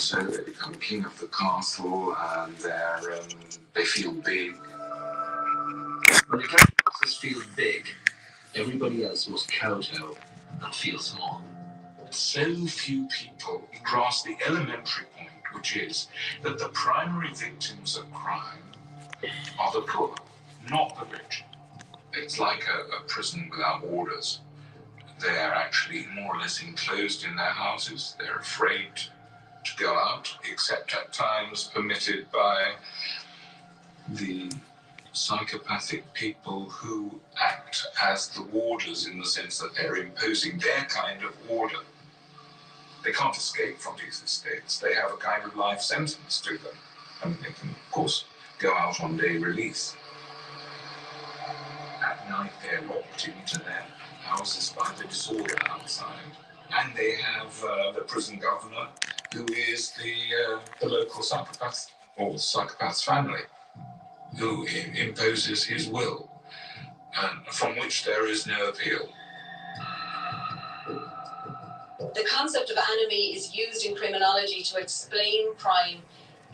so they become king of the castle, and they feel big. When the characters feel big, everybody else must kowtow and feel small. So few people grasp the elementary point, which is that the primary victims of crime are the poor, not the rich. It's like a prison without warders. They're actually more or less enclosed in their houses. They're afraid to go out, except at times permitted by the psychopathic people who act as the warders, in the sense that they're imposing their kind of order. They can't escape from these estates. They have a kind of life sentence to them. And they can, of course, go out on day release. At night, they're locked into their houses by the disorder outside. And they have the prison governor, who is the local psychopath, or the psychopath's family, who imposes his will, and from which there is no appeal. The concept of enemy is used in criminology to explain crime,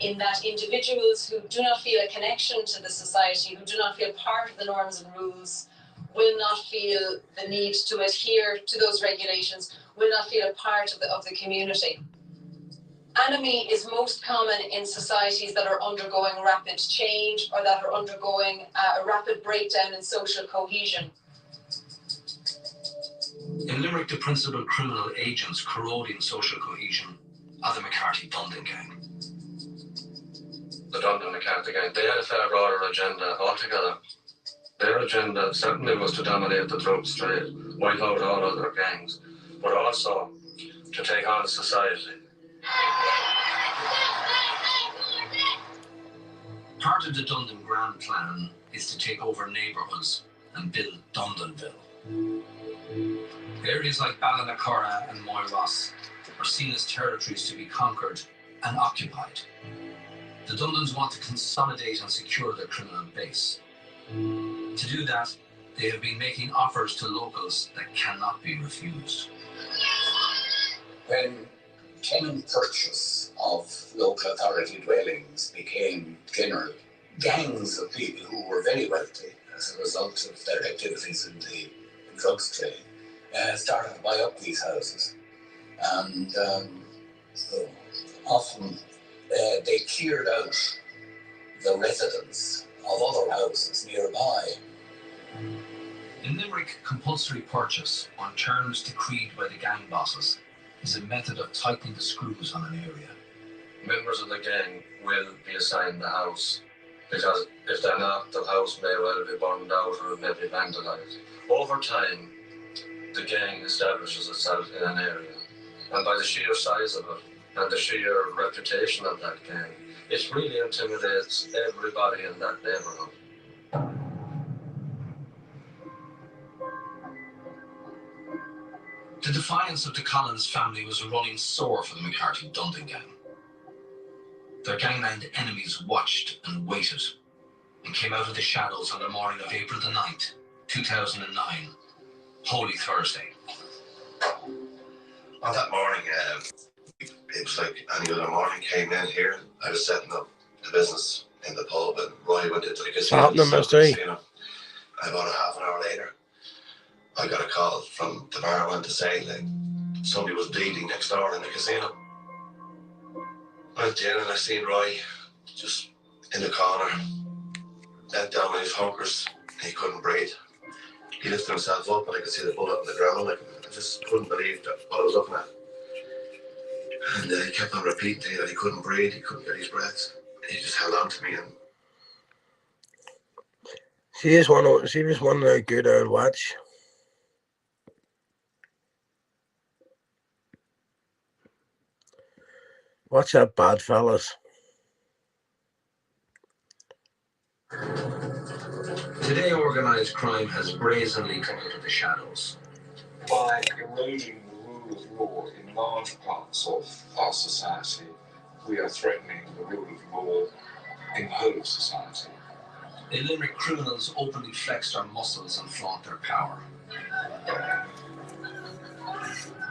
in that individuals who do not feel a connection to the society, who do not feel part of the norms and rules, will not feel the need to adhere to those regulations, will not feel a part of the community. Enemy is most common in societies that are undergoing rapid change or that are undergoing a rapid breakdown in social cohesion. In Limerick, the principal criminal agents corroding social cohesion are the McCarthy-Dundon gang. The Dundon-McCarthy gang, they had a far broader agenda altogether. Their agenda certainly was to dominate the drugs trade, wipe out all other gangs, but also to take on society. Part of the Dundon Grand Plan is to take over neighbourhoods and build Dundonville. Areas like Ballinacurra and Moyross are seen as territories to be conquered and occupied. The Dundons want to consolidate and secure their criminal base. To do that, they have been making offers to locals that cannot be refused. When tenant purchase of local authority dwellings became general, gangs of people who were very wealthy as a result of their activities in the drugs trade started to buy up these houses. And so often they cleared out the residents of other houses nearby. In Limerick, compulsory purchase on terms decreed by the gang bosses is a method of tightening the screws on an area. Members of the gang will be assigned the house, because if they're not, the house may well be burned out or it may be vandalised. Over time, the gang establishes itself in an area, and by the sheer size of it and the sheer reputation of that gang, it really intimidates everybody in that neighbourhood. The defiance of the Collins family was a running sore for the McCarthy-Dundon gang. Their gangland enemies watched and waited and came out of the shadows on the morning of April the 9th, 2009, Holy Thursday. On that morning, it was like any other morning. Came in here, I was setting up the business in the pub, and Roy went into the casino. About a half an hour later, I got a call from the barman to say that somebody was bleeding next door in the casino. I went in and I seen Roy just in the corner, bent down with his hunkers. He couldn't breathe. He lifted himself up and I could see the bullet on the ground. I just couldn't believe what I was looking at. And he kept on repeating that he couldn't breathe, he couldn't get his breath. He just held on to me. And she just wanted a good old watch. Watch that, bad fellas. Today, organised crime has brazenly come out of the shadows. By eroding the rule of law in large parts of our society, we are threatening the rule of law in the whole of society. In Limerick, criminals openly flex their muscles and flaunt their power.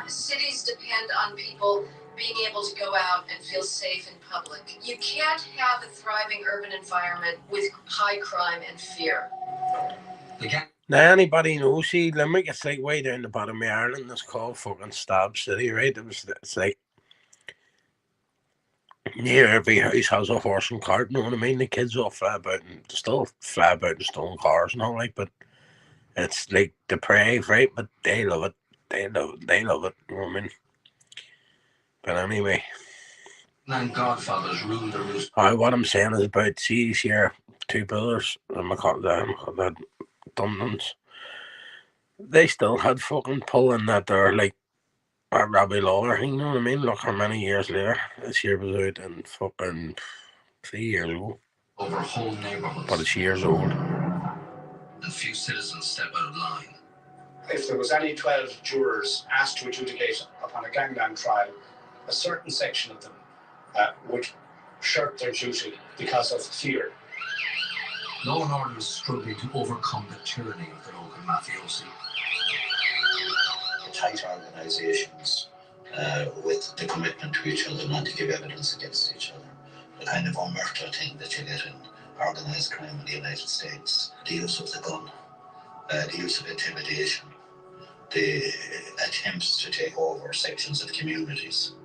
Cities depend on people being able to go out and feel safe in public. You can't have a thriving urban environment with high crime and fear. Now, anybody knows, see, Limerick, it's like way down the bottom of Ireland. It's called fucking Stab City, right? It's like near every house has a horse and cart, you know what I mean? The kids all fly about and still fly about in stone cars and all, like, but it's like depraved, right? But they love it. They love it, you know what I mean? But anyway. Nine godfathers ruled the roost. What I'm saying is about, see these here two brothers, the Dunlans, they still had fucking pulling that they're like a Robbie Lawler, you know what I mean? Look how many years later. This year was out in fucking 3 years ago. Over whole neighborhoods. But it's years old. And few citizens step out of line. If there was any 12 jurors asked to adjudicate upon a gangland trial, a certain section of them would shirk their duty because of fear. Law and order is struggling to overcome the tyranny of the local mafiosi. Tight organisations with the commitment to each other not to give evidence against each other. The kind of omerta thing that you get in organised crime in the United States. The use of the gun, the use of intimidation, the attempts to take over sections of communities.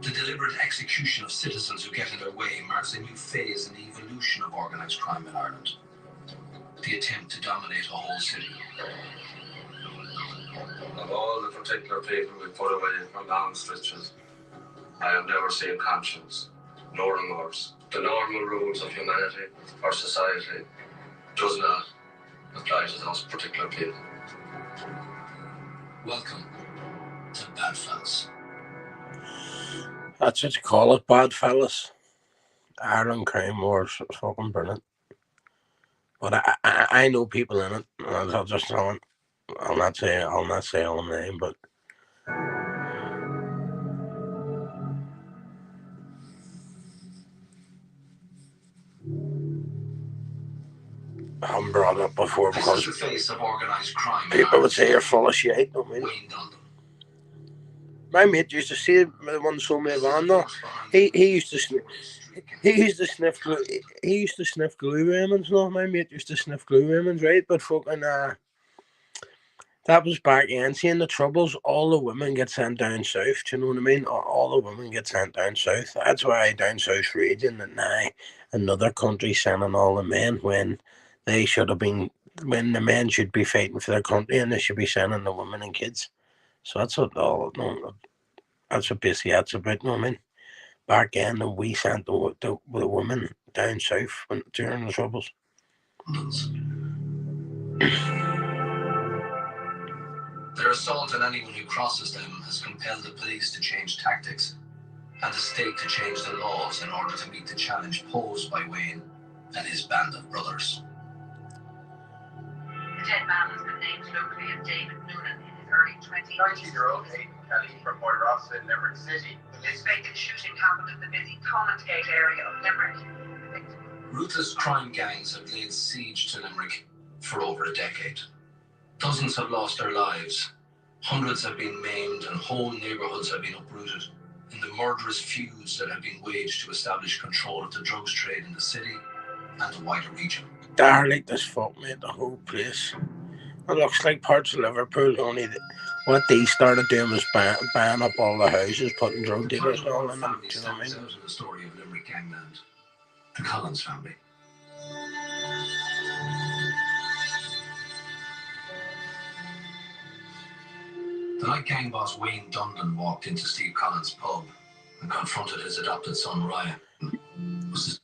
The deliberate execution of citizens who get in their way marks a new phase in the evolution of organised crime in Ireland. The attempt to dominate a whole city. Of all the particular people we put away from long stretches, I have never seen conscience, nor remorse. The normal rules of humanity or society does not apply to those particular people. Welcome to Bad Fellas. That's what you call it, Bad Fellas. Ireland crime wars, fucking brilliant. But I know people in it. I'll just tell them. I'll not say all the name, but I haven't brought it up before because the face of organised crime people would say you're full of shit. I mean, my mate used to see the one sold me a van though. He used to sniff glue remnants. No, my mate used to sniff glue remnants, right? But fucking that was back then. Seeing the troubles, all the women get sent down south. Do you know what I mean? All the women get sent down south. That's why down south raging that now another country sending all the men when they should have been, when the men should be fighting for their country and they should be sending the women and kids. So that's what that's what basically that's about. You know what I mean? Back then, we sent the women down south during the troubles. Their assault on anyone who crosses them has compelled the police to change tactics and the state to change the laws in order to meet the challenge posed by Wayne and his band of brothers. The dead man has been named locally as David Noonan in his early 20s. 19-year-old Aidan Kelly from Moira Officer in Limerick City. This vacant shooting happened in the busy Commonsgate area of Limerick. Ruthless crime gangs have laid siege to Limerick for over a decade. Dozens have lost their lives. Hundreds have been maimed and whole neighbourhoods have been uprooted in the murderous feuds that have been waged to establish control of the drugs trade in the city and the wider region. Derelict as fuck, mate, the whole place. It looks like parts of Liverpool, only what they started doing was buying up all the houses, putting drug dealers and all in them. Do you know what I mean? The story of Limerick gangland, the Collins family. The night gang boss Wayne Dundon walked into Steve Collins' pub and confronted his adopted son Ryan.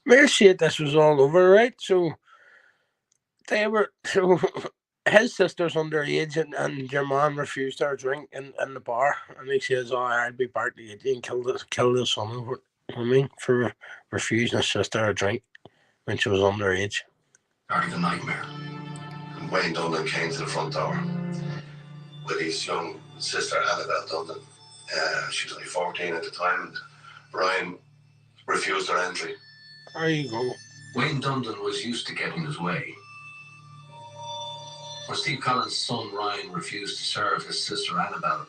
Well, shit, this was all over, right? So his sister's underage and your man refused her drink in the bar, and he says, "Oh, I'll be back to get you," and killed his son over it. I mean, for refusing his sister a drink when she was underage. Part of the nightmare. And Wayne Dundon came to the front door with his young sister Annabelle Dundon. She was only 14 at the time, and Brian refused her entry. There you go. Wayne Dundon was used to getting his way. When Steve Collins' son Ryan refused to serve his sister Annabelle,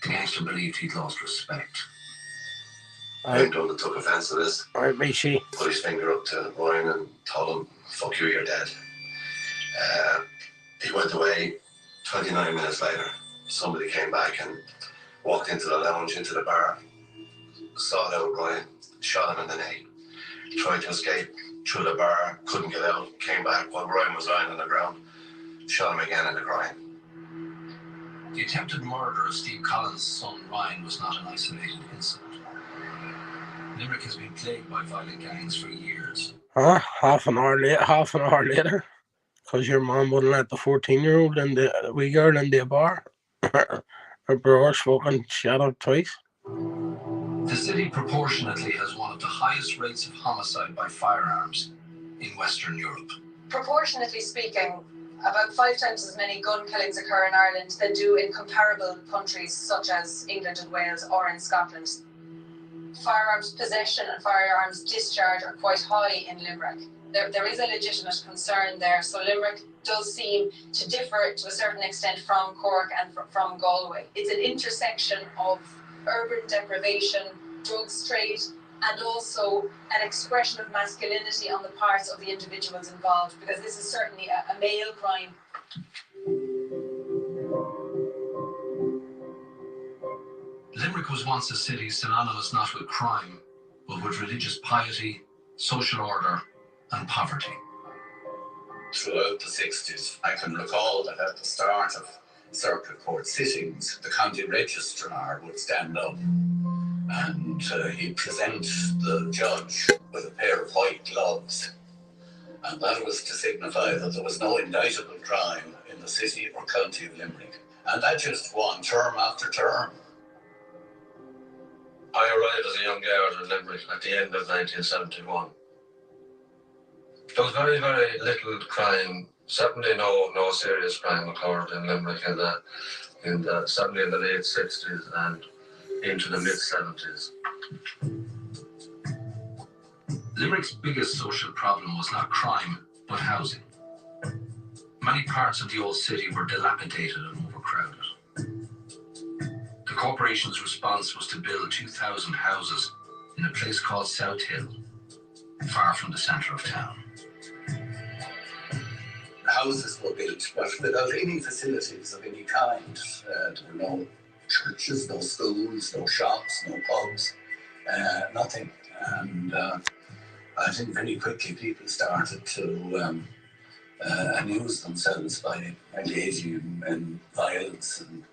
The gangster believed he'd lost respect. Ryan Dundon took offence to this. Right, Michi. Put his finger up to Ryan and told him, "Fuck you, you're dead." He went away. 29 minutes later, somebody came back and walked into the lounge, into the bar, sought out Ryan, shot him in the knee, tried to escape through the bar, couldn't get out, came back while Ryan was lying on the ground, shot him again in the groin. The attempted murder of Steve Collins' son Ryan was not an isolated incident. Limerick has been plagued by violent gangs for years. Half an hour later, because your mom wouldn't let the 14-year-old and the wee girl in the bar. Her brother's fucking shot up twice. The city proportionately has one of the highest rates of homicide by firearms in Western Europe. Proportionately speaking, about 5 times as many gun killings occur in Ireland than do in comparable countries such as England and Wales or in Scotland. Firearms possession and firearms discharge are quite high in Limerick. There is a legitimate concern there, so Limerick does seem to differ to a certain extent from Cork and from Galway. It's an intersection of urban deprivation, drugs trade, and also an expression of masculinity on the parts of the individuals involved, because this is certainly a male crime. Limerick was once a city synonymous not with crime, but with religious piety, social order, and poverty. Throughout the 60s, I can recall that at the start of circuit court sittings, the county registrar would stand up and he'd present the judge with a pair of white gloves. And that was to signify that there was no indictable crime in the city or county of Limerick. And that just won term after term. I arrived as a young guard in Limerick at the end of 1971. There was very, very little crime. Certainly no serious crime occurred in Limerick certainly in the late 60s and into the mid-70s. Limerick's biggest social problem was not crime, but housing. Many parts of the old city were dilapidated and overcrowded. The corporation's response was to build 2,000 houses in a place called South Hill, far from the centre of town. Houses were built, but without any facilities of any kind. There were no churches, no schools, no shops, no pubs, nothing. And I think very quickly people started to amuse themselves by engaging in violence and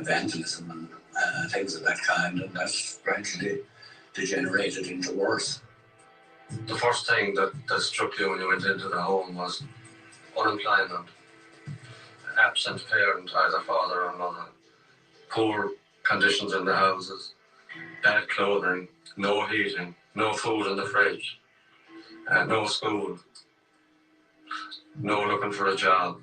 vandalism and things of that kind, and that gradually degenerated into worse. The first thing that struck you when you went into the home was unemployment, absent parent, either father or mother, poor conditions in the houses, bad clothing, no heating, no food in the fridge, no school, no looking for a job.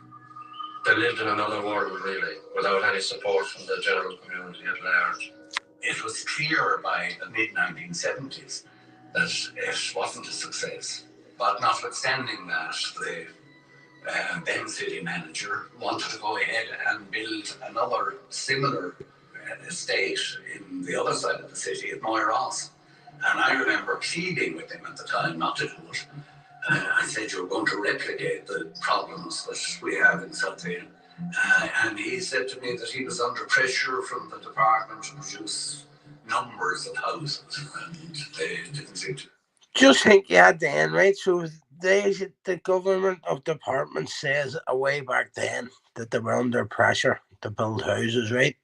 They lived in another world, really, without any support from the general community at large. It was clear by the mid-1970s that it wasn't a success. But notwithstanding that, the then city manager wanted to go ahead and build another similar estate in the other side of the city at Moyross. And I remember pleading with him at the time not to do it. I said, "You're going to replicate the problems that we have in South Hill." And he said to me that he was under pressure from the department to produce numbers of houses, and they didn't seem to. Just think, yeah, Dan, right? So the government of department says way back then that they were under pressure to build houses, right?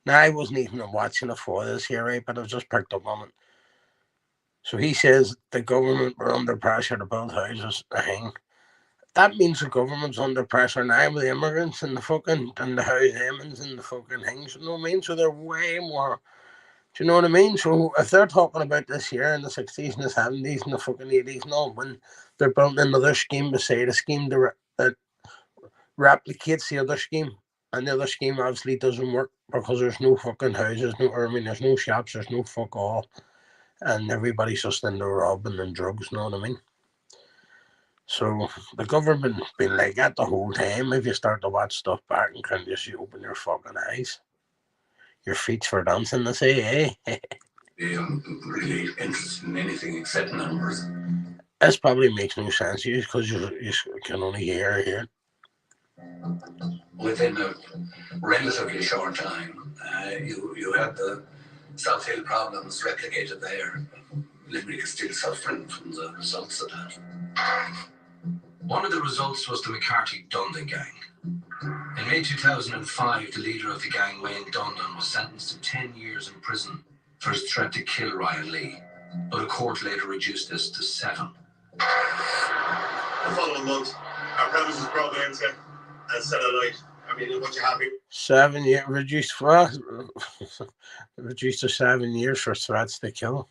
Now, I wasn't even watching it for this here, right? But I just picked up on it. So he says the government were under pressure to build houses. That means the government's under pressure now with the immigrants and the fucking and the house aimings and the fucking things. You know what I mean? So they're way more. Do you know what I mean? So if they're talking about this here in the 60s and the 70s and the fucking 80s and all, when they're building another scheme beside a scheme that replicates the other scheme, and the other scheme obviously doesn't work because there's no fucking houses, there's no shops, there's no fuck all. And everybody's just into robbing and drugs, you know what I mean? So the government been like that the whole time. If you start to watch stuff back and kind of just you open your fucking eyes. Your feet's for dancing, they say, eh? I'm really interested in anything except numbers. This probably makes no sense to you because you can only hear here. Within a relatively short time, you had the South Hill problems replicated there. Limerick is still suffering from the results of that. One of the results was the McCarthy-Dundon gang. In May 2005, the leader of the gang, Wayne Dundon, was sentenced to 10 years in prison for his threat to kill Ryan Lee, but a court later reduced this to 7. The following month, our premises broke into and set alight. I mean, what you happy? 7 years reduced to 7 years for threats to kill.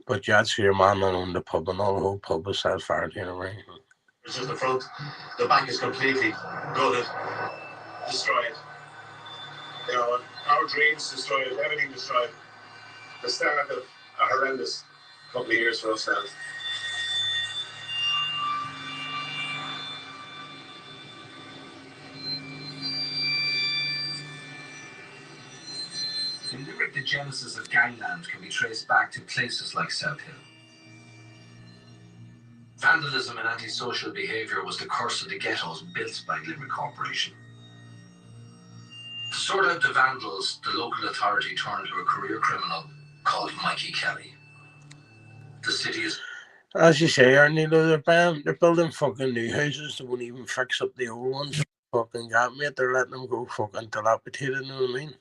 But you had to see your man that owned the pub and all the whole pub was set fire to the ring. This is the front. The back is completely gutted, destroyed. You know, our dreams destroyed, everything destroyed. The start of a horrendous couple of years for us now. In Limerick, the genesis of gangland can be traced back to places like South Hill. Vandalism and antisocial behaviour was the curse of the ghettos built by Limerick Corporation. To sort out the vandals, the local authority turned to a career criminal called Mikey Kelly. The city is... As you say, Ernie, they're building fucking new houses. They won't even fix up the old ones. Fucking got me. They're letting them go fucking dilapidated, you know what I mean?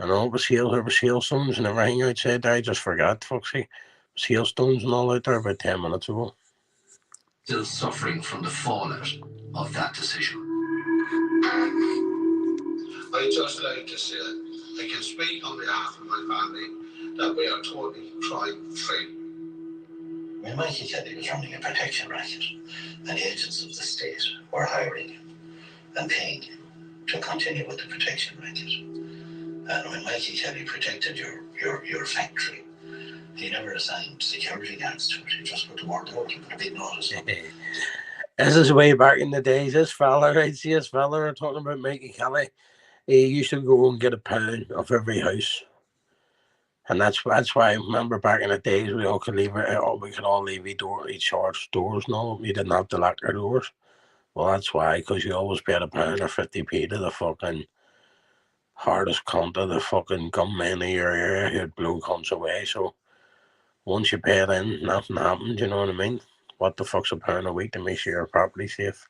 I know it was hailstones and everything outside there. I just forgot, fuck's sake. It was hailstones and all out there about 10 minutes ago. Still suffering from the fallout of that decision. I just like to say, I can speak on behalf of my family that we are totally crime-free. When Mikey Kelly was running a protection racket, and agents of the state were hiring him and paying him to continue with the protection racket. And when Mikey Kelly protected your factory, he never assigned security guards to it. He just put the word out and put a big notice on it. This is way back in the days. This fella, right? See this fella we're talking about, Mikey Kelly. He used to go and get a pound of every house. And that's why I remember back in the days we could all leave each other's doors and all. We didn't have to lock our doors. Well, that's why, because you always paid a pound or 50p to the fucking hardest cunt of the fucking gunman of your area who'd blow cunts away. So once you pay it in, nothing happens, you know what I mean? What the fuck's a pound a week to make sure your property's safe?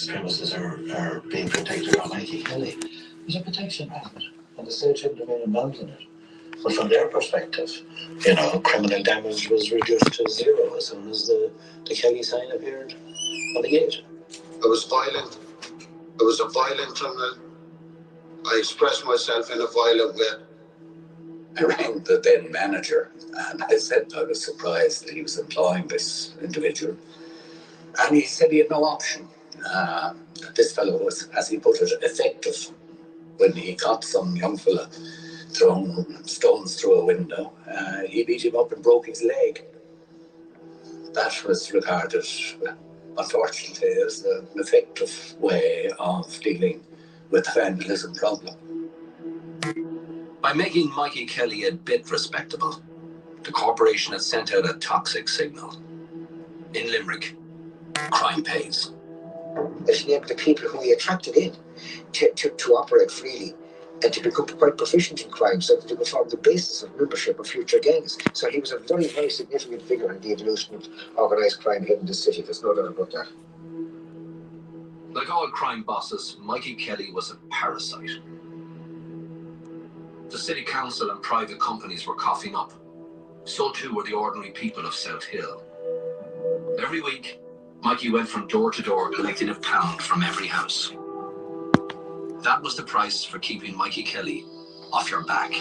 Premises are being protected by Mikey Kelly. There's a protection racket, and the state shouldn't have been involved in it. But from their perspective, you know, criminal damage was reduced to 0 as soon as the Kelly sign appeared on the gate. I was violent. I was a violent criminal. I expressed myself in a violent way. I rang the then manager, and I said I was surprised that he was employing this individual. And he said he had no option. This fellow was, as he put it, effective. When he caught some young fella throwing stones through a window, he beat him up and broke his leg. That was regarded, unfortunately, as an effective way of dealing with the vandalism problem. By making Mikey Kelly a bit respectable, the corporation had sent out a toxic signal. In Limerick, crime pays. It enabled the people who he attracted in to operate freely and to become quite proficient in crime, so that they would form the basis of membership of future gangs. So he was a very, very significant figure in the evolution of organised crime here in the city. There's no doubt about that. Like all crime bosses, Mikey Kelly was a parasite. The city council and private companies were coughing up. So too were the ordinary people of South Hill. Every week, Mikey went from door to door collecting £1 from every house. That was the price for keeping Mikey Kelly off your back.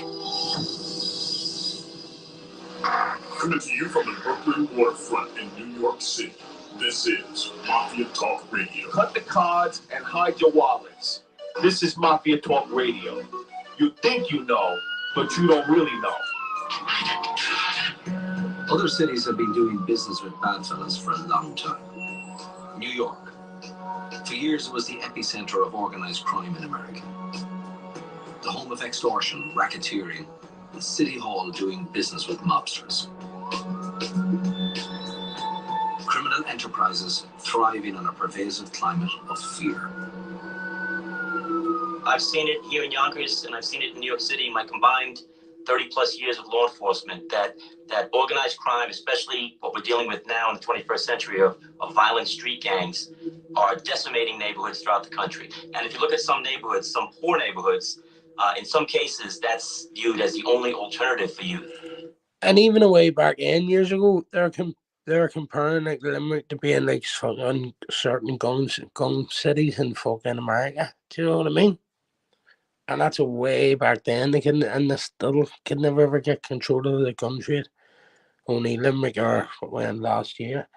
Coming to you from the Brooklyn waterfront in New York City, this is Mafia Talk Radio. Cut the cards and hide your wallets. This is Mafia Talk Radio. You think you know, but you don't really know. Other cities have been doing business with bad fellas for a long time. York. For years, it was the epicenter of organized crime in America. The home of extortion, racketeering, and City Hall doing business with mobsters. Criminal enterprises thriving on a pervasive climate of fear. I've seen it here in Yonkers, and I've seen it in New York City in my combined 30 plus years of law enforcement, that organized crime, especially what we're dealing with now in the 21st century of violent street gangs, are decimating neighborhoods throughout the country. And if you look at some neighborhoods, some poor neighborhoods, in some cases, that's viewed as the only alternative for youth. And even way back in years ago, they're comparing like Limerick to being like fucking certain gun cities in fucking America. Do you know what I mean? And that's a way back then. They still can never ever get control of the gun trade. Only Limerick when last year,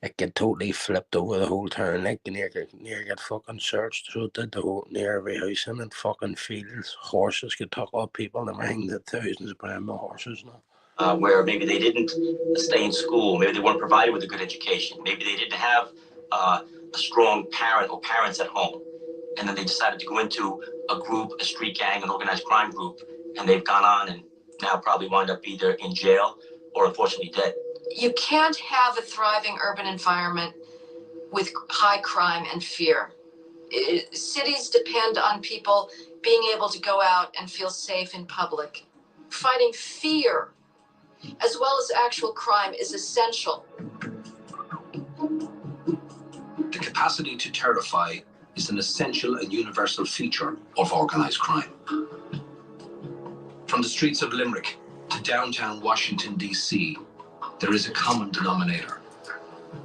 it get totally flipped over the whole turn. Like near get fucking searched. So it did the whole near every house in it. Fucking fields, horses could talk about people and everything. The thousands of brand new horses now. Where maybe they didn't stay in school, maybe they weren't provided with a good education, maybe they didn't have a strong parent or parents at home, and then they decided to go into a group, a street gang, an organized crime group, and they've gone on and now probably wind up either in jail or unfortunately dead. You can't have a thriving urban environment with high crime and fear. Cities depend on people being able to go out and feel safe in public. Fighting fear as well as actual crime is essential. The capacity to terrify is an essential and universal feature of organized crime. From the streets of Limerick to downtown Washington, D.C., there is a common denominator: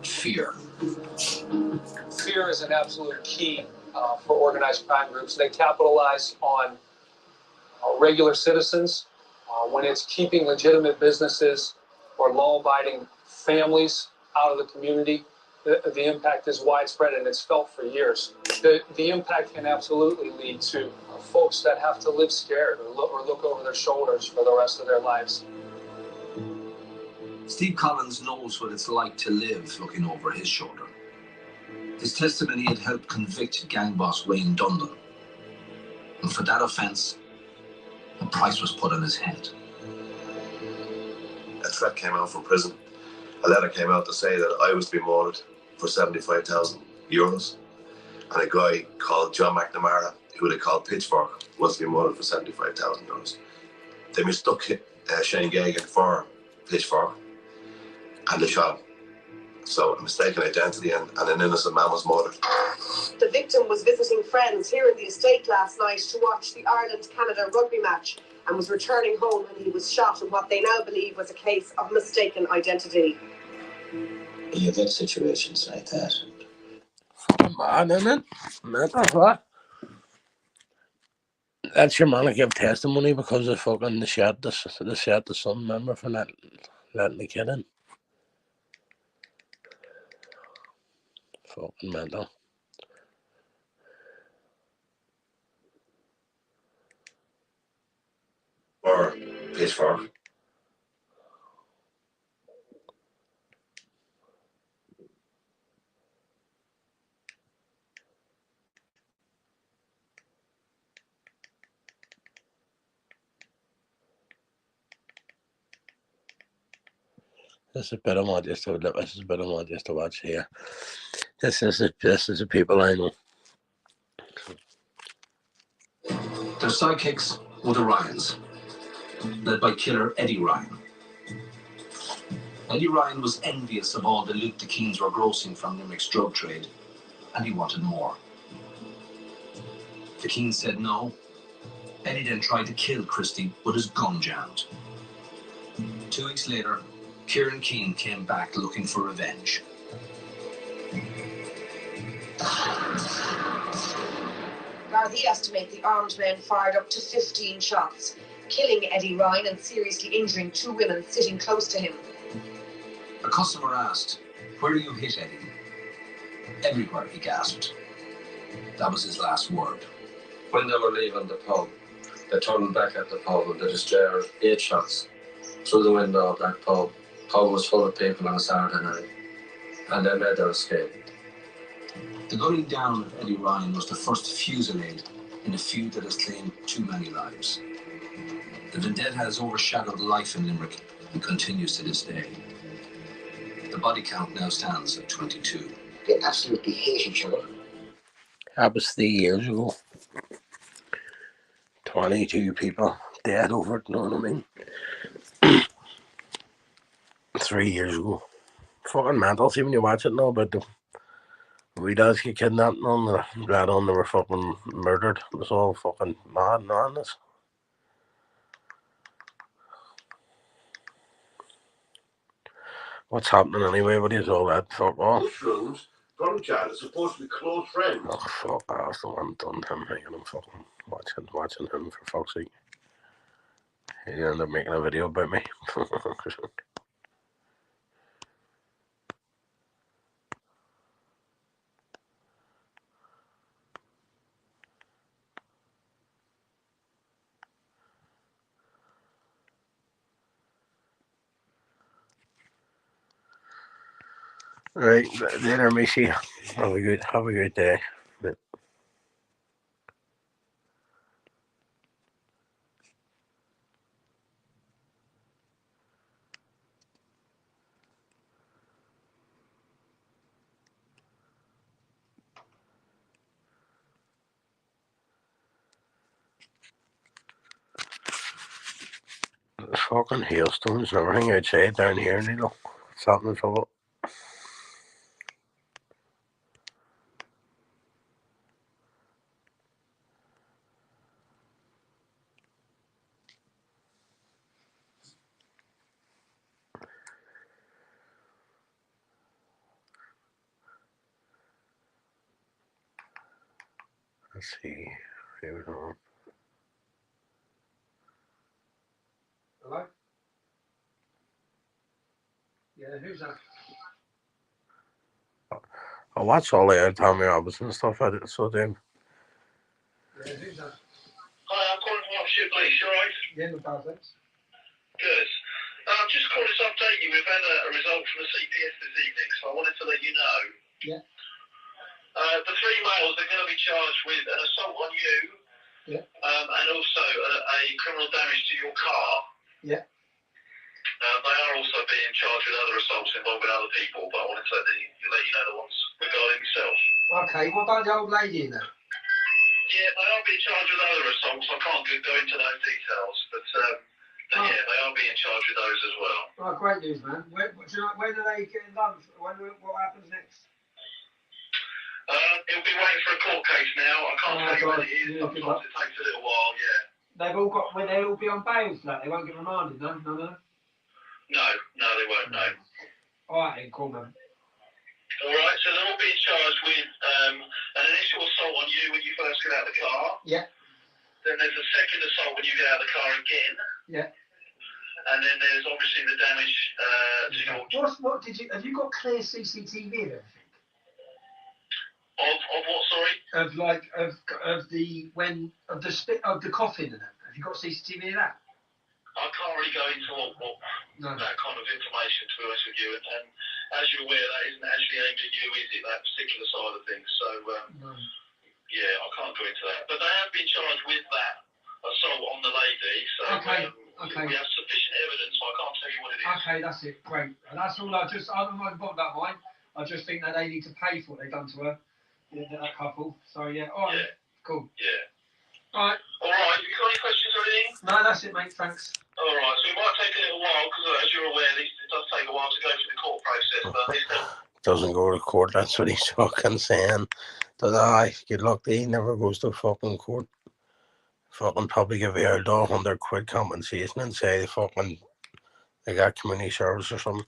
fear. Fear is an absolute key for organized crime groups. They capitalize on regular citizens when it's keeping legitimate businesses or law-abiding families out of the community. The impact is widespread and it's felt for years. The impact can absolutely lead to folks that have to live scared or look over their shoulders for the rest of their lives. Steve Collins knows what it's like to live looking over his shoulder. His testimony had helped convict gang boss Wayne Dundon. And for that offence, a price was put on his head. A threat came out from prison. A letter came out to say that I was to be mortgaged for €75,000. And a guy called John McNamara, who they called Pitchfork, was to be mortgaged for €75,000. They mistook Shane Gagan for Pitchfork, and they shot him. So a mistaken identity and an innocent man was murdered. The victim was visiting friends here in the estate last night to watch the Ireland-Canada rugby match and was returning home when he was shot in what they now believe was a case of mistaken identity. You've had situations like that. Fucking mad, isn't it? Mental, what? That's your man to give testimony because of fucking they shot the son member for not letting the kid in. Fucking mental. Or Pitchfork. This is a bit of more just to watch here. This is the people I know. Their sidekicks were the Ryans, led by killer Eddie Ryan. Eddie Ryan was envious of all the loot the Keens were grossing from Limerick's drug trade, and he wanted more. The Keens said no. Eddie then tried to kill Christie with his gun jammed. 2 weeks later, Kieran Keane came back looking for revenge. Gardaí estimate the armed men fired up to 15 shots, killing Eddie Ryan and seriously injuring 2 women sitting close to him. A customer asked, "Where do you hit Eddie?" "Everywhere," he gasped. That was his last word. When they were leaving the pub, they turned back at the pub and they discharged 8 shots through the window of that pub. The pub was full of people on a Saturday night, and they made their escape. The gunning down of Eddie Ryan was the first fusillade in a feud that has claimed too many lives. The vendetta has overshadowed life in Limerick and continues to this day. The body count now stands at 22. They absolutely hate each other. That was 3 years ago. 22 people dead over it, you know what I mean? 3 years ago. Fucking mental. See when you watch it now about the wee lads get kidnapped and on the lad on they were fucking murdered. It was all fucking mad madness. What's happening anyway? What is all that? Fuck off. Mushrooms from Chad are supposed to be close friends. Oh fuck off, the one done him hanging him fucking watching him for fuck's sake. He ended up making a video about me. Right, later, Missy. Have a good day. There's fucking hailstones and everything outside down here, Neil. It's happening trouble. Let's see. Here we go. Hello? Yeah, who's that? I watch all the Tommy Robbins and stuff. I did so then. Yeah, who's that? Hi, I'm calling from shitless, you alright? Yeah, no bad, thanks. Good. I'm just calling to update you. We've had a result from the CPS this evening, so I wanted to let you know. Yeah. The 3 males are going to be charged with an assault on you. Yeah. And also a criminal damage to your car. Yeah. They are also being charged with other assaults involving other people, but I wanted to let you know the ones regarding yourself. Okay, what about the old lady in there? Yeah, they are being charged with other assaults. I can't go into those details, but yeah, they are being charged with those as well. Oh, great news, man. When are they getting done? What happens next? It'll be waiting for a court case now. I can't tell you when it is. Sometimes it takes a little while, yeah. They'll all be on bail for that. They won't get remanded, no? No, they won't, no. Alright then, cool, man. Alright, so they're all being charged with an initial assault on you when you first get out of the car. Yeah. Then there's a second assault when you get out of the car again. Yeah. And then there's obviously the damage to your... Have you got clear CCTV there? Of what, sorry? Of the coffin and that. Have you got CCTV of that? I can't really go into that kind of information, to be honest with you. And as you're aware, that isn't actually aimed at you, is it? That particular side of things. So, yeah, I can't go into that. But they have been charged with that assault on the lady. So, we have sufficient evidence, so I can't tell you what it is. Okay, that's it. Great. And that's all I'm not bothered about mine. I just think that they need to pay for what they've done to her. That couple. So, yeah. All right. Yeah. Cool. Yeah. All right. All right. Have you got any questions or anything? No, that's it, mate. Thanks. All right. So it might take a little while because, as you're aware, it does take a while to go through the court process. But doesn't go to court. That's what he's fucking saying. Good luck. He never goes to fucking court. Fucking probably give you a £100 compensation and say they got community service or something.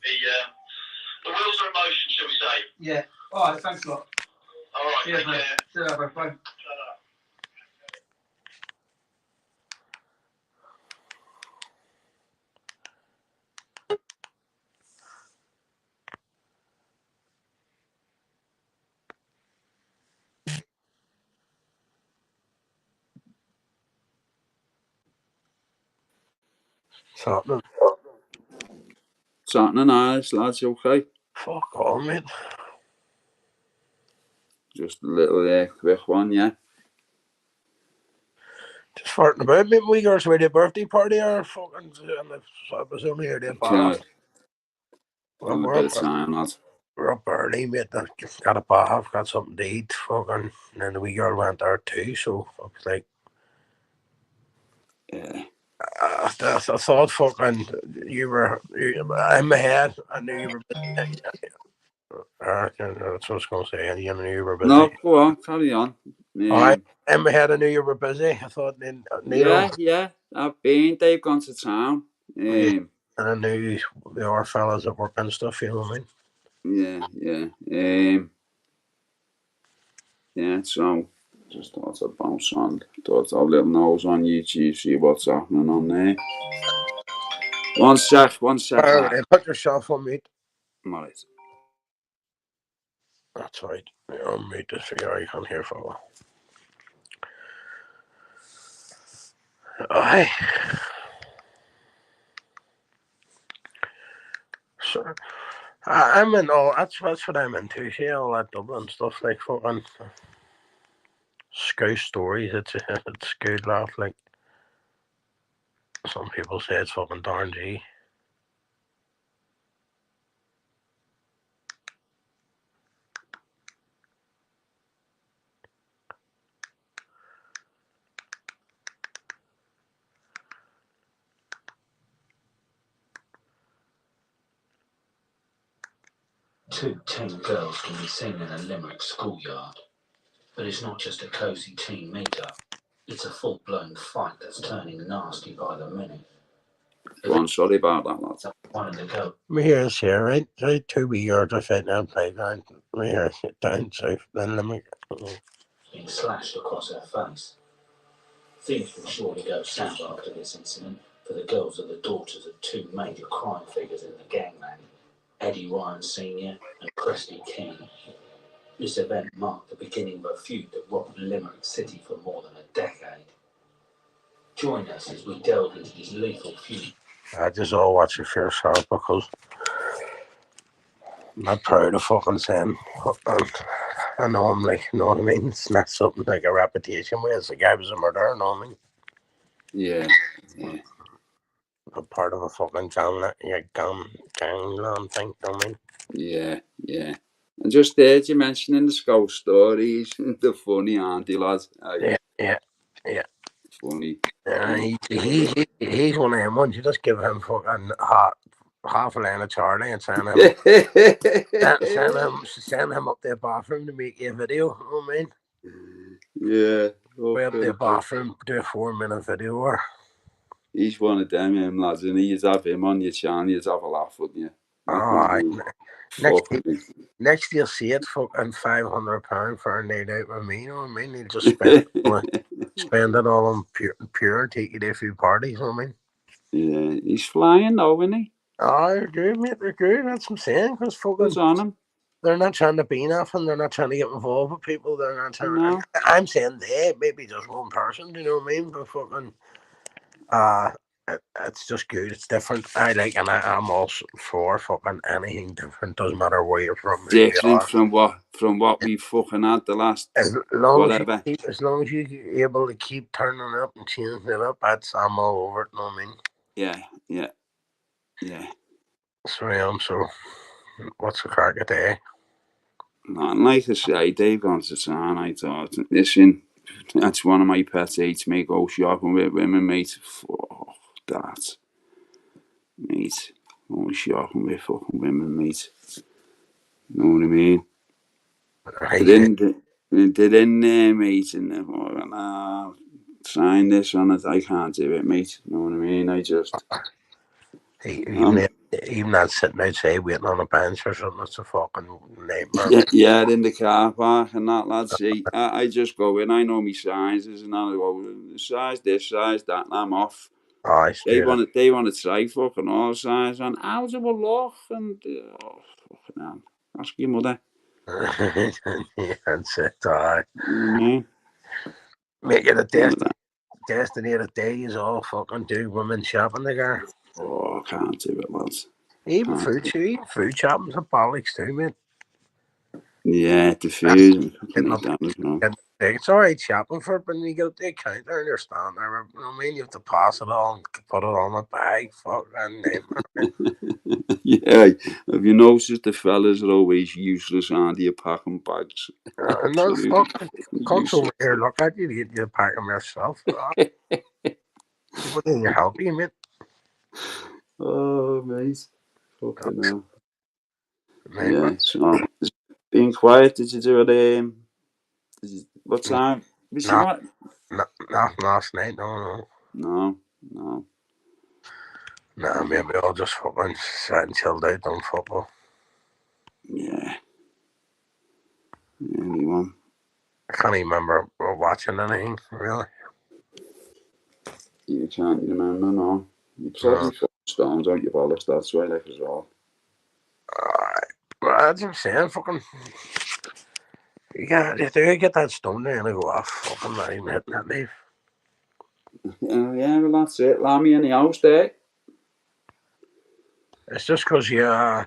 The wheels are in motion, shall we say? Yeah. All right. Thanks a lot. All right. Cheers, take mate. care. See you later, bye. What's happening? What's happening, lads? You okay? Fuck all, mate. Just a little quick one, yeah. Just farting about. Maybe we girls made a birthday party or fucking. I was only here to bath. We're up, time, we're up early, mate. Got a bath, got something to eat, fucking. And then the wee girl went there too, so I was like. Yeah. I thought fucking you were in my head. I knew you were busy. That's what I was going to say. I knew you were busy. No, go on, carry on. In my head, I knew you were busy. I thought, yeah. I've been. They've gone to town. And I knew the other fellas at work and stuff. You know what I mean? Yeah. So just thought I'd bounce on. Thought I'd let them know on YouTube, see what's happening on there. One sec. Put yourself on mute. Right. That's right. You're on mute to figure out you can hear for a while. Aye. Sure. I'm in all. That's what I'm into. See all that Dublin stuff, like fucking scouse stories. It's good laugh. Like some people say, it's fucking darn G. Two teen girls can be seen in a Limerick schoolyard. But it's not just a cosy teen meet-up. It's a full-blown fight that's turning nasty by the minute. I'm sorry about that, lads. One of the girls. We hear us here, right? So 2 wee yards are fighting out playground. We hear it down south, then Limerick. Being slashed across her face. Things will surely go south after this incident, for the girls are the daughters of two major crime figures in the gangland, Eddie Ryan Sr. and Cresty King. This event marked the beginning of a feud that rocked Limerick City for more than a decade. Join us as we delve into this lethal feud. I just all watch it for yourself because I'm not proud of fucking saying. I know I'm like, you know what I mean? It's not something like a reputation where it's like I was a murderer, you know what I mean? Yeah. A part of a fucking gangland thing, you know what I mean? Yeah. And just there, you mentioning the skull stories, they're funny, aren't they, lads? Yeah. Funny. He's one of them ones. You just give him fucking half a line of Charlie and send him up to the bathroom to make you a video. You know what I mean? Yeah. Way up to the bathroom, do a 4-minute video. Or he's one of them lads, and you'd have him on your channel, you'd have a laugh, wouldn't you? Next you'll see it fucking £500 for a night out with me, you know what I mean? He'll just spend it all on pure and take you to a few parties, you know what I mean? Yeah, he's flying though, isn't he? Oh, they're good, mate, they're good, that's what I'm saying, because fucking on him. They're not trying to be nothing, they're not trying to get involved with people, they're not trying no. I'm saying they, maybe just one person, do you know what I mean? But fucking it's just good. It's different. I like, and I'm also for fucking anything different. Doesn't matter where you're from. Different from what we fucking had the last whatever. As long as you're able to keep turning up and changing it up, I'm all over it. You know what I mean? Yeah. So I am. So what's the crack of day? And like I say, Dave gone to town. I thought, listen, that's one of my pet hates. Me go shopping with women, mate. Fuck that. Mate, go shopping with fucking women, mate. You know what I mean? They didn't, mate, and sign this on it. I can't do it, mate. You know what I mean? I just... Even that sitting outside waiting on a bench or something, it's a fucking nightmare. Yeah, in the car park and that, lads. See, I just go in, I know my sizes, and I go, size this, size that, and I'm off. They want to try fucking all size, and how's it will look, and fucking hell. Ask your mother. That's it, alright. Mate, you're the destiny of the day is all fucking do women shopping together. Oh, I can't do it, lads. Even food shopping's a bollocks too, mate. Yeah, the food. It's all right shopping for it, but when you get up the counter and you're standing there, you know what I mean? You have to pass it all and put it on a bag. Fuck that. Yeah, have you noticed the fellas are always useless, aren't they, packing bags? No, fuck. Come over here, look at you, you pack them yourself. What in your help you, mate? Oh, mate. Fucking hell. Mate, Yeah, so being quiet, did you do it? What time? Not last night, no. No. Nah, maybe I'll just fucking sat and chilled out on football. Yeah. Anyone? I can't even remember watching anything, really. You can't remember, no. You probably stones out your bollocks, that's why, like, as well. Well, that's what I'm saying, fucking. Yeah, if they get that stone there and I go off, fucking not even hitting that leaf. Yeah, well, that's it. Lammy in the house there. It's just because the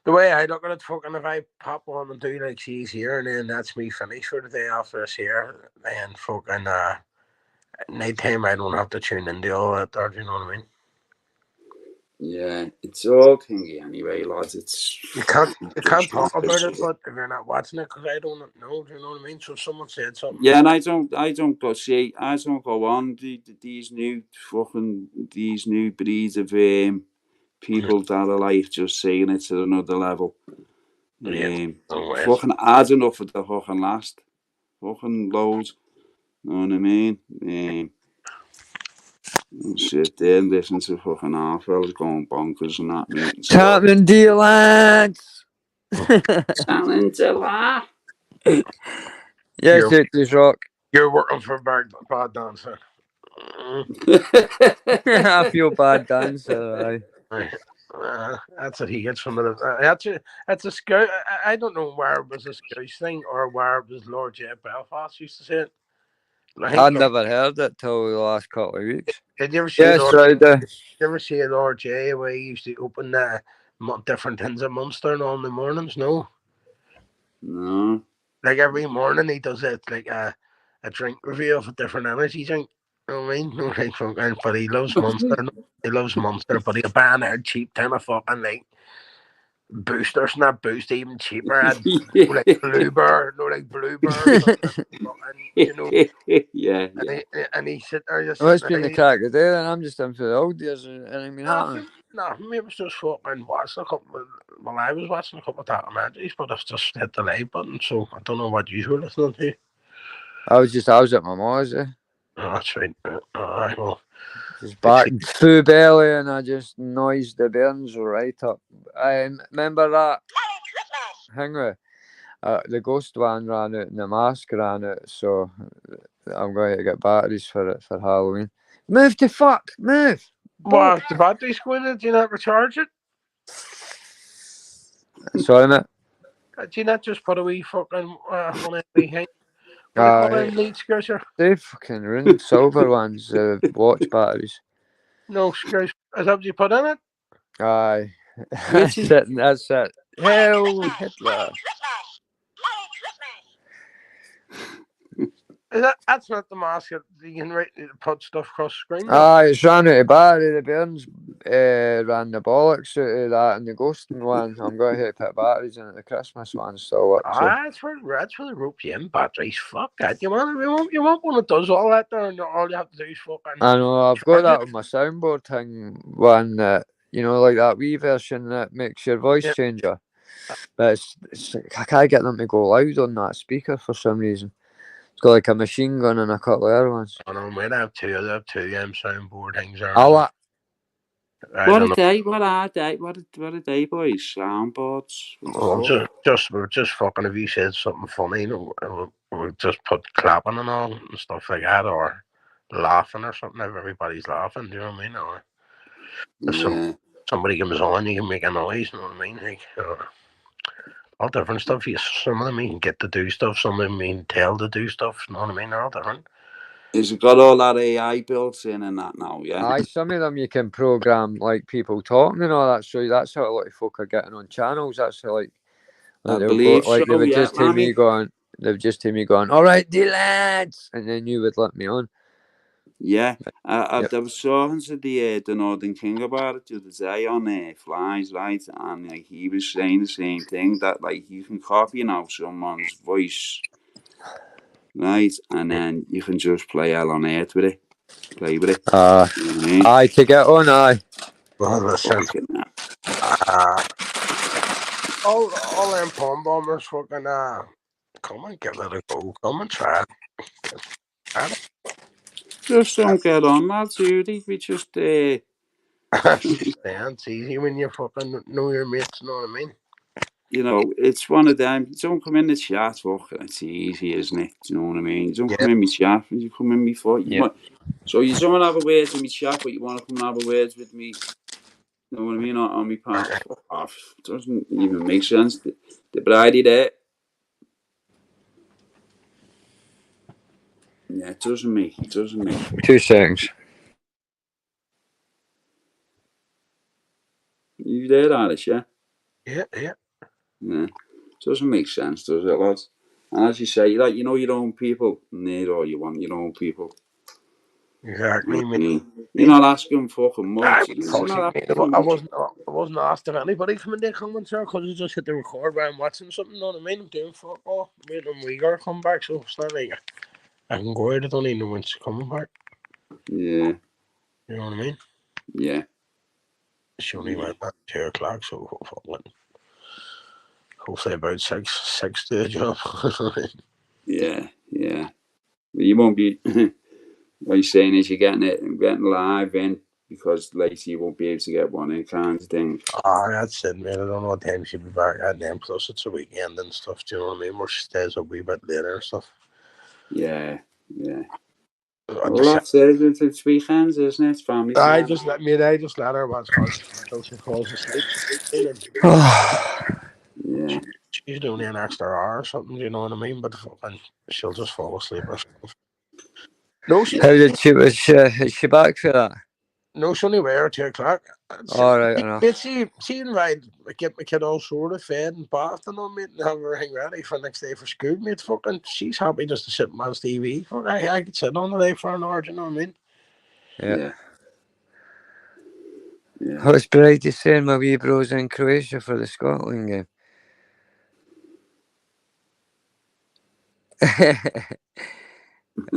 way I look at it, fucking, if I pop on and do like she's here and then that's me finished for the day after this here, then fucking nighttime I don't have to tune into all that there, do you know what I mean? Yeah, it's all thingy anyway, lads. It's you can't talk about it, but if you're not watching it, because I don't know, do you know what I mean? So if someone said something. Yeah, and I don't go on these new breeds of people that are like just saying it to another level. Fucking add enough for the fucking last. Fucking loads. Know what I mean? Sit there and listen to fucking half fellas going bonkers and that, mate. Tapping dear lads. Sounding to laugh. Yes, it is rock. You're working for bad dancer. I feel bad dancer. That's what he gets from it. That's a scout. I don't know where it was a Scottish thing or where it was Lord J. Belfast used to say it. I'd never heard it till the last couple of weeks. Did you ever see Did you ever see Lord J where he used to open different tins of Munster and all in the mornings? No. Like every morning he does it like a drink review of a different energy drink. You know what I mean? No, like, but he loves Munster. He loves Munster, but he'll buy an cheap tin of fucking like boosters, not boost even cheaper. And like Bluebird, you know. Yeah. And he sit there just. Well, it's been the crack of day, and I'm just in for the old days, and I mean, no, maybe it's just fucking watching a couple. Well, I was watching a couple of documentaries, but I've just hit the like button, so I don't know what you were listening to. I was at my mom's. Oh, that's right. Alright, well. Just back full belly, and I just noised the bairns right up. I remember that. Hang with. The ghost one ran out and the mask ran out, so I'm going to get batteries for it for Halloween. Move the fuck! Move! What? The batteries going in? Do you not recharge it? Sorry, mate. Do you not just put a wee fucking on everything? What do you call them lead scouser? They fucking ruined silver ones, watch batteries. No, scouser. Is that what you put in it? Aye. That's it. Hell, Hitler. That's not the mask that you can put stuff across the screen. It's ran out of battery. The bairns ran the bollocks out of that, and the ghosting one. I'm going to put batteries in it. The Christmas one still works. That's for the rope you in batteries. Fuck that. You want one that does all that there, and all you have to do is fucking. I know. I've got that on my soundboard thing. One that like that wee version that makes your voice changer. But it's I can't get them to go loud on that speaker for some reason. It's got like a machine gun and a couple of other ones. I know, mate. I have two soundboard things there. What are they, boys? Soundboards? We're just fucking. If you said something funny, we'll just put clapping and all and stuff like that, or laughing or something. If everybody's laughing, do you know what I mean? Or if somebody comes on, you can make a noise. You know what I mean? Like, all different stuff. Some of them you can get to do stuff. Some of them you can tell to do stuff. You know what I mean? They're all different. Is it got all that AI built in and that now? Yeah. Aye, some of them you can program like people talking and all that. So that's how a lot of folk are getting on channels. That's how, like I believe so. They would Yeah, just hear me going. They would just hear me going, "All right, the lads," and then you would let me on. Yeah, I was talking to the Northern King about it the other day on Flies, right? And like he was saying the same thing, that like you can copy now someone's voice, right? And then you can just play hell on earth with it, play with it. You know what I mean? Aye, to get on, aye. Well, listen, all them palm bombers fucking come and give it a go. Come and try it. Just don't get on that, Judy. We just It's easy when you fucking know your mates, know what I mean? You know, it's one of them. You don't come in the chat, fucking, it's easy, isn't it? Do you know what I mean? You don't come in my chat, you come in before. So you don't have a words in my chat, but you want to come and have a words with me. You know what I mean? On my part. Doesn't even make sense. The bride there. Yeah, it doesn't make. 2 seconds. You there, Alice? Yeah. Yeah. Yeah. Doesn't make sense, does it, lads? And as you say, like, you know your own people, need all you want your own people. Exactly. You're not asking fucking much. I wasn't asked if anybody coming to comment, sir, because I just hit the record while I'm watching something, you know what I mean? I'm doing fuck all, waiting on Uyghur come back, so it's not like I can go out, I don't even know when she's coming back. Yeah. You know what I mean? Yeah. She only went at 2 o'clock, so hopefully about 6 to the job. Yeah. You won't be. What you're saying is you're getting live in because later you won't be able to get one in, kind of thing. That's it, man. I don't know what time she'll be back at then. Plus, it's a weekend and stuff. Do you know what I mean? Where she stays a wee bit later and stuff. Yeah. Well, that's it. It's weekends, isn't it? It's family time. I just let her watch Hush until she falls asleep. Yeah. She's doing an extra hour or something, you know what I mean? But fucking, she'll just fall asleep herself. No, Is she back for that? No, she's only there at 2 o'clock. Alright, enough. She invite get my kid all sort of fed and bathed and all, mate, and have everything ready for the next day for school, mate. Fucking, she's happy just to sit and watch TV. I could sit on the day for an hour, do you know what I mean? Yeah. I was proud to send my wee bros in Croatia for the Scotland game.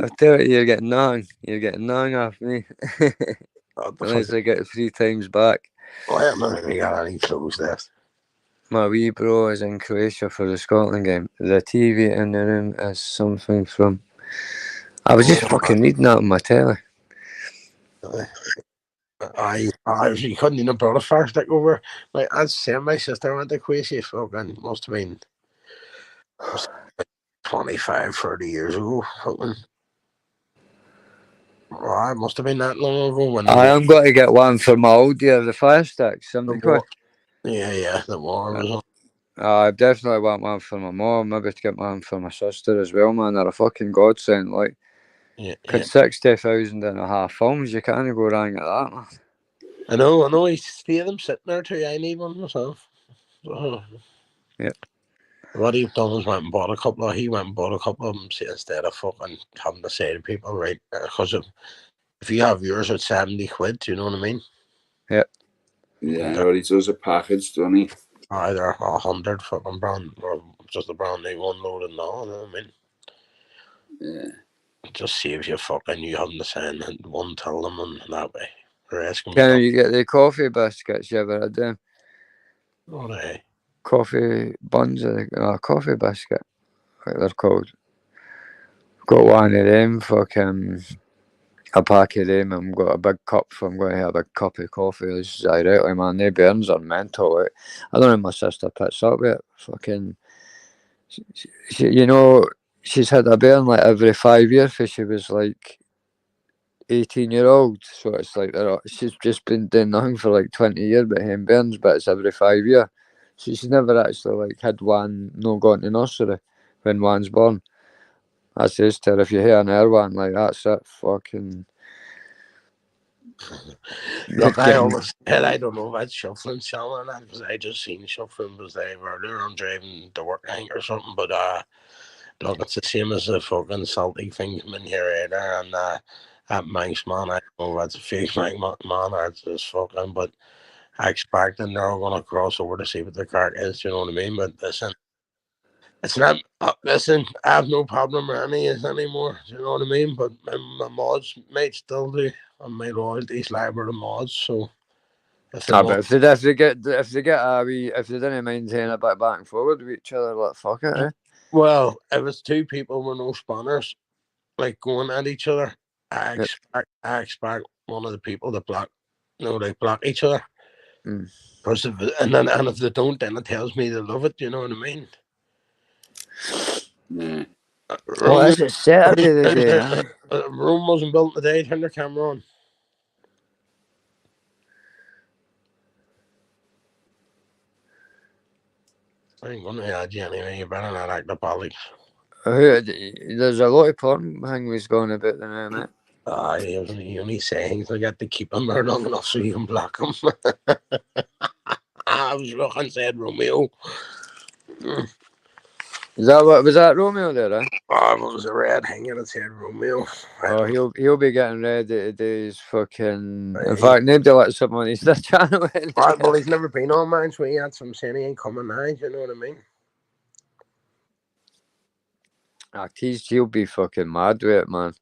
I'll tell you, you're getting none off me. Unless I get 3 times back. I haven't really got any clothes left. My wee bro is in Croatia for the Scotland game. The TV in the room is something from... I was just fucking reading that on my telly. You couldn't even brought a fire stick over. Like, I'd say my sister went to Croatia, fucking must have been 25, 30 years ago. Fucking. It must have been that long ago. I am going to get one for my old year, the fire stick. Yeah, the war was on. I definitely want one for my mom. Maybe to get one for my sister as well, man. They're a fucking godsend. Like, 60,000 and a half films, you can't go wrong at that, man. I know. I see them sitting there too. I need one myself. Yeah. What he's done is went and bought a couple of them instead of fucking having to say to people, right? Because if you have yours at 70 quid, do you know what I mean? Yeah. Yeah, or he does a package, doesn't he? Either 100 fucking brand or just a brand new one load and all, you know what I mean? Yeah. It just saves you you having to send one tell them and that way. The rest can be Can you get the coffee biscuits you ever had them? What are they? Coffee buns, coffee biscuit, like they're called. Got one of them, fucking a pack of them, and got a big cup, so I'm going to have a cup of coffee. This is directly, man. They burns are mental. Like, I don't know if my sister puts up with it. Fucking, she's had a burn like every 5 years because she was like 18-year-old. So it's like she's just been doing nothing for like 20 years, but having burns, but it's every 5 years. So she's never actually like had one no gone to nursery when one's born. I says to her, if you hear an air one, like that's it, fucking Look, I always said I don't know about shuffling, selling that because I just seen shuffling was there earlier. I'm driving to work, I think, or something. But look, it's the same as the fucking salty thing coming here either. And that Manx man, I don't know if that's a fake Manx man or it's just fucking. But I expect they're all gonna cross over to see what the crack is. You know what I mean? But listen. It's not. Listen, I have no problem with any of this anymore. Do you know what I mean? But my mods might still do, and my royalties lie with the mods. So if the but if they get if they didn't maintain a bit back and forward with each other, like fuck it, eh? Well, if it's two people with no spanners, like going at each other, I expect one of the people to block, they block each other. Because and if they don't, then it tells me they love it. You know what I mean? Yeah. Oh, that's a Saturday the day. Rome wasn't built today. Turn the camera on. I ain't going to add you anyway. You better not act the politics. There's a lot of porn thing was going about the now, mate. You only say things like that to keep them there long enough so you can block them. I was looking, said Romeo. Is that what was that Romeo there? Eh? Oh, it was a red hanging. It said Romeo. Oh, he'll be getting ready to do his fucking. In fact, nobody let someone use their channel. Well, he's never been on mine, so he had some saying he ain't coming now. You know what I mean? He'll be fucking mad with it, man.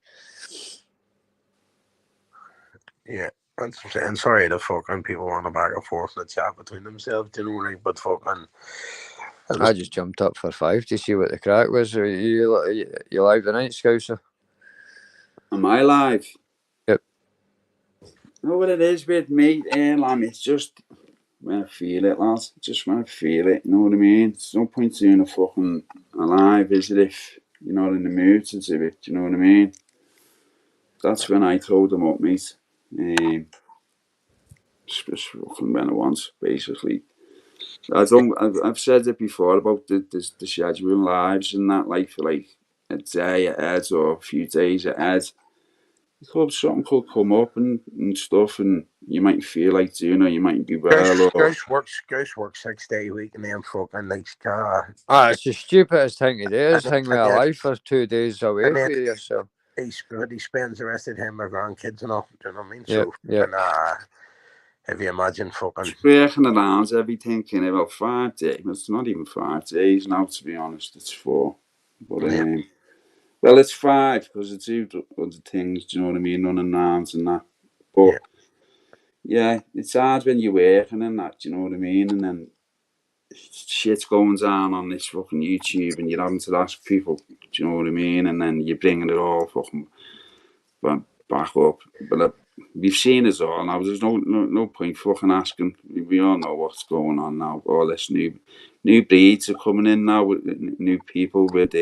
Yeah, that's what I'm saying. Sorry, the fucking people want to back and forth and chat between themselves, you know, like, but fucking. I just jumped up for 5 to see what the crack was. Are you live tonight, Scouser? Am I live? Yep. You know what it is with me, Lam? It's just when I feel it, lads. Just when I feel it, you know what I mean? There's no point doing a fucking live, is it, if you're not in the mood to do it, you know what I mean? That's when I told them up, mate. Just fucking when I want, basically. I've said it before about the scheduling lives and that, like for like a day ahead or a few days ahead. Something could come up and stuff, and you might feel like doing it, you might be well. Goose works 6 day a week and then fucking like it's the stupidest thing to do is hang with a life for 2 days away from yourself. He spends the rest of the time with grandkids and all. Do you know what I mean? Yeah, so, yeah. And, if you imagine fucking breaking around everything in about 5 days. It's not even 5 days now, to be honest. It's 4. But well, it's 5 because it's other things. Do you know what I mean? Running around and that. But yeah, it's hard when you're working and that. Do you know what I mean? And then shit's going down on this fucking YouTube, and you're having to ask people. Do you know what I mean? And then you're bringing it all fucking back up. But we've seen it all now. There's no point fucking asking. We all know what's going on now. All this new breeds are coming in now with new people with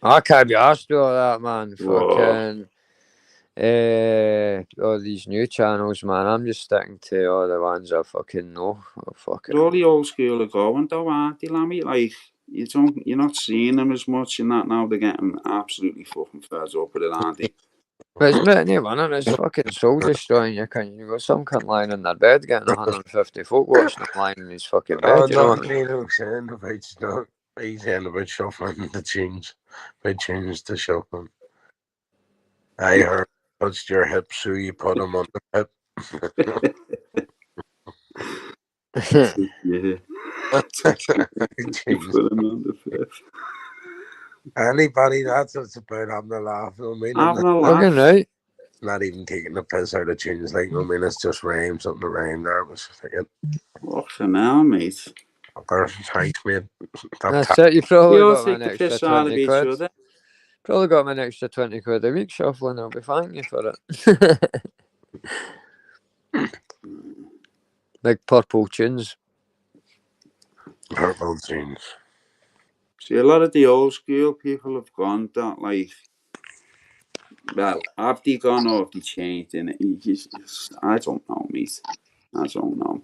I can't be asked all that, man. Fucking all these new channels, man. I'm just sticking to all the ones I fucking know. All the old school are going though, aren't they, Lammy? Like you're not seeing them as much in that now. They're getting absolutely fucking fed up with it, aren't they? But it's not anyone, and it's fucking soul destroying. You got some cunt lying in their bed getting 150 folk watching him lying in his fucking bed. You know what I mean? saying about stuff. He's saying about shuffling the tunes. By tunes to shuffling. I heard touched your hip, so you put them on the hip. Yeah. Put them on the hip. Anybody, that's what's about having a laugh. You know what I mean? Having a laugh. Right. Not even taking the piss out of tunes. Like, I mean, it's just rhyme, something to rhyme there. It was thinking. Fucking hell, mate. Thanks, mate. That's it. You probably got take an the extra piss out of 20 each quid. other. Probably got me an extra 20 quid a week shuffling. I'll be thanking you for it. Big purple tunes. Purple tunes. See, a lot of the old school people have gone that, like, well, have they gone or have they changed in it? I don't know, mate. I don't know.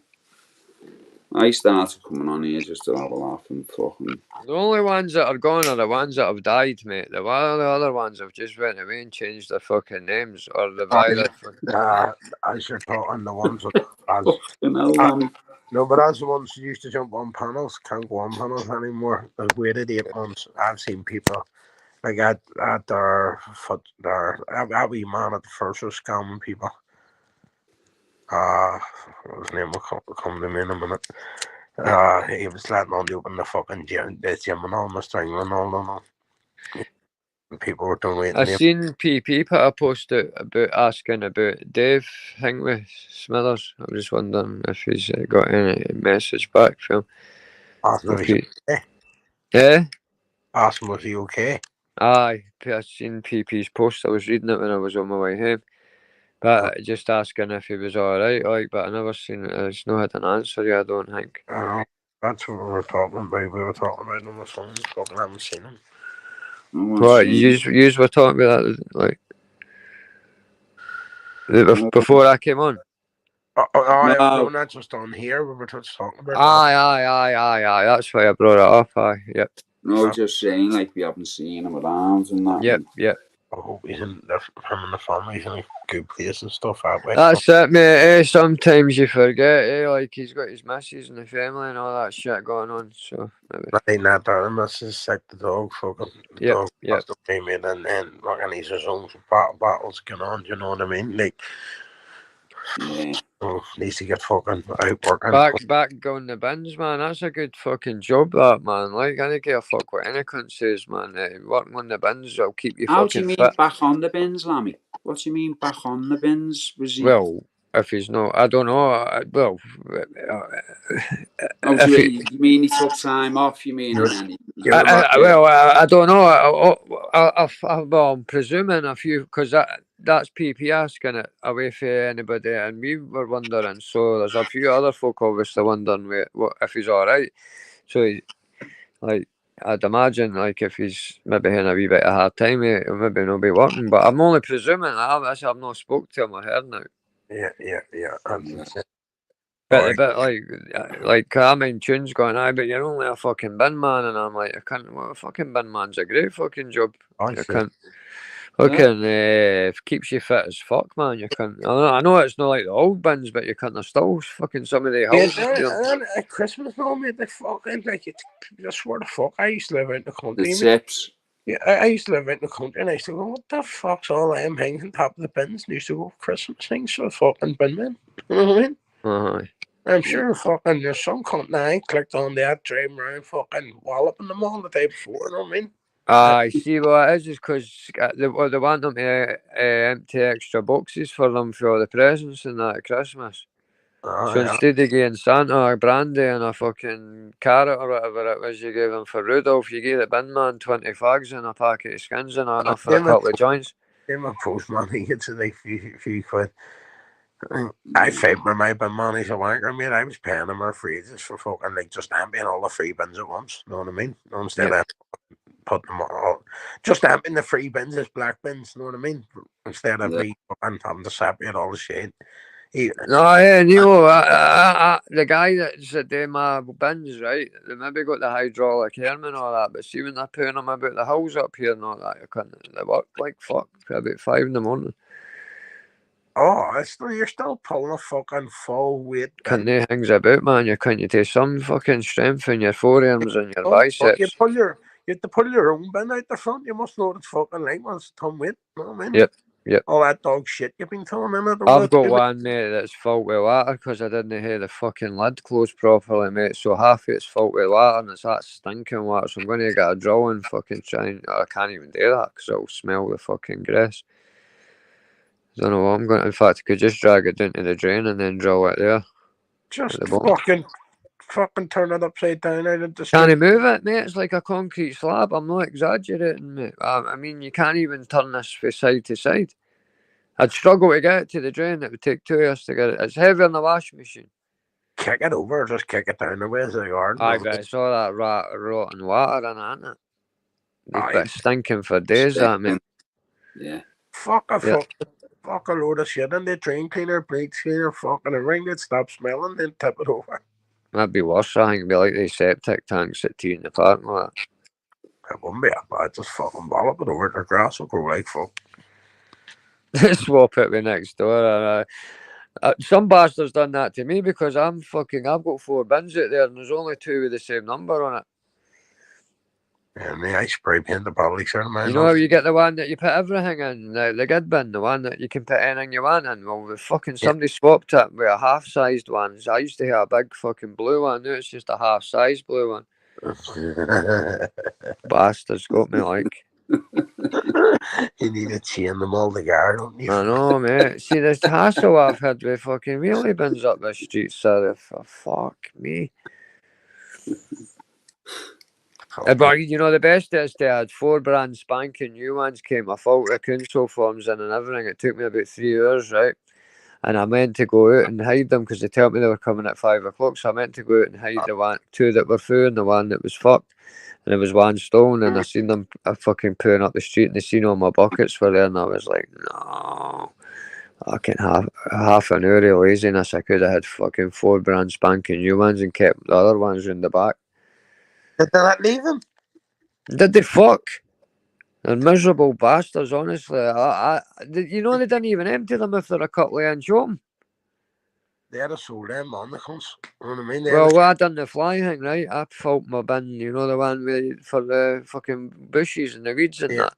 I started coming on here just to have a laugh and fucking... The only ones that are gone are the ones that have died, mate. The other ones have just went away and changed their fucking names, or they've either... As you're talking, the ones that... No, but as the ones who used to jump on panels can't go on panels anymore. They've waited 8 months. I've seen people like at their foot there. That wee man at the first was scamming people. His name will come to me in a minute. He was letting on to open the fucking gym and all, Mr. England, all. People were donating. I seen PP put a post out about asking about Dave Hingley Smithers. I'm just wondering if he's got any message back from him. Asked him if he's okay. Yeah? Asked him was he okay. Aye, I seen PP's post. I was reading it when I was on my way home. But just asking if he was alright, like, but I never seen it. It's not had an answer yet, I don't think. I know. That's what we were talking about. We were talking about him on the phone. I haven't seen him. What, you were talking about that, like, before I came on? No, not just on here. We were just talking about Aye. That's why I brought it up. Aye, yep. No, just saying, like, we haven't seen him around and that. Yep. I hope he's in him and the family's in a good place and stuff that way. That's it, mate. Sometimes you forget, like, he's got his missus and the family and all that shit going on, so... I think that the missus sick, the dog, fucking... The dog passed away, mate, and fucking he's his own battles going on, do you know what I mean? Like... Yeah. Oh, needs to get fucking out working. Back going the bins, man. That's a good fucking job, that, man. Like, I don't give a fuck what any cunt says, man. Working on the bins will keep you How fucking do you mean fit. back on the bins, Lammy? What do you mean back on the bins? Was he... Well, if he's not, I don't know. Well, you mean he took time off? You mean? I don't know. I'm presuming a few, because that's PP asking it away for anybody, and we were wondering. So there's a few other folk obviously wondering if he's all right. So, like, I'd imagine, like, if he's maybe having a wee bit of a hard time, he'll maybe not be working. But I'm only presuming. I've not spoke to him or heard now. Yeah. But like I'm in tunes going, aye, but you're only a fucking bin man, and I'm like, well, a fuccking bin man's a great fucking job. Keeps you fit as fuck, man. You can't. I know it's not like the old bins, but you can't. There's still fucking some of the houses. And at Christmas, no, mate, they fucking like it. I swear to fuck, I used to live out in the country. The tips. Yeah, I used to live out in the country, and I used to go, what the fuck's all them things on top of the bins? And I used to go, Christmas things for fucking bin men. You know what I mean? I'm sure fucking there's some cunt now I clicked on that, driving around fucking walloping them all the day before, you know what I mean? I see what it is, just because they want them to empty extra boxes for them for all the presents and that at Christmas. So instead of giving Santa a brandy and a fucking carrot or whatever it was you gave him for Rudolph, you gave the bin man 20 fags and a packet of skins and enough for a couple of joints. My postman, he gets a few quid. I favour my bin man, he's a wanker, mate. I was paying him for ages for fucking, like, just emptying all the free bins at once, you know what I mean? Instead of putting them all, just emptying the free bins as black bins, you know what I mean? Instead of me fucking having to separate all the shit. The guy that's doing my bins, right? They maybe got the hydraulic arm and all that, but see when they're putting them about the holes up here and all that, they work like fuck for about 5 in the morning. You're still pulling a fucking full weight. Can't do things about, man. You take some fucking strength in your forearms and your biceps. You have to pull your own bin out the front. You must know what it's fucking like once it's ton weight. You know what I mean? Yep. All that dog shit you've been throwing in it. I've got one, mate, that's filled with water because I didn't have the fucking lid closed properly, mate. So half of it's filled with water and it's that stinking water. So I'm going to get a drill and fucking try. I can't even do that because it'll smell the fucking grass. I don't know what I'm going to. In fact, I could just drag it down to the drain and then drill it there. Just fucking turn it upside down out of the street. Can't you move it, mate? It's like a concrete slab. I'm not exaggerating, mate. I mean, you can't even turn this from side to side. I'd struggle to get it to the drain. It would take 2 hours to get it. It's heavier than the washing machine. Kick it over, just kick it down the way of the garden. Aye, but it's all that rotten water in it, isn't it? You've been stinking for days, that, mate. Yeah. Fuck a load of shit in the drain cleaner, bleach cleaner, fucking a ring that stops smelling, then tip it over. That'd be worse. I think it'd be like the septic tanks at T in the parking lot. It wouldn't be that bad. Just fucking wallop it over. The grass will grow like fuck. Swap it with next door. Some bastards done that to me because I've got 4 bins out there and there's only 2 with the same number on it. And I spray paint the probably certain man. You know how you get the one that you put everything in, the good bin, the one that you can put anything you want in. Well, somebody swapped it with a half-sized one. I used to have a big fucking blue one. Now it's just a half-sized blue one. Bastards got me like. You need to chain them all together, don't you? I know, mate. See, this hassle I've had with fucking wheelie bins up the street, sir. Fuck me. But you know, the best is they had 4 brand spanking new ones came. I filled the council forms in and everything. It took me about 3 hours, right? And I meant to go out and hide them because they told me they were coming at 5 o'clock. So I meant to go out and hide the 2 that were full and the one that was fucked. And there was 1 stolen, and I seen them fucking pulling up the street, and they seen all my buckets were there, and I was like, no. I can have half an hour of laziness. I could have had fucking 4 brand spanking new ones and kept the other ones in the back. Did they not leave them? Did they fuck? They're miserable bastards, honestly. You know, they didn't even empty them if they're a couple of inch open. They'd have sold them on the cons. You know what I mean? Well, I done the fly thing, right? I filled my bin, you know, the one for the fucking bushes and the weeds and that.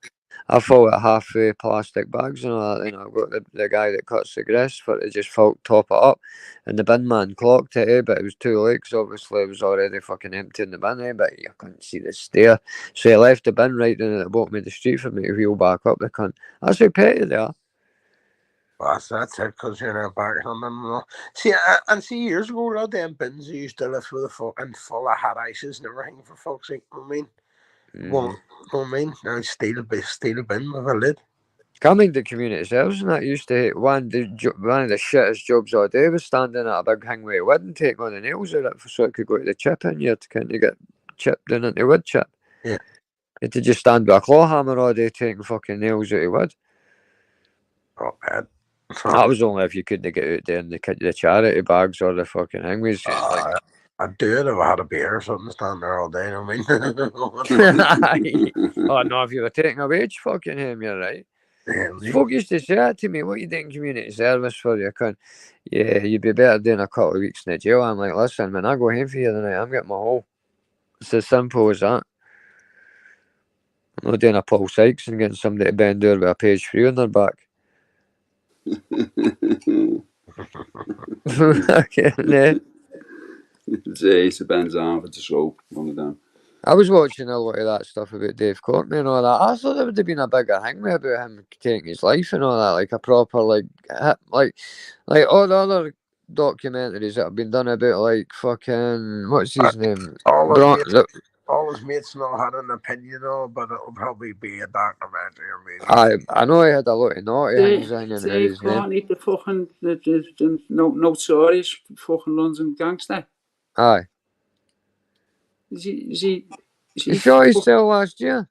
I filled it half with plastic bags and all that. You know, I've got the guy that cuts the grass for it, just top it up. And the bin man clocked it, but it was too late because obviously it was already fucking empty in the bin, but you couldn't see the stair. So he left the bin right down at the bottom of the street for me to wheel back up the cunt. That's how petty they are. Well, that's it, because you're not back on them. See, years ago, all them bins you used to live with fucking full of hot ices and everything, for fuck's sake. I mean, well, I mean, now steel bin with a lid. Coming to community service and that used to one of the shittest jobs all day was standing at a big thing with wood and take on the nails out of it so it could go to the chip in here to kind of get chipped down into wood chip. Yeah. You had to just stand with a claw hammer all day taking fucking nails out of wood. Oh, bad. That was only if you couldn't get out there in the charity bags or the fucking thing. I'd do it if I had a beer or something, stand there all day, you know what I mean? Oh, no, if you were taking a wage fucking him, you're right. Folk used to say that to me, what you doing community service for? You can, yeah, you'd be better doing a couple of weeks in the jail. I'm like, listen, man, I go home for you tonight, I'm getting my hole. It's as simple as that. I'm not doing a Paul Sykes and getting somebody to bend over with a page 3 on their back. Okay, yeah. It depends on if it's a show, one of them. I was watching a lot of that stuff about Dave Courtney and all that. I thought there would have been a bigger thing about him taking his life and all that, like a proper, like all the other documentaries that have been done about, like, fucking, what's his name? All his mates not had an opinion on, but it'll probably be a documentary or maybe. I know he had a lot of naughty things hanging out his name. Courtney, the fucking notorious fucking London gangster. Aye. Is he sure he's still last year?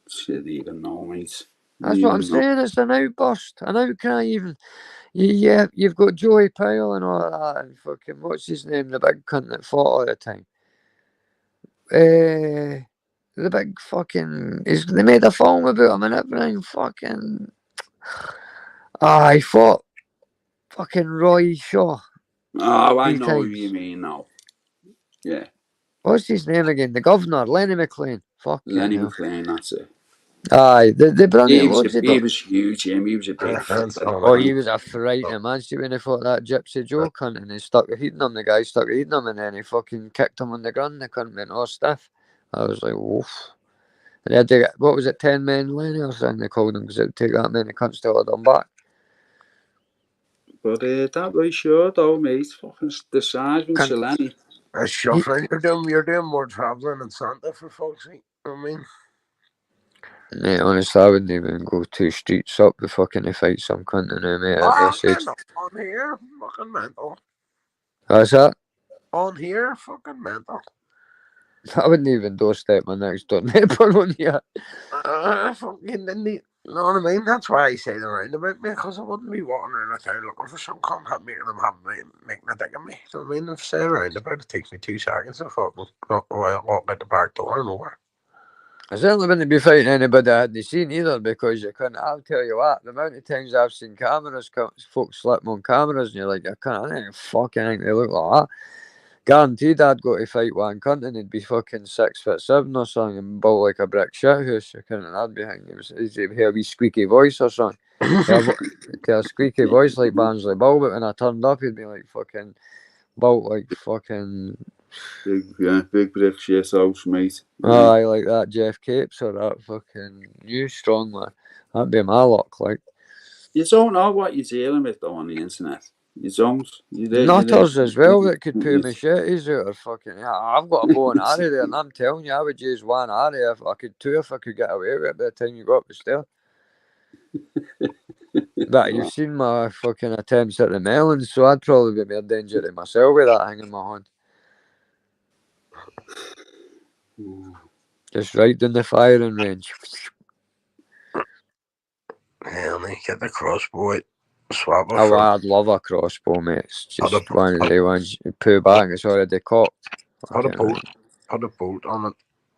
Shit, even know, mate. That's what I'm saying. It's an outburst, an outcry. Even you've got Joey Pyle and all that, and fucking what's his name, the big cunt that fought all the time. The big fucking they made a film about him and everything. Fucking he fought fucking Roy Shaw. Oh, I know who you mean now. Yeah. What's his name again? The governor, Lenny McLean. Lenny McLean, that's it. Aye, they brought he was huge, Jim. He was a big he was a frightening man. See, when he fought that Gypsy Joe cunt and he stuck hitting him, the guy stuck hitting him, and then he fucking kicked him on the ground. The cunt went all stiff. I was like, woof. And they had to get, what was it, 10 men Lenny or something they called him, because it would take that many cunts to hold him back. But that way, sure, though, mate. Fucking the size of Lenny. That's shuffling. You're doing more travelling in Santa, for folks' sake. I mean, mate, honestly, I wouldn't even go 2 streets up to fucking fight some cunt in there, mate. On here, fucking mental. What's that? On here, fucking mental. I wouldn't even doorstep my next door neighbour on here. Fucking You know what I mean? That's why I say the roundabout, mate, because I wouldn't be walking around the town looking for some cunt making them have me, making a dick of me. You know what I mean? If I say a roundabout, it takes me 2 seconds to fucking walk out the back door and over. I certainly wouldn't be fighting anybody I hadn't seen either, because you couldn't. I'll tell you what, the amount of times I've seen cameras, folks slip on cameras, and you're like, I think fucking think they look like that. Guaranteed I'd go to fight one cunt and he'd be fucking 6'7" or something and built like a brick shit house. I couldn't, I'd be thinking he'd hear a wee squeaky voice or something. A squeaky voice like Barnsley Bull, but when I turned up, he'd be like fucking built like fucking big brick shit house, mate. Aye, like that Jeff Capes or that fucking new strong man. That'd be my luck, like. You don't know what you're dealing with though on the internet. You don't. Nutters as well that could pull machetes out or fucking. Yeah, I've got a bow and arrow there, and I'm telling you, I would use one arrow if I could, two if I could get away with it by the time you got up the stair. But you've seen my fucking attempts at the melons, so I'd probably be more danger to myself with that hanging in my hand. Just right down the firing range. Hell, mate, get the crossbow out. Swap it. Oh, I'd love a crossbow, mate. It's just one of the ones you pull back, it's already cocked. Put a bolt on it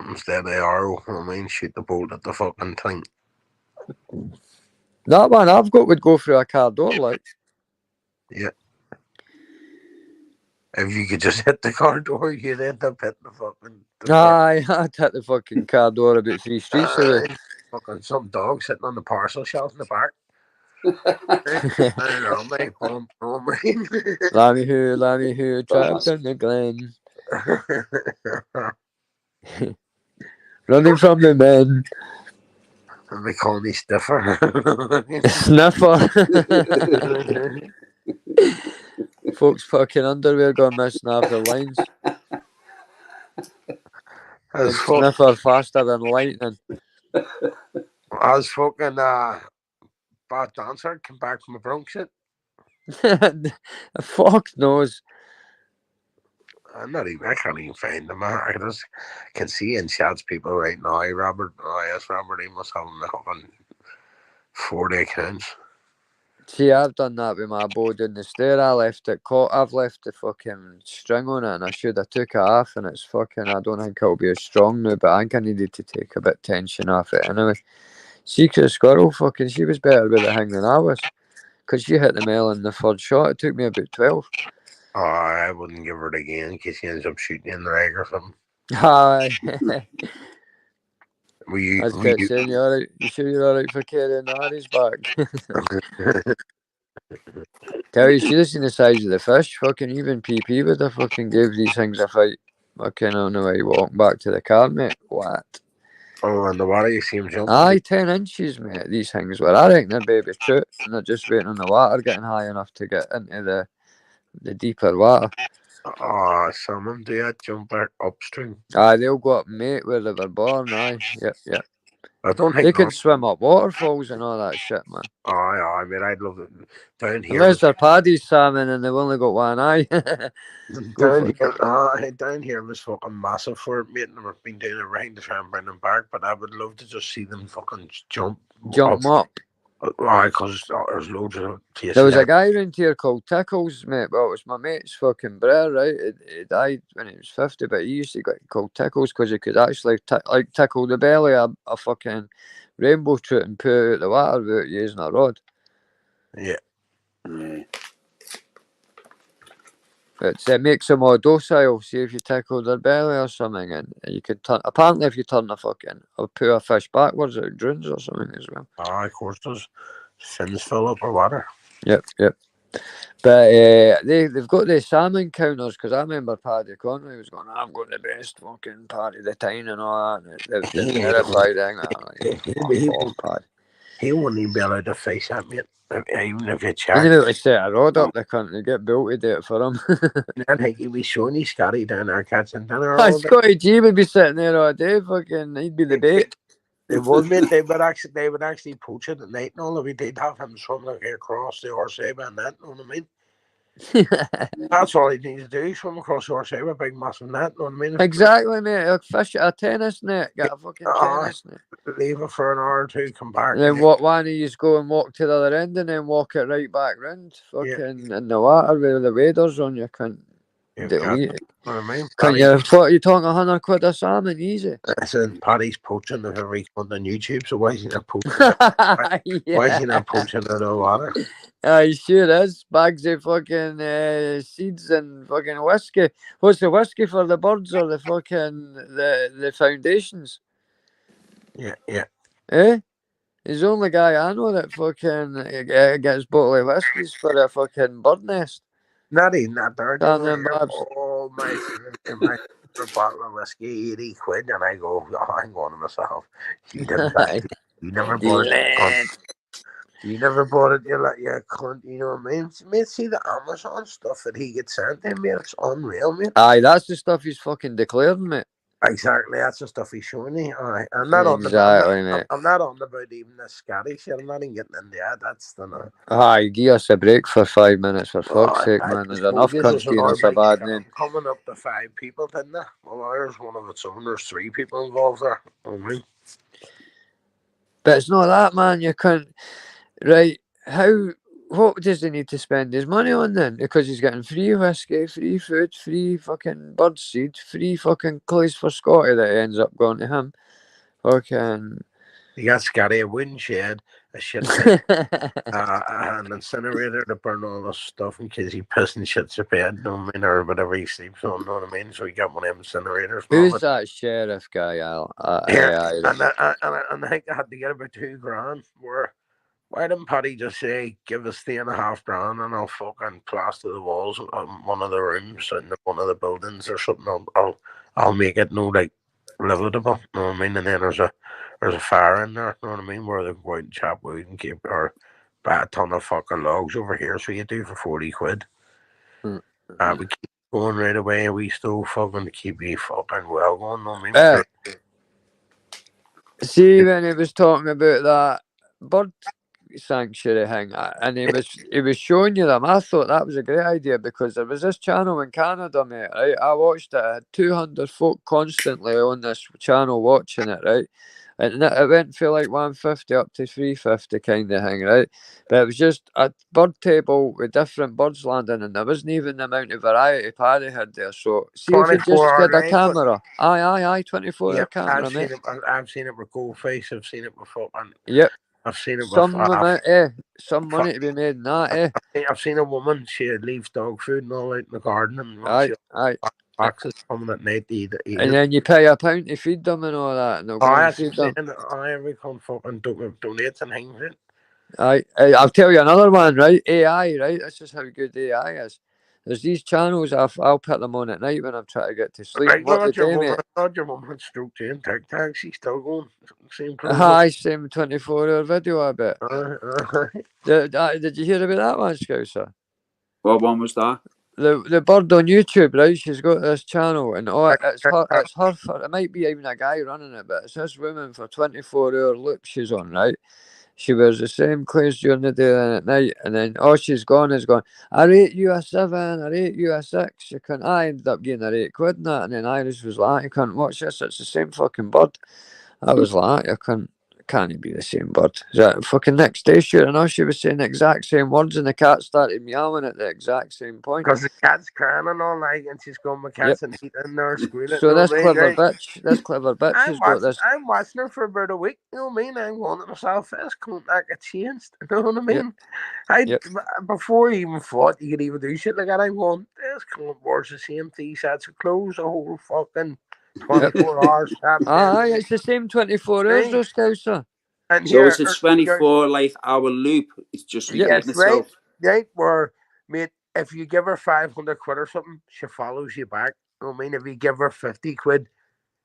instead of the arrow. I mean, shoot the bolt at the fucking thing. That one I've got would go through a car door, like. Yeah. If you could just hit the car door, you'd end up hitting the fucking. Aye, I'd hit the fucking car door about 3 streets away. Fucking some dog sitting on the parcel shelf in the back. I don't know, mate. Lammy who, trapped in the glen. Running from the men. And they call me Stiffer. Sniffer. Folks fucking underwear going missing after lines. And Sniffer faster than lightning. I was fucking bad dancer, came back from a Bronx shit. Fuck knows. I can't even find them. I just can see in shots people right now. Robert, he must have them on 40 accounts. See, I've done that with my bow down the stair. I left it caught. I've left the fucking string on it, and I should have took it off. And it's fucking. I don't think it'll be as strong now, but I think I needed to take a bit of tension off it anyway. Secret Squirrel, fucking, she was better with the hang than I was, because she hit the melon in the third shot. It took me about 12. Oh, I wouldn't give her it again in case she ends up shooting in the leg or something. Aye. I was saying, you alright? You sure you're alright for carrying the Harry's back? Tell you, should have seen the size of the fish. Fucking even PP would have fucking gave these things a fight. Fucking on the way walking back to the car, mate. What? Oh, and the water, you see him jumping? Aye, 10 inches, mate. These things were. I reckon they're baby's true, and they're just waiting on the water getting high enough to get into the deeper water. Oh, some of them do that, jump back upstream. Aye, they'll go up, mate, where they were born. Aye, yep. I don't think they can swim up waterfalls and all that shit, man. Aye, mate, I'd love it. Down here, unless they're paddy's salmon and they've only got one eye. down here was fucking massive for it, mate, and I've been doing everything to try and bring them back, but I would love to just see them fucking jump up. Aye, because there's loads of cases. There was a guy around here called Tickles, mate. Well, it was my mate's fucking brother, right? He died when he was 50, but he used to get called Tickles because he could actually tickle the belly of a fucking rainbow trout and pull it out the water without using a rod. Yeah. It makes them more docile. See if you tickle their belly or something, and you can turn. Apparently, if you turn or pull a fish backwards, it drowns or something as well. Ah, of course, those fins fill up with water. Yep. But they've got the salmon counters, because I remember Paddy Conway was going, "I've got the best fucking Paddy the Tyne and all that." And they've verified it. He wouldn't even be allowed to fish that, mate. Even if you check. Even if they set a rod up, they can't get built to do it for him. I think he'd be showing his Scotty down there catching dinner. Scotty G would be sitting there all day, fucking, he'd be the bait. They would, mate. They would actually poach it at night and all of it. They'd have him swimming across the Orsay and that, you know what I mean? That's all he needs to do. Swim across the horse with a big massive net. Know what I mean? Exactly, mate. A fish at a tennis net. Get a fucking tennis net. Leave it for an hour or two, come back. And then one of you go and walk to the other end and then walk it right back round. Fucking in the water with the waders on, you can't delete it. Know what I mean? Can't you? What, you talking 100 quid a salmon easy? Listen, Paddy's poaching of every cunt on YouTube, so why is he not poaching? Why is he not poaching in the water? He sure is. Bags of fucking seeds and fucking whiskey. What's the whiskey for the birds or the fucking the foundations? Yeah. Eh? He's the only guy I know that fucking gets bottle of whiskies for a fucking bird nest. Not even that there. Oh, my bottle of whiskey, 80 quid, and I go, I'm going to myself. You didn't buy it. You never bought it. You never bought it, you cunt, you know what I mean? Mate, see the Amazon stuff that he gets sent in, mate, it's unreal, mate. Aye, that's the stuff he's fucking declaring, mate. Exactly, that's the stuff he's showing me. Aye, I'm not on about even the scary shit. I'm not even getting into that. That's the Aye, give us a break for 5 minutes, for fuck's sake, man. There's enough cunts giving us a bad name. Coming up to 5 people, didn't there? Well, there's one of its own. There's 3 people involved there. You know what I mean? But it's not that, man. You can't. Right? What does he need to spend his money on then? Because he's getting free whiskey, free food, free fucking bird seed, free fucking clothes for Scotty that ends up going to him. Fucking. You got Scotty, a wooden shed, a shit an incinerator to burn all this stuff in case he pisses and shits a bed, you know what I mean, or whatever he sleeps on, you know what I mean? So he got one of them incinerators. Who's that sheriff guy, Al? And I think I had to get about $2,000. Why didn't Paddy just say, give us $3,500 and I'll fucking plaster the walls of one of the rooms in one of the buildings or something? I'll make it livable, you know what I mean? And then there's a fire in there, you know what I mean? Where they go out and chop wood and keep or buy a ton of fucking logs over here, so you do for 40 quid. We keep going right away, we still fucking keep you fucking well going, you know what I mean? See, when he was talking about that bird sanctuary thing, and he was showing you them, I thought that was a great idea because there was this channel in Canada, mate, right? I watched it. I had 200 folk constantly on this channel watching it, right? And it went from like 150 up to 350 kind of thing, right? But it was just a bird table with different birds landing, and there wasn't even the amount of variety Paddy had there. So see if you just had a camera. Aye, 24-hour camera, mate. I've seen it with Goldface. I've seen it before. Yep. I've seen it with some money to be made in that, I've seen a woman, she leaves dog food and all out in the garden, and aye. Boxes coming at night to eat and then you pay a £1 to feed them and all that. And every come fucking donates and things. I'll tell you another one, right? AI, right? This is how good AI is. There's these channels, I'll put them on at night when I'm trying to get to sleep. Right, your woman had stroke in TikTok, she's still going. Same 24-hour video, I bet. Did you hear about that one, Scouser? What one was that? The bird on YouTube, right? She's got this channel, and it's her for, it might be even a guy running it, but it's this woman for 24-hour loop she's on, right? She wears the same clothes during the day and at night, and then she's gone. I rate you a 7, I rate you a 6. I ended up getting a 8 quid in that, and then Iris was like, "You can't watch this. It's the same fucking bird." I was like, "Can't it be the same bird?" That fucking next day, sure enough, she was saying the exact same words, and the cat started meowing at the exact same point. Because the cat's crying and all, and she's going, "My cat's in heat in there squealing." So this clever bitch has got this. I'm watching her for about a week. You know what I mean? I'm going to myself, this cunt that got changed. You know what I mean? Before he even thought you could even do shit like that, I'm going, this cunt wears the same 3 sets of clothes the whole fucking 24 hours. It's the same 24 hours, though, Scouser. And so it's a 24-hour loop. It's just repeating itself. Right, where, mate, if you give her 500 quid or something, she follows you back. You know what I mean? If you give her 50 quid,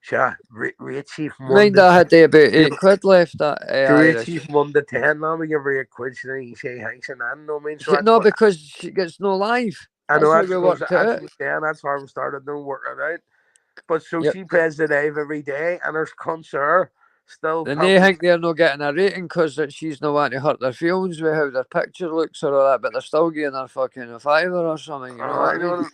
she rates you from 1 to 10. Mind I had about 8 quid left. She rates you from 1 to 10. Now we give her 8 quid, so then you say thanks and that. You know what I mean? So no, because she gets no live. I know that's why we started doing work it out. But so she plays the live every day, and there's cunts there still. And they think they're not getting a rating because she's not wanting to hurt their feelings with how their picture looks or all that, but they're still giving her fucking a $5 or something. You know what I mean?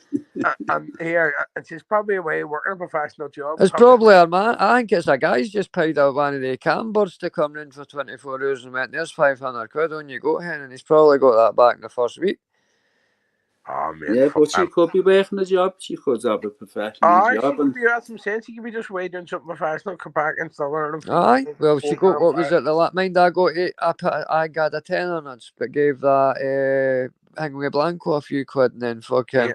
And here, she's probably away working a professional job. It's probably a man. I think it's a guy's just paid out one of the cambirds to come in for 24 hours and went, there's 500 quid on you go, hen, and he's probably got that back in the first week. Oh, man. Yeah, but she could be working a job. She could have a professional job. She could be, that's some sense. She could be just way doing something professional, come back and still learning. Aye, well, she got, what was it, mind I got it, I got a tenner and but gave that Henry Blanco a few quid, and then fucking,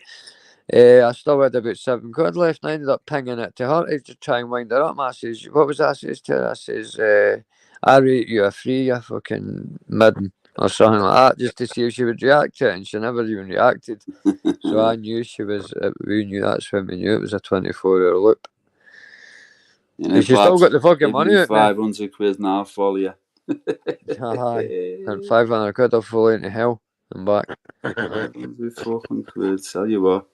I still had about 7 quid left, and I ended up pinging it to her to just try and wind her up. I says, what was that I says to her? I says, I rate you a 3, you fucking midden, or something like that, just to see if she would react to it, and she never even reacted. So I knew she was, we knew that's when we knew it was a 24-hour loop. And she still got the fucking money out, 500 quid now for you. Aye, and 500 quid will fall into hell and back. 500 fucking quid, tell you what.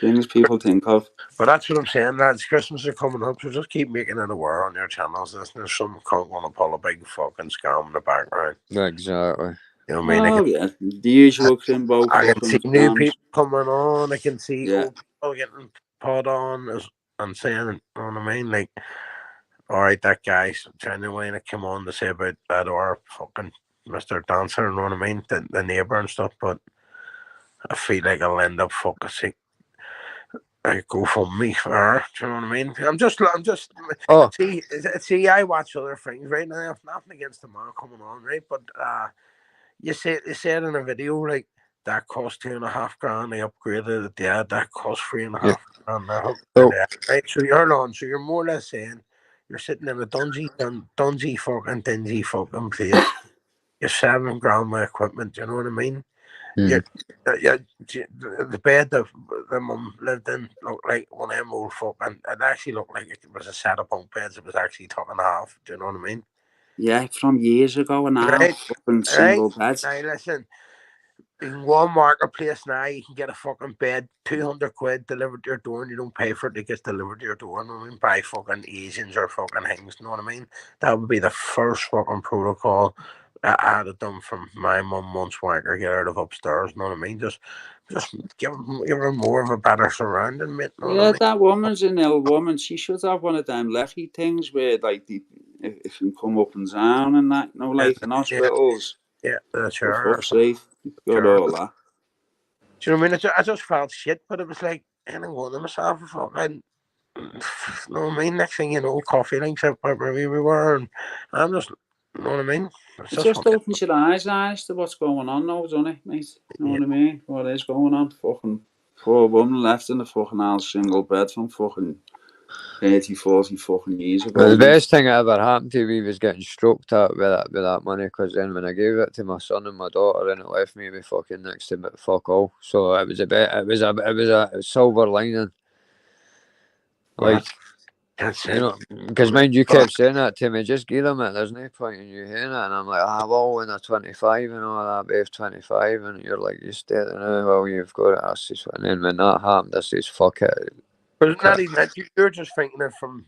Things people think of. But that's what I'm saying, lads. Christmas are coming up, so just keep making it aware on your channels. There's some cunt going to pull a big fucking scam in the background. Exactly. You know what I mean? Oh, yeah. The usual Crimbo. I can see new people coming on. I can see old people getting put on and saying, you know what I mean? Like, all right, that guy's genuinely come on to say about that or fucking Mr. Dancer, you know what I mean? The neighbour and stuff, but I feel like I'll end up focusing. I go for me for her, do you know what I mean? I'm just see, I watch other things right now. I have nothing against the man coming on, right? But you said in a video like that cost $2.5 grand. They upgraded it. Yeah, that cost $3.5 grand. Right, so you're more or less saying you're sitting in a dungy fucking dingy fucking place. You're $7 grand with equipment. You know what I mean? The bed the mum lived in looked like one of them old fucking. It actually looked like it was a set of bunk beds. It was actually cut in half. Do you know what I mean? Yeah, from years ago and now, fucking single beds. Now listen, in one marketplace now, you can get a fucking bed, 200 quid delivered to your door, and you don't pay for it. It gets delivered to your door. You know what I mean? By fucking Asians or fucking things. You know what I mean? That would be the first fucking protocol I had it done from my mum once wanker get out of upstairs. You know what I mean? Just give her more of a better surrounding, mate. You know what I mean? That woman's an ill woman. She should have one of them lefty things where, like, if you can come up and down and that, you know, like in hospitals. Yeah, that's for her. fuck's sake, got all that. Do you know what I mean? I just felt shit, but it was like, I don't want myself a fucking. You know what I mean? Next thing you know, coffee links up where we were, and I'm just, you know what I mean? It's just opens your eyes to what's going on now, doesn't it, mate? You know what I mean? What is going on? Fucking poor woman left in the fucking house single bed from fucking 30, 40 fucking years ago. Well, the best thing that ever happened to me was getting stroked out with that money, because then when I gave it to my son and my daughter, then it left me with fucking next to it, fuck all. So it was a silver lining. Like, you know, because mind you kept saying that to me, just give them it, there's no point in you hearing it, and I'm like, well, when they're 25 and all that, Beth 25, and you're like, you stay there now, well, you've got it, I says, and then when that happened, I says, fuck it. But it's not even that, you're just thinking it from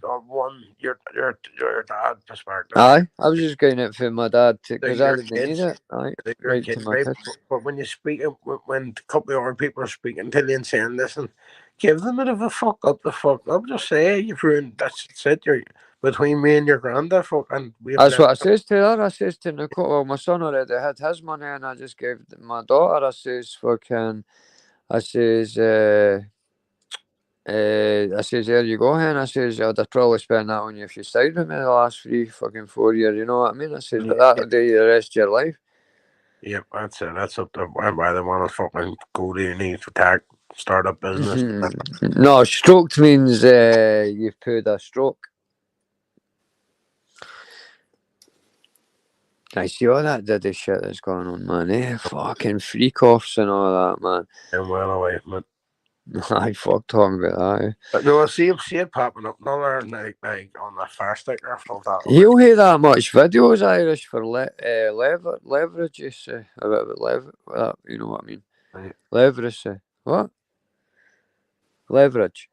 your dad perspective. Aye, I was just getting it for my dad, because I didn't need it. Aye, right to my kids. But when you speak, when a couple of other people are speaking to you and saying, listen, give them a bit of a fuck up. Just say you've ruined, that's it. You're between me and your granddad. That's what I says to her. I says to Nicole, well, my son already had his money, and I just gave my daughter. I says, I says, there you go, hen. I says, I'd probably spend that on you if you stayed with me the last 4 years. You know what I mean? I says, but that'll do you the rest of your life. Yep, that's it. That's up to why they want to fucking go to uni to start up business. No, stroked means you've put a stroke. I see all that dirty shit that's going on, man. Fucking freak offs and all that, man. And well away from it. I fuck talking about that. But no, I see it popping up another like on the fire sticker. You'll hear that much videos, Irish, for leverage, you say. A bit about leverage, you know what I mean? Leverage, what? Leverage.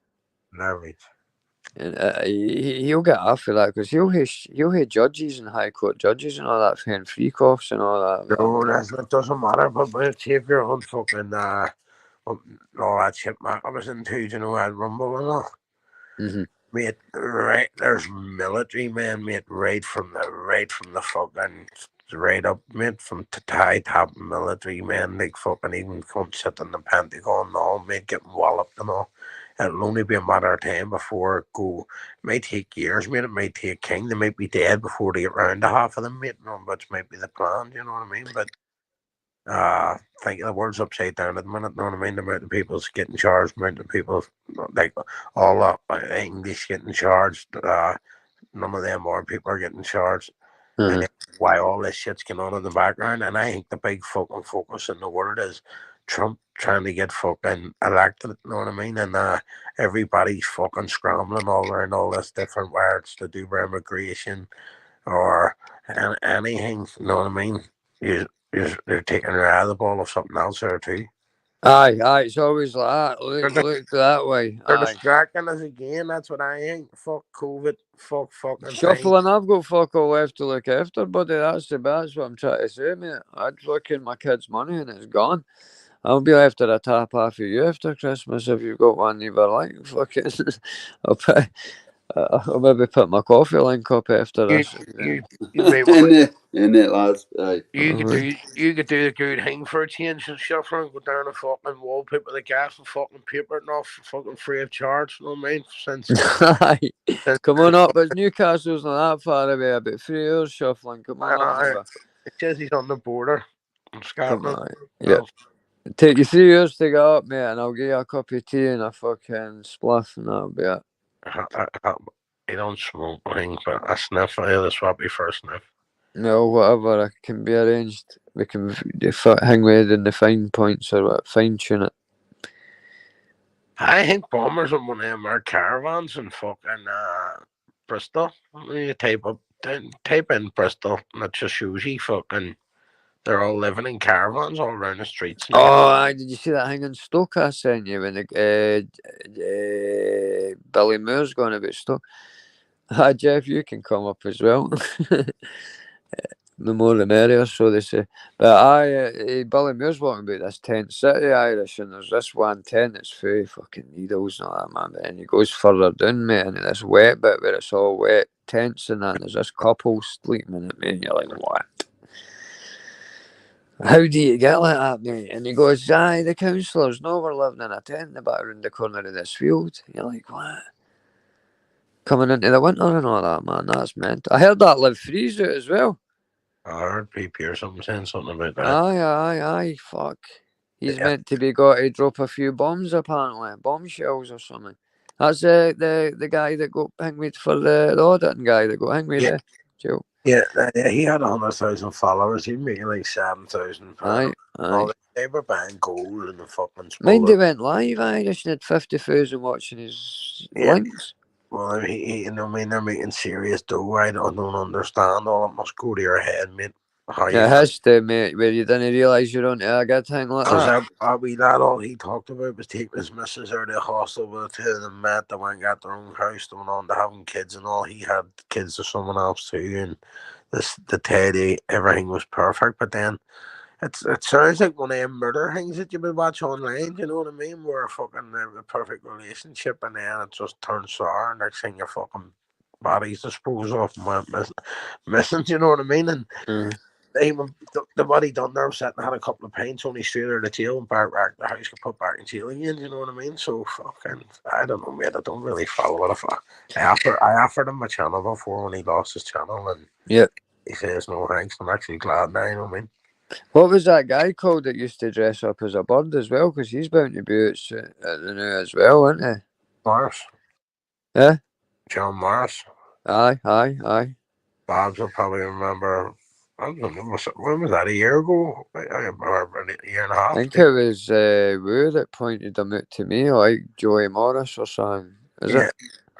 And he'll get off of that because he'll have judges and high court judges and all that paying free costs and all that. No, it doesn't matter. But see if you're on fucking all that shit, I was into, you know, at Rumble and all. Mm-hmm. Mate, right, there's military men, mate, right from the fucking right up, mate, from high top military men, like fucking even come sit in the Pentagon and all, mate, getting walloped and all. It'll only be a matter of time before it go. It might take years, mate. It might take king. They might be dead before they get round to half of them, mate. Which might be the plan. You know what I mean? But I think the world's upside down at the minute. You know what I mean? The amount of people's getting charged, the amount of people like all up English getting charged. None of them more people are getting charged. Mm-hmm. Why all this shit's going on in the background? And I think the big fucking focus in the world is Trump trying to get fucking elected. You know what I mean? And everybody's fucking scrambling all around all this different words to do with immigration or anything. You know what I mean? They're taking their eye of the ball of something else there too. Aye, it's always like that. Look that way. They're Aye. distracting us again. That's what I think. Fuck COVID. Fuck fucking Shuffling, I've got fuck all left to look after, buddy. That's what I'm trying to say, mate. I'd fucking my kids' money and it's gone. I'll be after a tap off of you after Christmas if you've got one you were like. Fucking, I'll maybe put my coffee link up after this. In it, lads. Aye. You could do the good thing for a change and shuffle and go down and fucking wallpaper the gas and fucking paper it off fucking free of charge. You know what I mean? Since come on up, but Newcastle's not that far away. About 3 hours shuffling. Come on up. It says he's on the border. Come on. Yeah. Take you 3 years to go up, mate, and I'll give you a cup of tea and a fucking spliff, and that'll be it. I don't smoke thing, but I sniff. I'll swap you for a sniff. No, whatever. It can be arranged. We can hang with in the fine points or what, fine tune it. I think bombers on one of them are caravans in fucking Bristol. You type in Bristol, and it just shows you fucking. They're all living in caravans all around the streets. Did you see that thing in Stoke I sent you when Billy Moore's going about Stoke? Jeff, you can come up as well. The more the merrier, so they say. But Billy Moore's walking about this tent city Irish, and there's this one tent that's full of fucking needles and all that, man. And he goes further down, mate, and this wet bit where it's all wet tents and that, and there's this couple sleeping in it, mate, and you're like, what? How do you get like that, mate? And he goes, the councillors know we're living in a tent in the back around the corner of this field. And you're like, what? Coming into the winter and all that, man, that's meant. I heard that Live Freeze out as well. I heard PP or something saying something about that. Aye, fuck. He's meant to be got to drop a few bombs, apparently. Bombshells or something. That's the guy that got hanged for the auditing guy that got hanged there. Joe. Yeah, he had 100,000 followers. He'd make like 7,000. Aye. They were buying gold and the fucking. Mind they went live, Irish, and had 50,000 watching his links. Well, they're making serious dough. I don't understand. All it must go to your head, mate. It has to, mate, where you didn't realise you're on a good thing like that. That all he talked about was taking his missus out of the hostel with two of them met. They went and got their own house. They went on to having kids and all. He had kids with someone else too. And the Teddy, everything was perfect. But then it sounds like one of them murder things that you would watch online. You know what I mean? Where fucking a perfect relationship and then it just turns sour. And next thing your fucking body's disposed of and went missing. You know what I mean? And the body done there sat and had a couple of pints, only straight out of the jail and back the house got put back in jail again, you know what I mean? So fucking I don't know, mate, I don't really follow it. I offered him my channel before when he lost his channel and he says no thanks. I'm actually glad now, you know what I mean? What was that guy called that used to dress up as a bird as well? Because he's bound to be out at the new as well, isn't he? Morris. Yeah? John Morris. Aye. Babs will probably remember. I don't know, when was that, a year ago? A year and a half? I think it was Woo that pointed them out to me, like Joey Morris or something. Is it?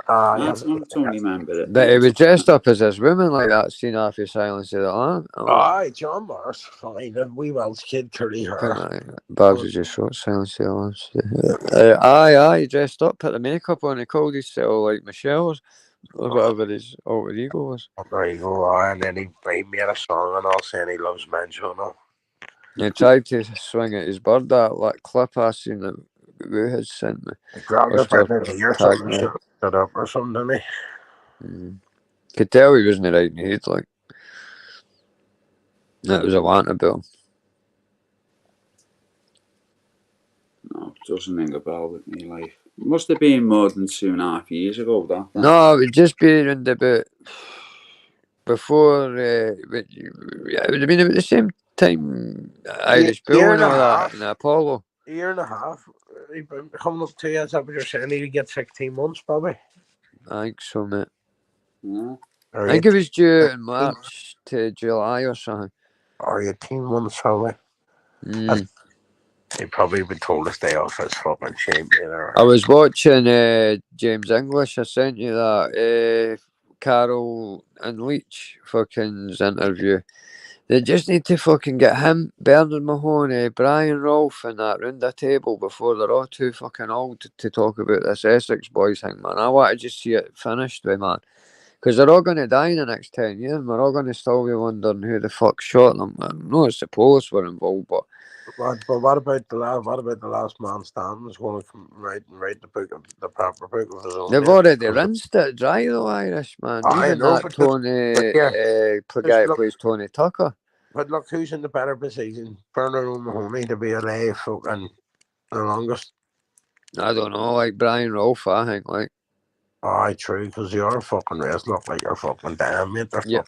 I don't remember it. But he was dressed up as this woman like that scene after Silence of the Lambs. Aye, John Morris, fine. A wee Welsh kid, curly hair. Babs was just short Silence of the Lambs. Aye, dressed up, put the makeup on, he called himself like Michelle's or whatever his alter ego was. There you go, aye, and then he made a song and all saying he loves men, you know. He tried to swing at his bird, that clip I seen that Wu had sent me. He grabbed her by the ear or something, stood up or something, didn't he? Could tell he wasn't right in the head, like. That was a wanter bill. No, it doesn't ring a bell with me, like. It must have been more than 2.5 years ago, that. No, it would just be around about before, it would have been about the same time Irish Bull and all that, and Apollo. A year and a half. He'd been coming up 2 years, is that what you're saying? He'd get 16 months, probably. I think so, mate. Yeah. I think it was due in March to July or something. Or 18 months, probably. He probably been told to stay off his fucking shape, you know. I was watching James English. I sent you that Carol and Leach fucking's interview. They just need to fucking get him, Bernard Mahoney, Brian Rolfe, and that round the table before they're all too fucking old to talk about this Essex boys thing, man. I want to just see it finished with, man. Because they're all going to die in the next 10 years, and we're all going to still be wondering who the fuck shot them. I know it's the police were involved, but what about the last man standing? Is going to come write the book of the proper book of his own. They've already rinsed it dry, though, Irish, man. Even that Tony, guy that plays Tony Tucker. But look, who's in the better position? Bernard O'Mahony to be alive fucking the longest? I don't know, like Brian Rolfe, I think, like. Aye, true, because you're fucking race look like you're fucking damn, mate. They're fucking.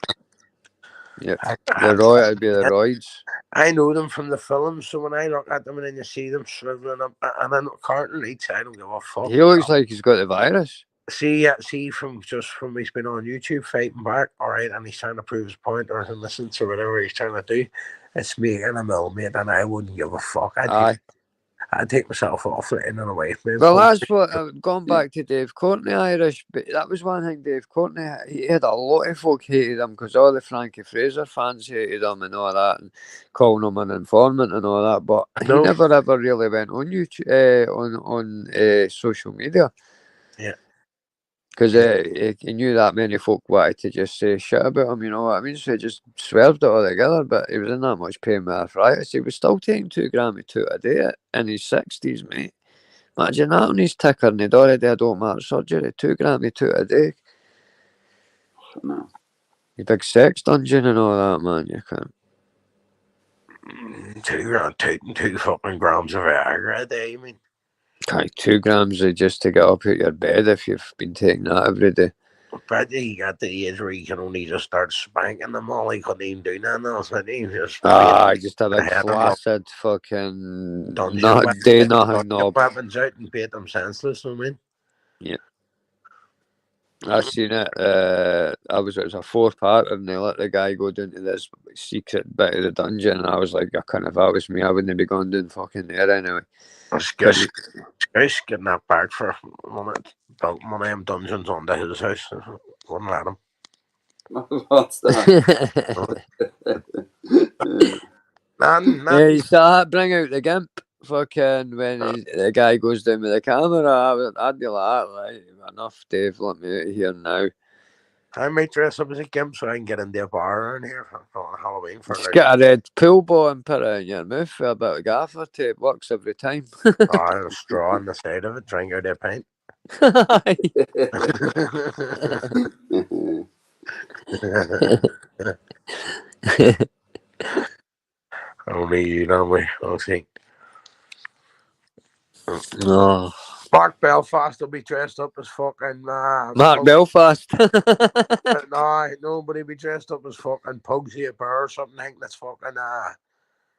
Yeah, it'd be the roids. I know them from the films, so when I look at them and then you see them shriveling up, and then Carton Leach, I don't give a fuck. He looks like he's got the virus. See, from he's been on YouTube fighting back, all right, and he's trying to prove his point or innocence or whatever he's trying to do. It's making a mill, mate, and I wouldn't give a fuck. I'd take myself off it in and away from him. Well, that's what I've gone back to Dave Courtney, Irish, but that was one thing. Dave Courtney, he had a lot of folk hated him because all the Frankie Fraser fans hated him and all that, and calling him an informant and all that. But he never ever really went on YouTube, on social media. Yeah. Because he knew that many folk wanted to just say shit about him, you know what I mean? So he just swerved it all together, but he was in that much pain with arthritis. He was still taking 2 grams of toot a day in his 60s, mate. Imagine that on his ticker, and he'd already had open heart surgery, 2 grams of toot a day. No. The big sex dungeon and all that, man, you can't. 2 grams toot and 2 fucking grams of Viagra a day, you mean? 2 grams just to get up out your bed if you've been taking that every day. But he got to the age where he can only just start spanking them all. He couldn't even do nothing else. Just a big flaccid fucking day nothing knob. Weapons out and beat them senseless, I mean. Yeah. I seen it. It was a 4-part, and they let the guy go down to this secret bit of the dungeon, and I was like, if that was me, I wouldn't be going down fucking there anyway. This guy's getting that back for one of them dungeons under his house. Wouldn't let him. What's that? Yeah, you saw that bring out the gimp fucking when the guy goes down with the camera. I'd be like, enough, Dave, let me out of here now. I might dress up as a gimp so I can get into a bar around here for Halloween. Just get a red pool ball and put it in your mouth for a bit of gaffer tape. Works every time. A straw on the side of it, drink out a pint. Only you, don't we? I'll see. No. Mark Belfast will be dressed up as fucking Mark Belfast. No, nobody be dressed up as fucking Pugsy a Bear or something. I think that's fucking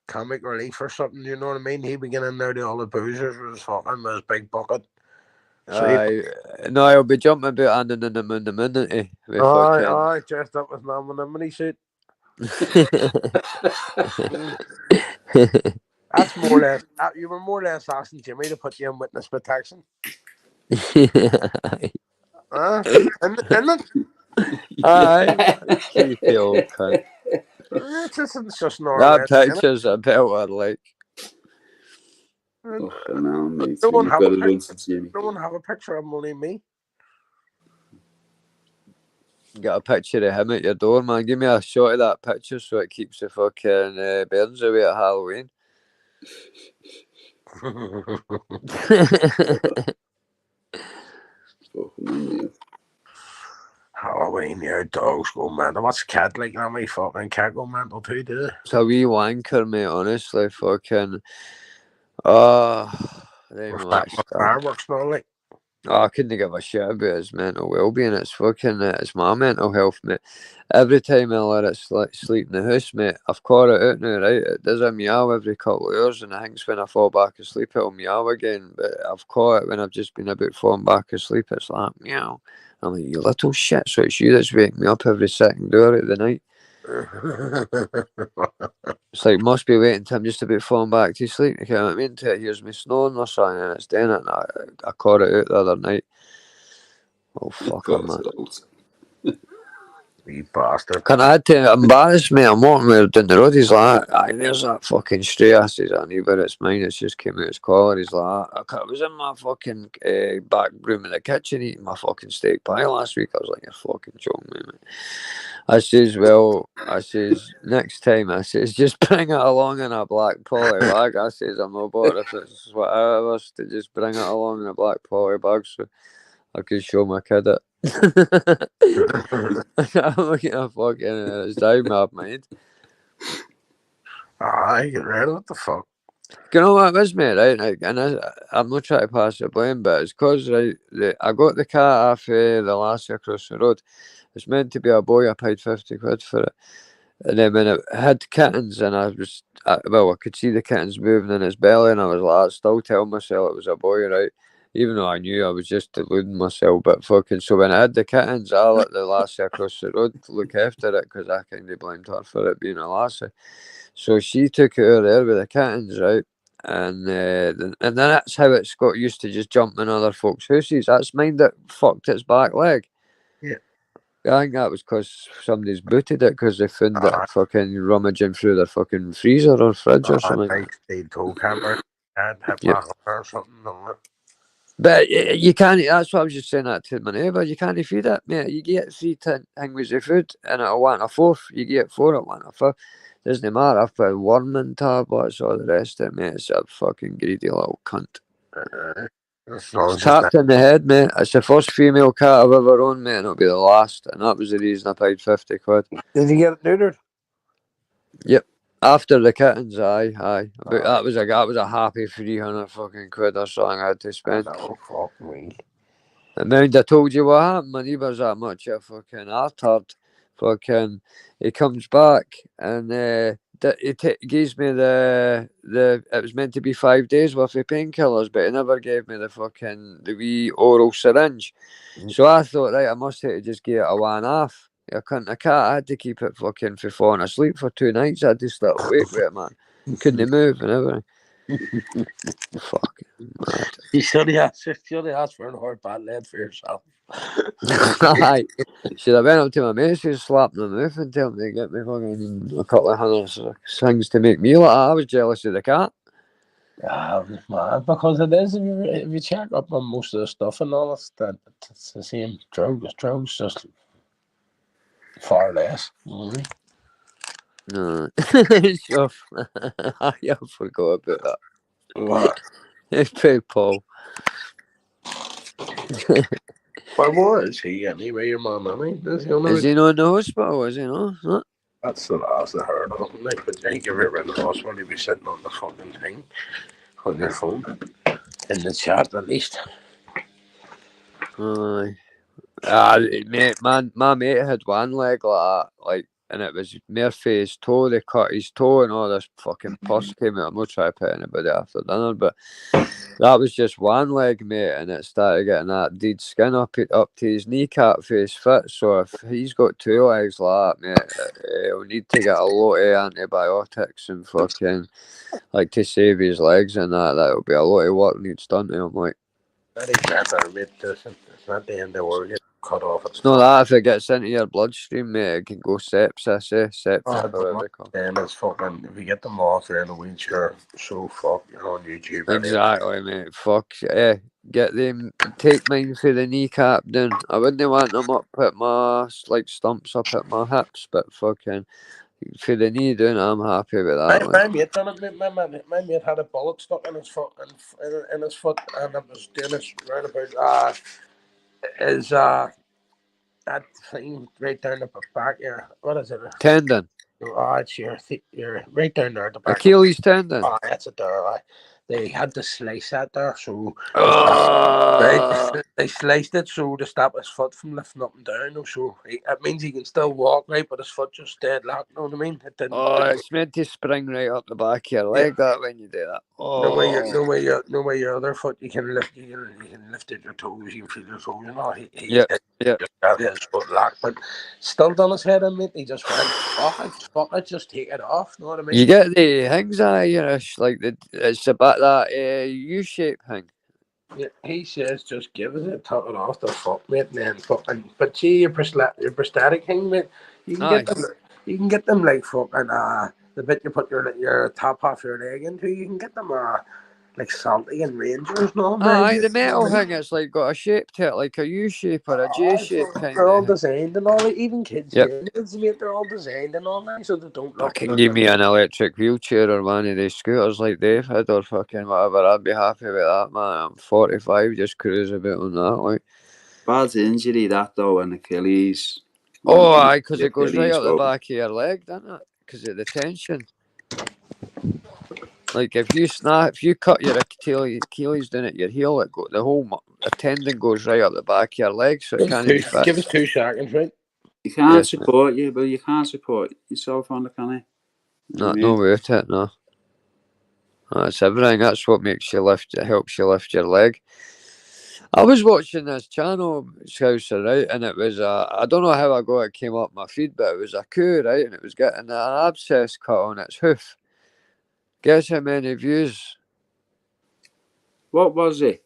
comic relief or something, you know what I mean? He'd be getting there to all the boozers with his fucking with his big bucket. No, I'll be jumping about anonymity. Aye, dressed up with an anonymity suit. That's more or less. You were more or less asking Jimmy to put you in witness protection. And Aye, creepy old cunt. It's just not That picture's a belter, like. Oh, no, mate. No one You've have got a to run to Jimmy. No one have a picture of only me. Got a picture of him at your door, man. Give me a shot of that picture so it keeps the fucking burns away at Halloween. Halloween, yeah, dogs go mental. What's cat like now? My fucking cat go mental too, do they? It's a wee wanker, mate, honestly. Fucking. Fireworks not like. I couldn't give a shit about his mental well-being. It's fucking, it's my mental health, mate. Every time I let it sleep in the house, mate, I've caught it out now, right? It does a meow every couple of hours, and I think when I fall back asleep, it'll meow again. But I've caught it when I've just been about falling back asleep. It's like, meow. I'm like, you little shit. So it's you that's waking me up every second hour of the night. It's like, must be waiting till I'm just about falling back to sleep. You know what I mean? Till it hears me snoring or something, and it's doing it. And I caught it out the other night. Oh, fucker, man. You bastard. Can I had to embarrass me? I'm walking with down the road. He's like, aye, there's that fucking stray ass. He's like, but it's mine. It's just came out his collar. He's like, I was in my fucking back room in the kitchen eating my fucking steak pie last week. I was like, you're fucking joking me, mate. I says, well, next time, I says, just bring it along in a black poly bag. I says, I'm no bother if it's whatever, to just bring it along in a black poly bag so I could show my kid it. I'm looking at fucking it's down my mind. Aye, get rid of what the fuck. You know what it was, mate, right? Like, and I'm not trying to pass the blame, but it's because right, I got the cat off the lassie across the road. It's meant to be a boy. I paid 50 quid for it. And then when it had kittens, and I could see the kittens moving in its belly, and I was like, I still tell myself it was a boy, right? Even though I knew I was just deluding myself, but fucking, so when I had the kittens, I let the lassie across the road look after it, because I kind of blamed her for it being a lassie. So she took it out there with the kittens, right? And then that's how it's got used to just jumping in other folks' houses. That's mine that fucked its back leg. Yeah. I think that was because somebody's booted it because they found it fucking rummaging through their fucking freezer or fridge or something. They told camera and or something. But you can't, that's what I was just saying that to my neighbour, you can't feed it, mate. You get 3 things of food and it'll want a fourth. You get 4, it'll want a fifth. Doesn't matter. I've put worming tablets, all the rest of it, mate. It's a fucking greedy little cunt. It's tapped in the head, mate. It's the first female cat I've ever owned, mate, and it'll be the last. And that was the reason I paid 50 quid. Did you get it neutered? Yep. After the kittens, aye. But that was a happy 300 fucking quid or something I had to spend. Oh, fuck me. And then I told you what happened. My neighbour's that much a fucking artard. Fucking, he comes back and he gives me the it was meant to be 5 days worth of painkillers, but he never gave me the wee oral syringe. So I thought, right, I must have to just get it a one-off. I couldn't, I can't, I had to keep it fucking for falling asleep for 2 nights. I had to start awake with it, man. Couldn't move and everything. Fucking mad. You should have asked for an hard bad lead for yourself. Aye. Should have went up to my mates who slapped them mouth and tell them to get me fucking a couple of hundred things to make me look. I was jealous of the cat. Yeah, mad, because it is. If you check up on most of the stuff and all that, it's the same drugs. Drugs just far less. No. Sure. I forgot about that. What? It's pretty Paul. But what is he anyway? Your mum, is he not in the hospital? Is he not? Huh? That's the last I heard of him. Like, but I think if you're in the hospital, he'd be sitting on the fucking thing on your phone in the chat at least. Mate, man, my mate had one leg like that, like, and it was Murphy's toe. They cut his toe, and all this fucking pus came out. I'm not trying to put anybody after dinner, but that was just one leg, mate, and it started getting that dead skin up to his kneecap for his foot. So if he's got 2 legs like that, mate, he'll need to get a lot of antibiotics and fucking, like, to save his legs and that. That'll be a lot of work needs done to him, like. That is better, mate. It's not the end of the world. cut off. It's not that if it gets into your bloodstream, mate, it can go sepsis, septic, But whatever what they call it. then is fucking, if you get them off there in a wheelchair, so fuck, you're on YouTube. Exactly, mate. Fuck, get them, take mine for the kneecap down. I wouldn't want them up at my, like, stumps up at my hips, but fucking, for the knee down, I'm happy with that. My mate done it, mate. My mate had a bullet stuck in his foot, in his foot, and it was doing this round about, that thing right down the back here. What is it? Tendon. Oh, it's your right down there at the back. Achilles tendon. Oh, that's it there. They had to slice that there, so they sliced it so to stop his foot from lifting up and down. So it means he can still walk, right, but his foot just stayed locked. You know what I mean? It didn't. It's meant to spring right up the back of your leg that when you do that. No way your other foot you can lift you can lift it your toes, you can feel your toes, you know. He just got his foot locked, but still done his head in, mate. He just went, fuck it, just take it off, you know what I mean? You get the things like it's about that U-shape thing. Yeah, he says just give us it, tuck it off the foot, mate, and then fucking. But see your prosthetic thing, mate. You can get them. You can get them like fucking the bit you put your top half your leg into. You can get them like salty and Rangers and all. The metal thing, it's like got a shape to it, like a U shape or a J shape kind. They're all designed and all. Even kids, mate, they're all designed and all that, so they don't look. Fucking give me an electric wheelchair or one of these scooters like they've had or fucking whatever. I'd be happy with that, man. I'm 45, just cruise a bit on that, like. Bad injury that though, an Achilles. Oh, aye, because it goes right up the back of your leg, doesn't it? Because of the tension. Like if you cut your Achilles down at your heel, the whole tendon goes right up the back of your leg, so it can't be fixed. Give us 2 seconds, right? You can't support you, but you can't support yourself on the can you? No worth it, no. That's everything. That's what makes you helps you lift your leg. I was watching this channel, Scouser, right, and it was I don't know how it came up my feed, but it was a coup, right, and it was getting an abscess cut on its hoof. Guess how many views? What was it?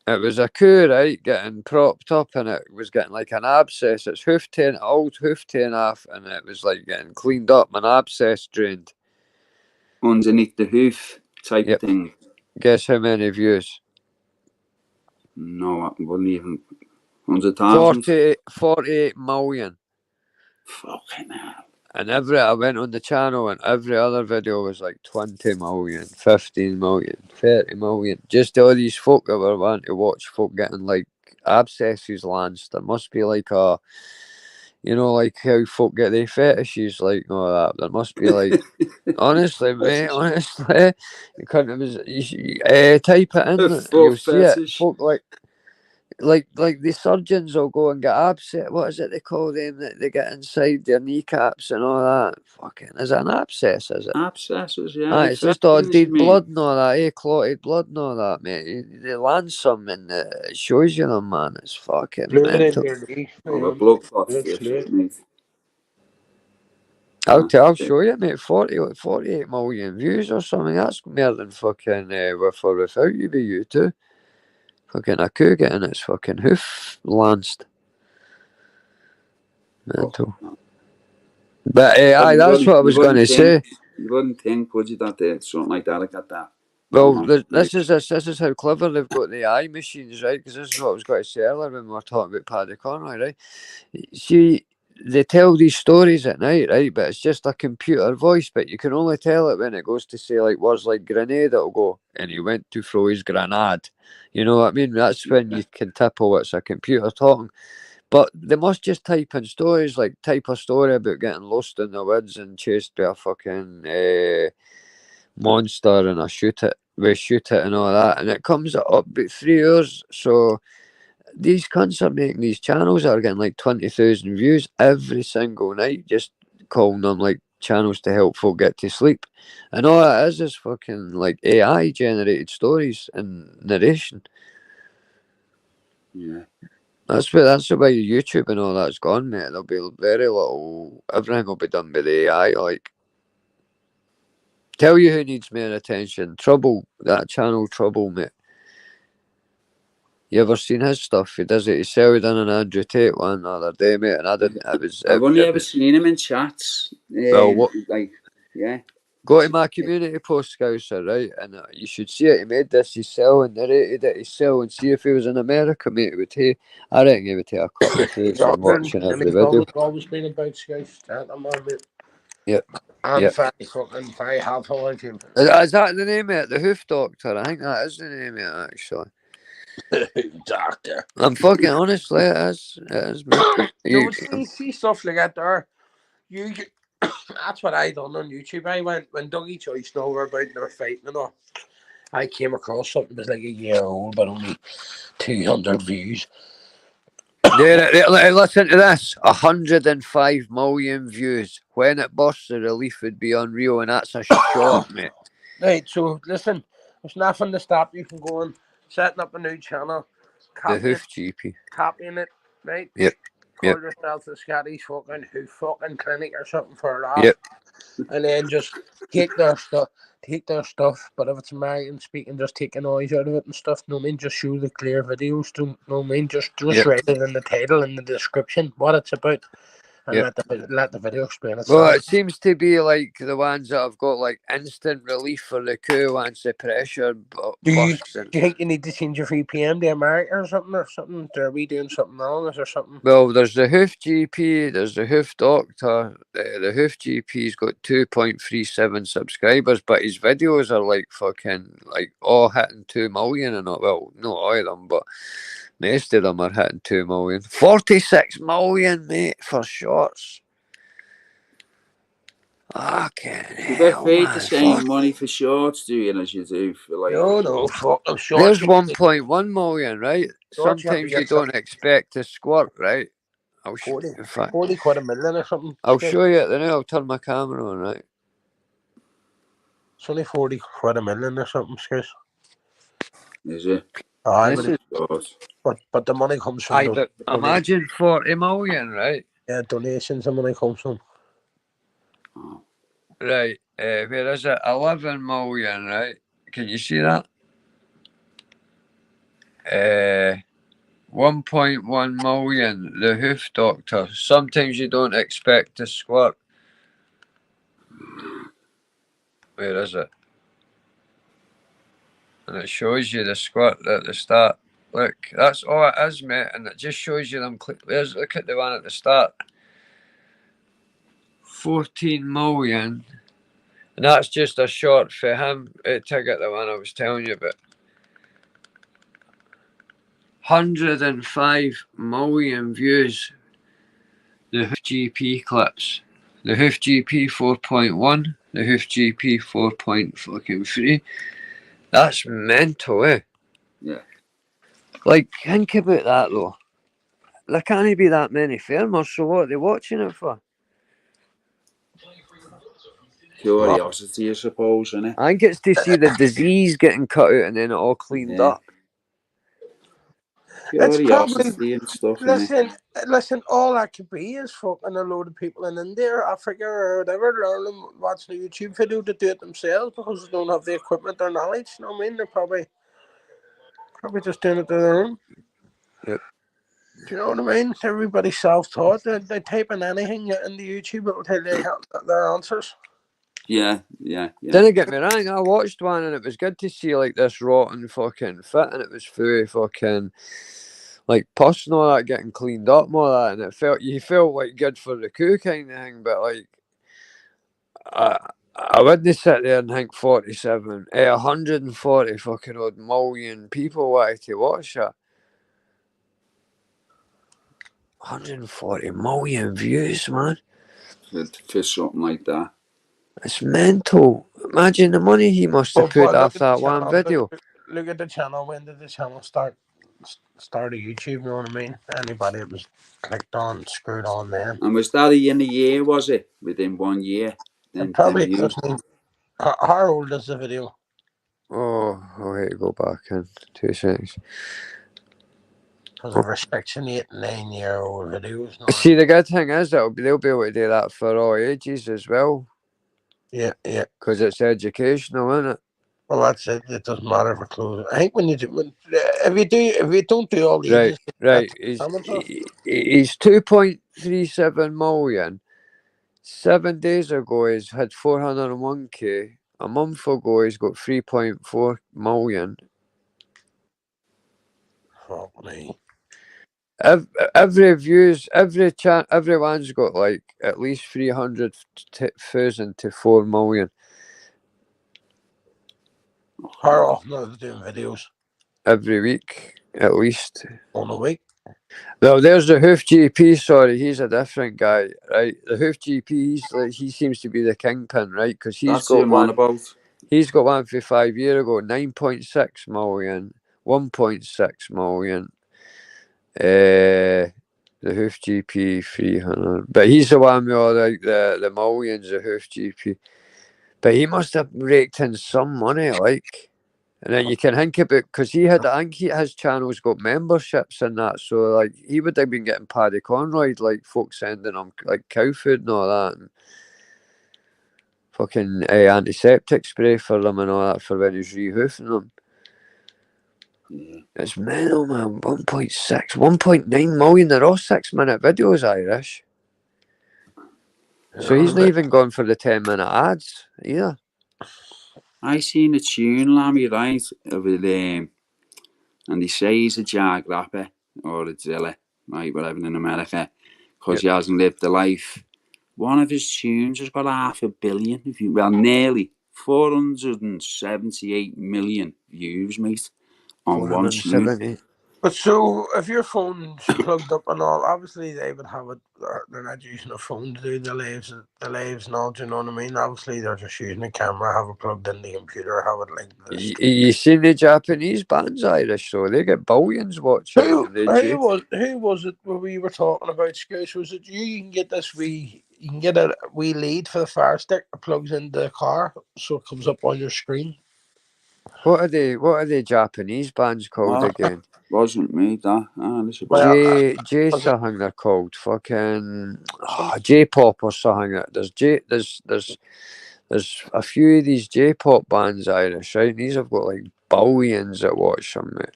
It was a coup, right, getting propped up, and it was getting like an abscess. It's old hoof taken off, and it was like getting cleaned up, an abscess drained. Underneath the hoof type thing. Guess how many views? No, I wouldn't even. 100,000? 48 million. Fucking hell. And I went on the channel and every other video was like 20 million, 15 million, 30 million. Just all these folk that were wanting to watch folk getting like abscesses launched. There must be like like how folk get their fetishes, like all that. There must be like, honestly, mate, honestly, you couldn't type it in, you'll see it. Folk like the surgeons will go and get abscess. What is it they call them that they get inside their kneecaps and all that? Fucking, is it an abscess? Is it? Abscesses, yeah. It's just all dead blood and all that, clotted blood and all that, mate. They land some and it shows you them, man. It's fucking mental. I'll show you, mate. 48 million views or something. That's more than fucking with or without you be you too. Fucking a coup getting its fucking hoof lanced. Mental. But that's what I was going to say. You wouldn't think, would you, that something like that, that? Well, this is how clever they've got the eye machines, right? Because this is what I was going to say earlier when we were talking about Paddy Conroy, right? See, they tell these stories at night, right? But it's just a computer voice, but you can only tell it when it goes to say like words like grenade, it'll go, and he went to throw his grenade. You know what I mean? That's when you can tipple it's a computer talking. But they must just type in stories, like type a story about getting lost in the woods and chased by a fucking monster and shoot it and all that. And it comes up about 3 hours. So these cunts are making these channels that are getting like 20,000 views every single night, just calling them like channels to help folk get to sleep. And all it is fucking like AI generated stories and narration. Yeah. That's the way YouTube and all that's gone, mate. There'll be very little. Everything will be done by the AI. Like, tell you who needs more attention. Trouble, that channel Trouble, mate. You ever seen his stuff? He does it. He sold in an Andrew Tate one the other day, mate, and I didn't. I've only ever seen him in chats. Well, what? Like, yeah. Go to my community post, Scouser, right? And you should see it. He made this. He's selling, narrated it. He's selling. See if he was in America, mate. He would take. I reckon he would take a couple of takes and watching every video. Always been about Scouts. Mate. Yep. I'm yep. very helpful with him. Is that the name of it? The Hoof Doctor? I think that is the name of it, actually. Doctor. I'm fucking honestly, it is. It is, mate. You see stuff like that there. That's what I done on YouTube. I went when Dougie Joyce and all were about and they were fighting and all. I came across something that was like a year old, but only 200 views. Listen to this: 105 million views. When it bursts, the relief would be unreal, and that's a shot, mate. Right. So listen, there's nothing to stop you from going, setting up a new channel, the Hoof GP, copying it, right? Yep. Call yourself the Scottish fucking Hoof fucking clinic or something for that. Yep. And then just take their stuff. But if it's American speaking, just take the noise out of it and stuff. No, I mean, just show the clear videos. No, I mean, just write it in the title and the description what it's about, and let the video explain itself. Well, it seems to be like the ones that have got like instant relief for the coup once the pressure. Do you think you need to change your VPN to America or something? Are we doing something wrong? Is there something? Well, there's the Hoof GP, there's the Hoof Doctor. The Hoof GP's got 2.37 subscribers, but his videos are like fucking like all hitting 2 million and all. Well, not all of them, but most of them are hitting 2 million. 46 million, mate, for shorts. You get paid the same money for shorts, do you, as you do for like? No, fuck them shorts. There's 1.1 million, right? Shorts, sometimes you don't expect to squirt, right? 40 quid a million or something. I'll show you it then. I'll turn my camera on, right? It's only 40 quid a million or something, Scouts. Is it? But the money comes from imagine 40 million, right? Yeah, donations, the money comes from. Right, where is it? 11 million, right? Can you see that? 1.1 million, the Hoof Doctor. Sometimes you don't expect to squirt. Where is it? And it shows you the squirt at the start. Look, that's all it is, mate, and it just shows you them. Look at the one at the start. 14 million. And that's just a short for him. Ticket, the one I was telling you about. 105 million views. The Hoof GP clips. The Hoof GP 4.1. The Hoof GP 4.3. That's mental, eh? Yeah. Like, think about that though. There can't be that many farmers, so what are they watching it for? Curiosity, I suppose, isn't it? I think it's to see the disease getting cut out and then it all cleaned up. Curiosity and stuff. Listen, all that could be is fucking a load of people in India or Africa or whatever learning, watching a YouTube video to do it themselves because they don't have the equipment or knowledge. You know what I mean? They're probably just doing it to their own. Yep. Do you know what I mean? Everybody's self-taught. They type in anything into YouTube, it'll tell you their answers. Yeah. Didn't get me wrong, I watched one and it was good to see like this rotten fucking fit and it was full fucking like pus and all that getting cleaned up more of that, and you felt like good for the coup kind of thing, but like I wouldn't sit there and think 140 fucking odd million people wanted to watch it. 140 million views, man. For something like that. It's mental. Imagine the money he must have put after that one video. Look at the channel. When did the channel start a YouTube? You know what I mean? Anybody that was clicked on, screwed on then. And was that in a year, was it? Within 1 year? Then probably. How old is the video? Oh, I'll have to go back in 2 seconds. Because of restriction 8 and 9 year old videos. See, the good thing is they'll be able to do that for all ages as well. Yeah. Because it's educational, isn't it? Well, that's it. It doesn't matter if we're close. I think when you do, if you don't do all the ages, Right. He's 2.37 million. 7 days ago, he's had 401k. A month ago, he's got 3.4 million. Fuck me. Everyone's got like at least 300,000 to 4 million. How often are they doing videos? Every week, at least. On a week? No, there's the Hoof GP. Sorry, he's a different guy, right? The Hoof GP, he seems to be the kingpin, right? Because he's got one. He's got one for 5 years ago, 9.6 million, 1.6 million. The Hoof GP 300, but he's the one with all the millions of Hoof GP. But he must have raked in some money, like. And then you can think about, because his channel's got memberships and that, so like he would have been getting Paddy Conroy, like folks sending him like cow food and all that, and fucking antiseptic spray for them and all that for when he's rehoofing them. Yeah. It's mental, man. 1.6, 1.9 million. They're all 6-minute videos, Irish. So he's not even gone for the 10-minute ads either. I seen a tune, Lammy, right, of it, and they say he's a jag rapper or a driller, right, whatever in America, because he hasn't lived the life. One of his tunes has got 500 million, nearly 478 million views, mate, on one tune. But so, if your phone's plugged up and all, obviously they would have it. They're not using a phone to do the lives and all. Do you know what I mean? Obviously, they're just using a camera, have it plugged in the computer, have it linked to the screen. You seen the Japanese bands, Irish? So they get billions watching. Who was it where we were talking about Scouts? Was it you? You can get this you can get a wee lead for the Fire Stick that plugs into the car, so it comes up on your screen. What are the Japanese bands called again? Wasn't me, that. J something they're called. Fucking J-pop or something. There's a few of these J-pop bands, Irish, right? These have got like billions that watch them, mate.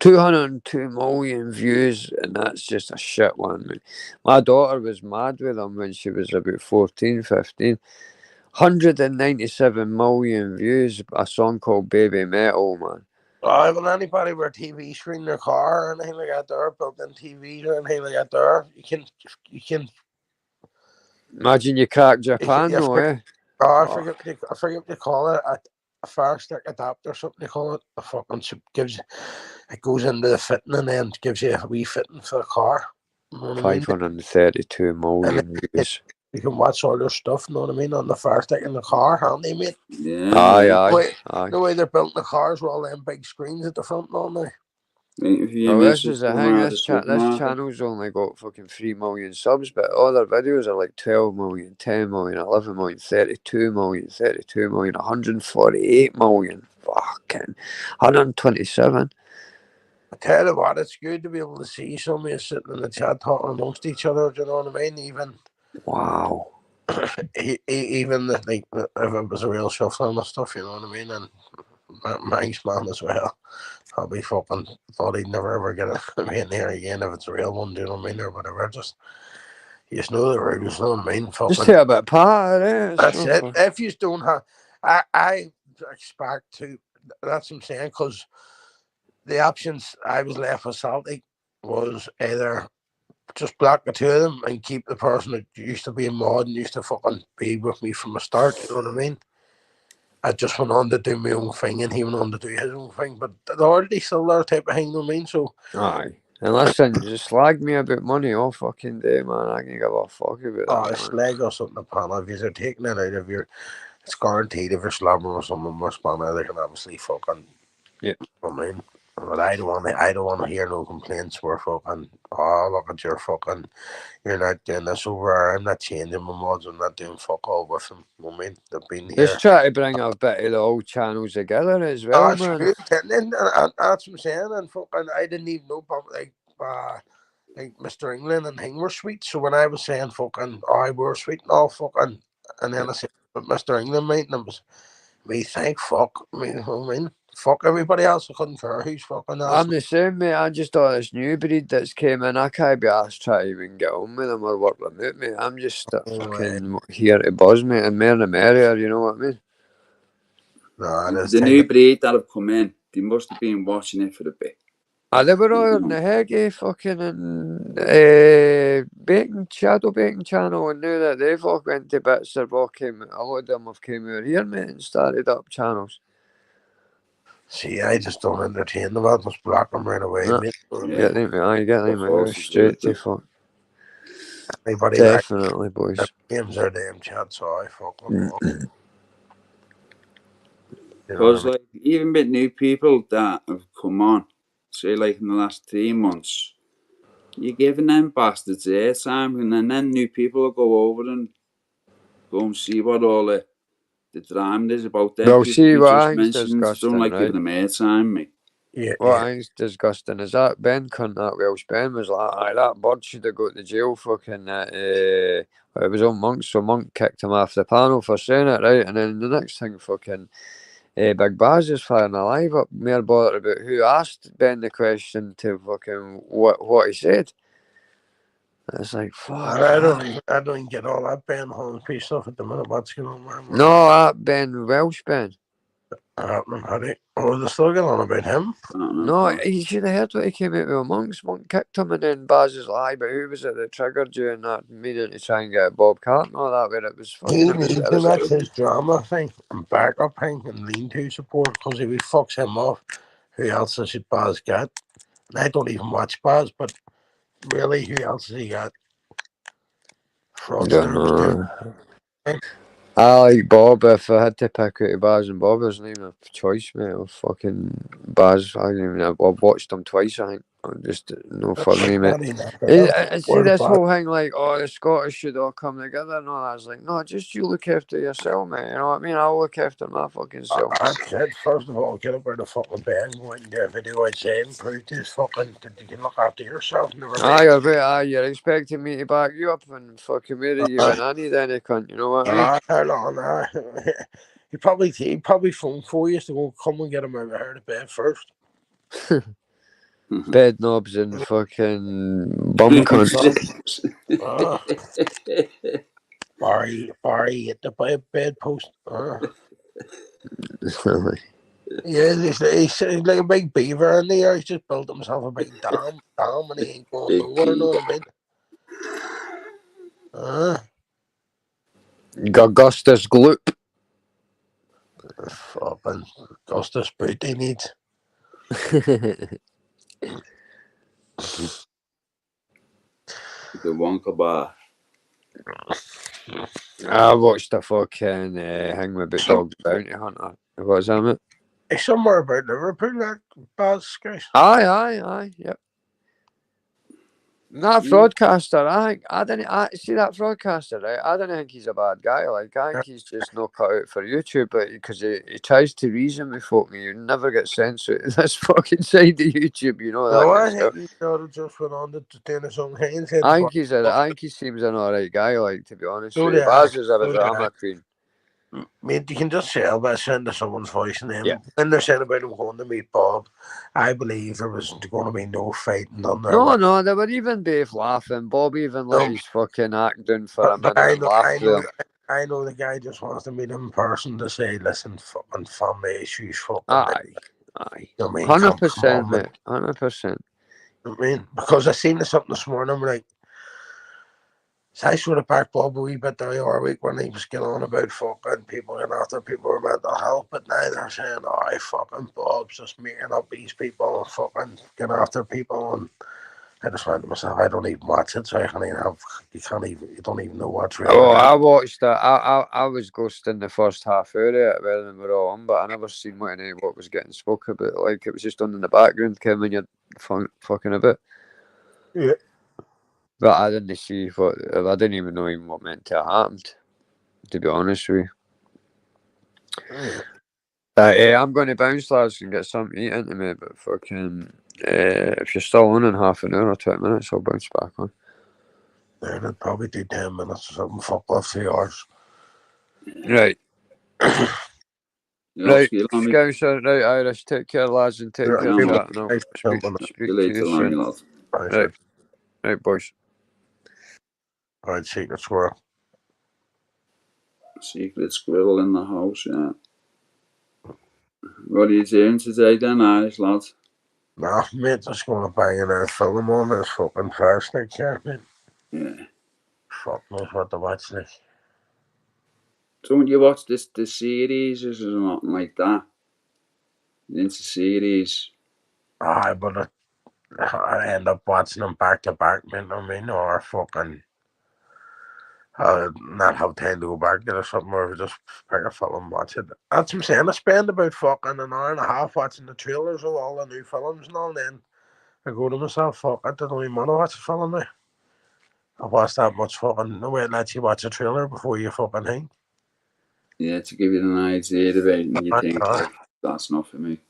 202 million views, and that's just a shit one, mate. My daughter was mad with them when she was about 14, 15. 197 million views, a song called Baby Metal, man. Well, anybody with a TV screen in their car or anything like that there, built-in TV or anything like that there, you can imagine you crack Japan, though, eh? I forget what they call it, a Fire Stick adapter or something they call it. The fucking it goes into the fitting and then gives you a wee fitting for the car. You know what 532 million views. You can watch all their stuff, you know what I mean, on the Fire Stick in the car, handy, mate. Yeah. Aye. The way they're built in the cars with all them big screens at the front, don't they? Well, this is the thing. This channel's only got fucking 3 million subs, but all their videos are like 12 million, 10 million, 11 million, 32 million, 148 million, fucking 127. I tell you what, it's good to be able to see somebody sitting in the chat talking amongst each other. Do you know what I mean? Even even like if it was a real shuffling and stuff, you know what I mean? And Mike's man as well. Probably fucking thought he'd never ever get a in there again if it's a real one, do you know what I mean? Or whatever. You just know the rules, you know what I mean? Just take a bit of part, eh? That's it. If you don't have, I expect to, that's what I'm saying, because the options I was left with Celtic was either just block the two of them and keep the person that used to be in mod and used to fucking be with me from the start, you know what I mean? I just went on to do my own thing and he went on to do his own thing, but they're already still there type of thing, you know what I mean? So aye. And listen, just slag me about money all fucking day, man. I can give a fuck about that. Slag or something upon if you're taking it out of your, it's guaranteed if you're slamming with someone with spanner, they can obviously fucking, yeah. I mean, but I don't want to hear no complaints where fucking, oh, look at your fucking, you're not doing this over, I'm not changing my mods, I'm not doing fuck all with them. I mean, they've been here. Just try to bring a bit of the old channels together as well, man. And that's what I'm saying, and fucking, I didn't even know, like Mr. England and Hing were sweet, so when I was saying fucking, oh, we're sweet and all fucking, and then I said, but Mr. England, mate, and it was we think fuck. I mean, fuck everybody else. I couldn't care who's fucking else. I'm the same, mate. I just thought this new breed that's came in, I can't be asked try to even get on with them or work them out, mate. I'm just fucking here to buzz, mate, and more the merrier, you know what I mean? The new breed that have come in, they must have been watching it for a bit. They were all in the Heggy fucking Shadow Baking Channel, and now that they've all went to bits, a lot of them have came out here, mate, and started up channels. See, I just don't entertain them. I'll just block them right away, mate. Get them straight to fuck. Anybody definitely, boys. Games are damn chat, so I fuck them. Because like even with new people that have come on, say like in the last 3 months, you're giving them bastards airtime, and then new people will go over and go and see what all the drama is about them. Well, people see you what just I think's mentioned, disgusting, don't like right? giving them airtime, mate. What I think's disgusting is that Ben cunt, that Welsh Ben, was like, aye, that bird should have got to jail fucking that. It was on Monk, so Monk kicked him off the panel for saying it, right? And then the next thing, fucking Big Baz is firing a live up, mere bother about who asked Ben the question to fucking what he said. It's like, fuck. I don't even get all that Ben Holmes stuff at the minute. What's going on, man? No, that Ben Welsh Ben. They're still getting on about him. No, he should have heard what he came out with Monks. Monk kicked him, and then Baz is like, but who was it that triggered you and that meaning to try and get Bob Carton and all that, where it was fucking. That's his drama thing and backup thing and lean to support, because if he fucks him off, who else has Baz got? And I don't even watch Baz, but really, who else has he got? Fraudsters. I like Bob. If I had to pick out Baz and Bob, there's not even a choice, mate. Of fucking Baz. I didn't even I've watched them twice, I think. I'm just no for me, mate. I see this whole thing like, oh, the Scottish should all come together and all that. It's like, no, just you look after yourself, mate. You know what I mean? I'll look after my fucking self. I said, first of all, get up where the fucking band, go and do a video outside and prove this fucking that you can look after yourself. You're expecting me to back you up and fucking marry you and I need any cunt, you know what I mean? Hold on, he probably phoned 4 years to go come and get him out of here to bed first. Bed knobs and fucking bum cunts. Barry at the bedpost. Yeah, he's like a big beaver in there. He's just built himself a big dam, and he ain't going nowhere. Know what I mean? Augustus Gloop. Fucking Augustus Boot he needs. The Wonka Bar. I watched the fucking thing with Dog's Bounty Hunter. What was that, mate? It's somewhere about Liverpool, that Baz guys. Aye, yep. That broadcaster, I see that broadcaster, right? I don't think he's a bad guy. Like, I think he's just not cut out for YouTube, but because he tries to reason with folk, and you never get censored this fucking side of YouTube, you know that. No, I think he just went on to do his own thing. I think he seems an alright guy, like, to be honest. Baz is a drama queen. Mate, you can just tell by sending someone's voice and then when they're saying about him going to meet Bob, I believe there was going to be no fighting done there. No, they were even both laughing. Bob even let his fucking act down for a minute and laughed with him. I know the guy just wants to meet him in person to say, listen, fucking family issues, fucking. Aye. 100%, mate. 100%. I mean, because I seen something this morning, I'm like, I sort of backed Bob a wee bit the other week when he was getting on about fucking people and after people with mental health, but now they're saying, oh, fucking Bob's just making up these people and fucking getting after people, and I just went to myself, I don't even watch it, so you don't even know what's real. Oh, I watched that. I was ghosting the first half hour of it when we were all on, but I never seen what was getting spoke about. Like, it was just on in the background, Kim, when you're fucking a bit. Yeah. But I didn't see I didn't even know what meant to have happened, to be honest with you. I'm going to bounce, lads, and get something to eat into me, but fucking, if you're still on in half an hour or 20 minutes, I'll bounce back on. Then it'd probably do 10 minutes or something, fuck off 3 hours. Right. Right, Scouser, right, Irish. Take care, lads, and take care, chat. No, speak you to later, you soon. lad. Right, right, boys. Right, secret squirrel. Secret squirrel in the house, yeah. What are you doing today then, Irish lad? Nah, mate, just going to bang in a film on this fucking fire stick here, mate. Yeah. Fuck knows what to watch this. Don't you watch the series or something like that? Into series. Aye, but I end up watching them back to back, mate, I mean, or fucking not have time to go back to it or something, or just pick a film and watch it. That's what I'm saying. I spend about fucking an hour and a half watching the trailers of all the new films and all, and then I go to myself, fuck, I don't even want to watch a film now. I've watched that much fucking, no way it lets you watch a trailer before you fucking hang. Yeah, to give you an idea of it, and you think, oh, that's not for me.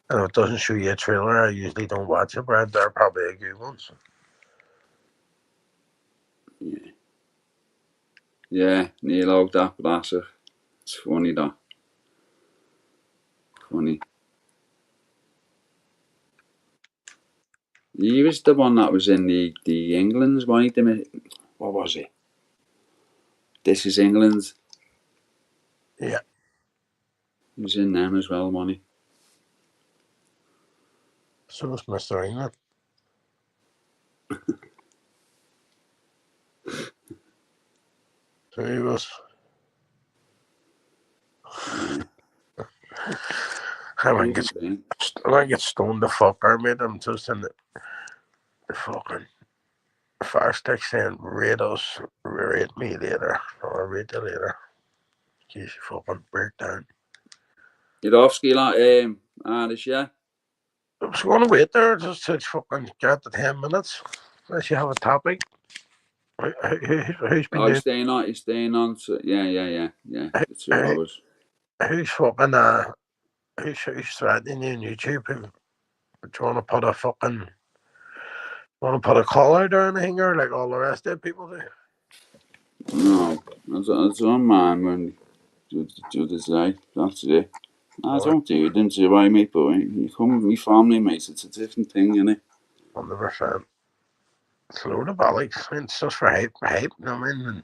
And if it doesn't show you a trailer, I usually don't watch it, but they're probably a good one. Yeah. Yeah, Neil out that blasser. It's funny that. Funny. He was the one that was in the England's one. What was it? This Is England. Yeah. He was in them as well, money. So was Mr. England. So he was. Yeah. I might get stoned the fuck out, mate. I'm just in the fucking fire stick saying, rate me later, or rate you later. In case you fucking break down. You're off ski like Irish, yeah? I was going to wait there just to fucking get the 10 minutes. Unless you have a topic. Who's been doing? You're staying on. Yeah. The 2 hours. Who's fucking, who's threatening you on YouTube? Do you want to put a fucking, call out or anything, or like all the rest of the people do? No, it's on mine when do this day. That's it. I don't do it into way, mate, but you come with me family, mate, it's a different thing, innit? 100%. It's a load of bollocks. I mean, it's just for hype, you know what I mean? And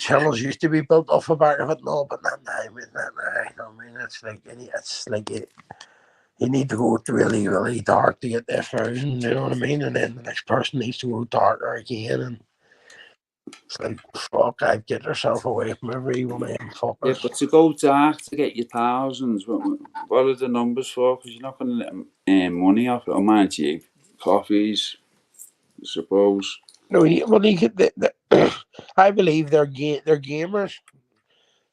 channels used to be built off the back of it and all, but not now, mate, not now. You know what I mean? It's like you need to go really, really dark to get this version, you know what I mean? And then the next person needs to go darker again, and it's like, fuck, I'd get yourself away from every one of them fuckers. Yeah, but to go dark to get your thousands, what are the numbers for? Because you're not going to let them earn money off it. Oh, mind you, coffees, I suppose. No, I believe they're gamers.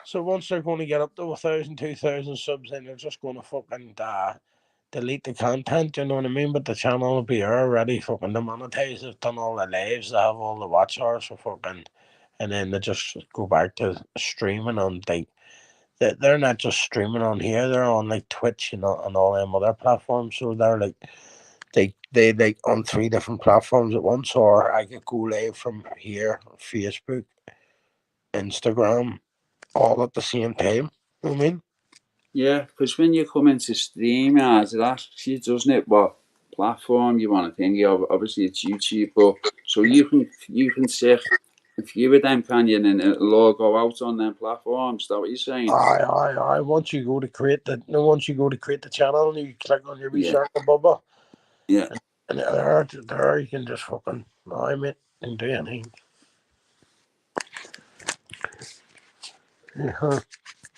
So once they're going to get up to 1,000, 2,000 subs, then they're just going to fucking delete the content, you know what I mean? But the channel will be already fucking demonetized. They've done all the lives, they have all the watch hours for fucking, and then they just go back to streaming on, like, they're not just streaming on here, they're on like Twitch, you know, and all them other platforms. So they're like, they like on 3 different platforms at once, or I could go live from here, Facebook, Instagram, all at the same time. You know what I mean? Yeah, because when you come into stream, it asks you, doesn't it, what platform you want to think of. Obviously, it's YouTube, but so you can set a few of them, can you, and it'll all go out on them platforms. Is that what you're saying? Aye. Once you go to create the channel, you click on your wee circle bubble. Yeah. And there you can just fucking mate and do anything. Yeah.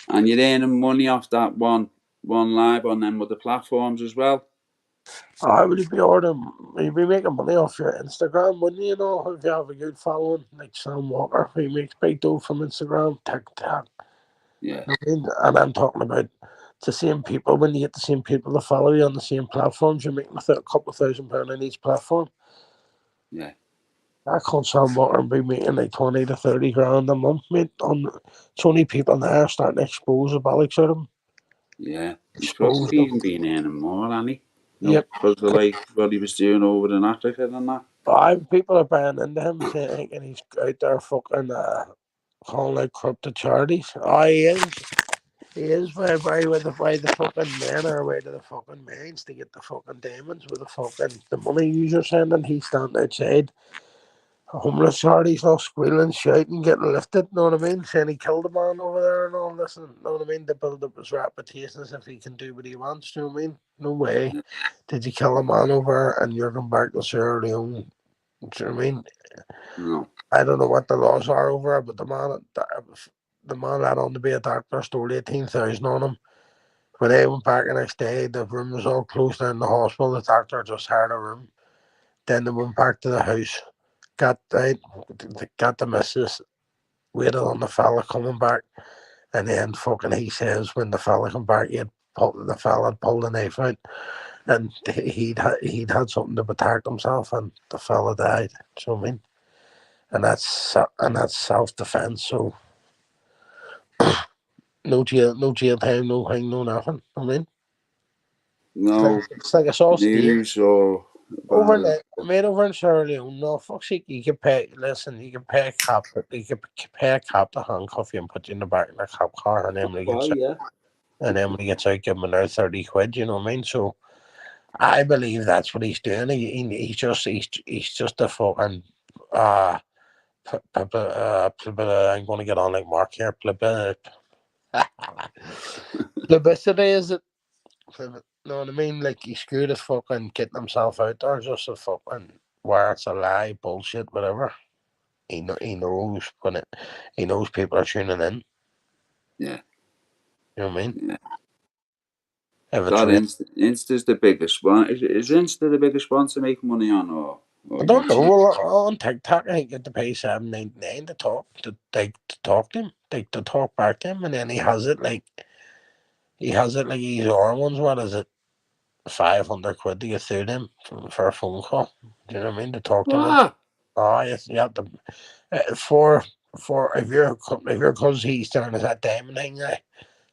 And you're earning money off that one live on them other platforms as well. Would you be making money off your Instagram, wouldn't you? You know, if you have a good following, like Sam Walker, he makes big dough from Instagram, TikTok. Yeah. And I'm talking about the same people. When you get the same people to follow you on the same platforms, you're making a couple of £1,000 on each platform. Yeah. I can't Sam Walker be making like 20 to 30 grand a month, mate. It's only people now starting to expose the bollocks of them. Yeah. He's probably even been earning more, hasn't he? Yep. Because of like what he was doing over in Africa and that. People are buying into him, thinking he's out there fucking calling out corrupted charities. He is. He is why the fucking men are away to the fucking mines to get the fucking diamonds with the money users sending. He's standing outside homeless charities all squealing, shouting, getting lifted, know what I mean? Saying he killed a man over there and all this, and know what I mean? To build up his reputation as if he can do what he wants, you know what I mean? No way. Did you kill a man over and you're going back to Sierra Leone? Do you know what I mean? No. I don't know what the laws are over it, but the man had on to be a doctor, stole 18,000 on him. When they went back the next day, the room was all closed down in the hospital. The doctor just hired a room. Then they went back to the house, got the missus, waited on the fella coming back, and then fucking he says when the fella come back, the fella had pulled a knife out, and he'd had something to protect himself, and the fella died. So I mean, and that's self defense. So no jail time, no thing, no nothing. I mean, No it's like it's all state. news or Over about it. over in Sierra Leone, no fuck's sake, you can pay. Listen, you can pay a cop. You can pay a cop to handcuff you and put you in the back of the cop car, and then when he gets Well, out, yeah. give him another 30 quid. You know what I mean? So I believe that's what he's doing. He's just a fucking I'm going to get on like Mark here. Publicity is it? Know what I mean? Like he screwed his fucking getting himself out there just a fucking where it's a lie, bullshit, whatever. He knows he knows people are tuning in. Yeah. You know what I mean? Yeah. If That it's Insta's the biggest one. Is Insta the biggest one to make money on, or I don't know. YouTube? Well, on TikTok, I think you have to pay $7.99 to talk to talk to him, to talk back to him, and then he has it like his other ones. What is it? 500 quid to get through them for a phone call. Do you know what I mean? To talk to them. What? Oh yes, you have to for if you're because he's doing that diamond thing now.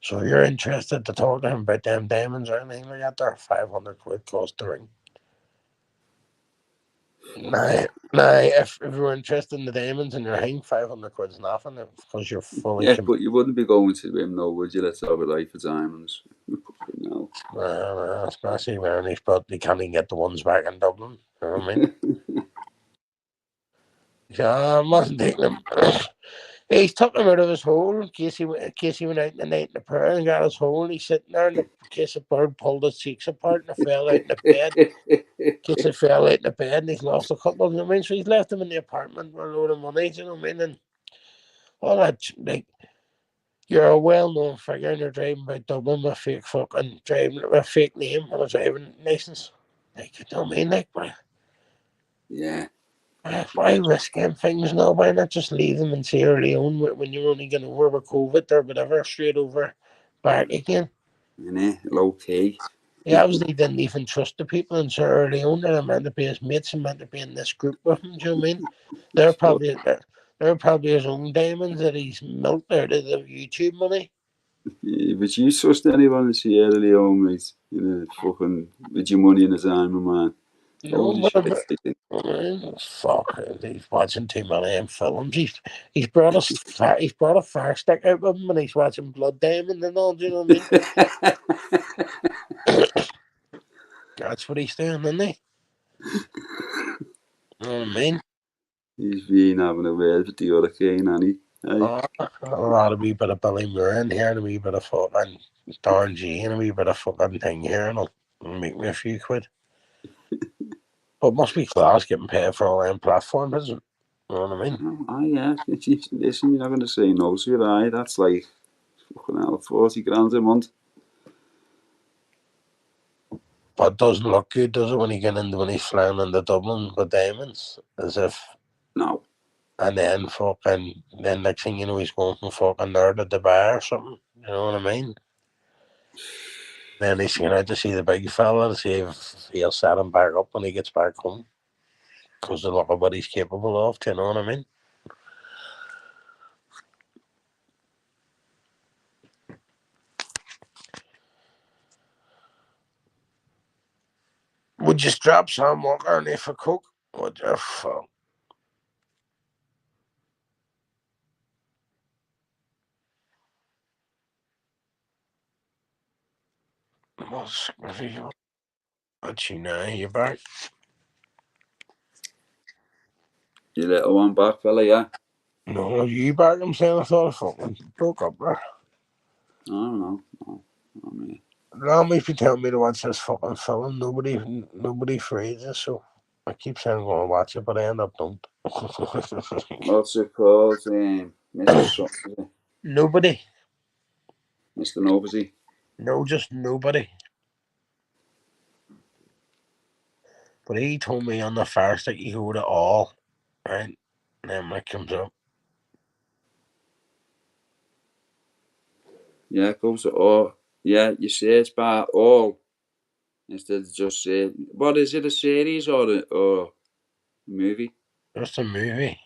So if you're interested to talk to him about them diamonds or anything like that, they're 500 quid cost to ring. Now, if you're interested in the diamonds and you're hanging, 500 quid's nothing because you're fully Yeah, but you wouldn't be going to him, though, would you? Let's have a life for diamonds. No. Especially when they can't even get the ones back in Dublin. You know what I mean? Yeah, I mustn't take them. He's took him out of his hole in case he went out in the night in the prayer and got his hole. And he's sitting there in case a bird pulled his cheeks apart and it fell out in the bed. In case it fell out in the bed and he's lost a couple of them. I mean, so he's left him in the apartment with a load of money. You know what I mean? And all that, like, you're a well-known figure and you're driving by Dublin with a fake name and a driving license. Like, you know what I mean? Like, yeah. Why risking things now? Why not just leave them in Sierra Leone when you're only going over with COVID or whatever, straight over back again? Low key. He obviously didn't even trust the people in Sierra Leone that are meant to be his mates and meant to be in this group with him. Do you know what I mean? They're probably his own diamonds that he's milked out of the YouTube money. Yeah, but you trust anyone in Sierra Leone, mate? You know, fucking with your money in his arm, man. No, fuck, he's watching too many films. He's brought a fire stick out with him and he's watching Blood Diamond and all. Do you know what I mean? That's what he's doing, isn't he? You know what I mean? He's been having a word with the hurricane, and he. A wee bit of Billy Moore in here and a wee bit of fucking Darn G and a wee bit of fucking thing here and it'll make me a few quid. But it must be class getting paid for all them platforms, isn't it? You know what I mean? Yeah. Listen, you're not going to say no to it, aye? That's like fucking hell, 40 grand a month. But it doesn't look good, does it, when he's flying into Dublin with diamonds? As if. No. And then next thing you know, he's going from fucking there to Dubai or something. You know what I mean? Then he's going out to see the big fella to see if he'll set him back up when he gets back home. Because of look at what he's capable of, do you know what I mean? Would you strap Sam Walker in for coke? Would you? Fuck. was. That's you now, you back? Your little one back, fella, yeah? No, you back? I'm saying I thought I fucking broke up there. No, I mean. Now if you tell me to watch this fucking film, nobody frees us, so I keep saying I'm going to watch it, but I end up don't. What's it called? Mr. Something. Nobody. Mr. Nobody. No, just nobody. But he told me on the first that you go to all, right? And then when it comes up. Yeah, it goes to all. Yeah, you search by all instead of just saying. What is it, a series or a movie? Just a movie.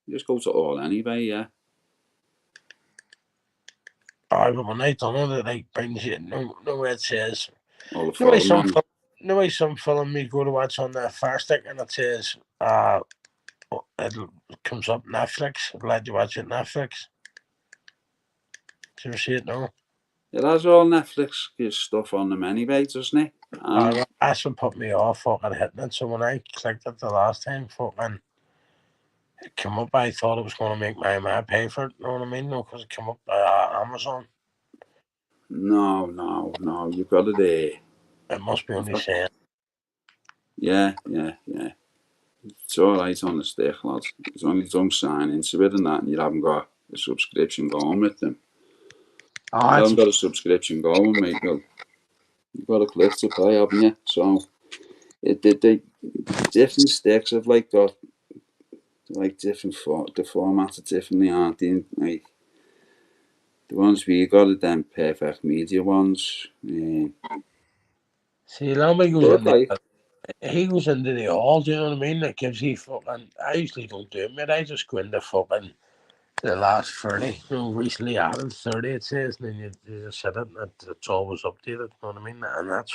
You just go to all anyway, yeah. But when I done it, it like brings you no it says. All the No way some film you go to watch on the Fire Stick and it says it comes up Netflix. It'll let you watch it Netflix. Do you ever see it now? It has all Netflix stuff on them anyway, doesn't it? That's what put me off fucking hitting it. So when I clicked it the last time, fucking it came up. I thought it was going to make my man pay for it. You know what I mean? No, because it came up Amazon. No. You've got it there. It must be only saying. Yeah. It's all right on the stick, lad. As long as you don't sign into it and that, and you haven't got a subscription going with them. You haven't got a subscription going, mate. Well, you've got a click to pay, haven't you? So, the different sticks have like got like different the formats are differently, aren't they? Like the ones we got are them perfect media ones. See, Lamby goes in there. He goes into the hall, do you know what I mean? That gives he fucking. I usually don't do it, mate. I just go into fucking the last 30. You know, recently added 30, it says, and then you just set it, and it's always updated, you know what I mean? And that's,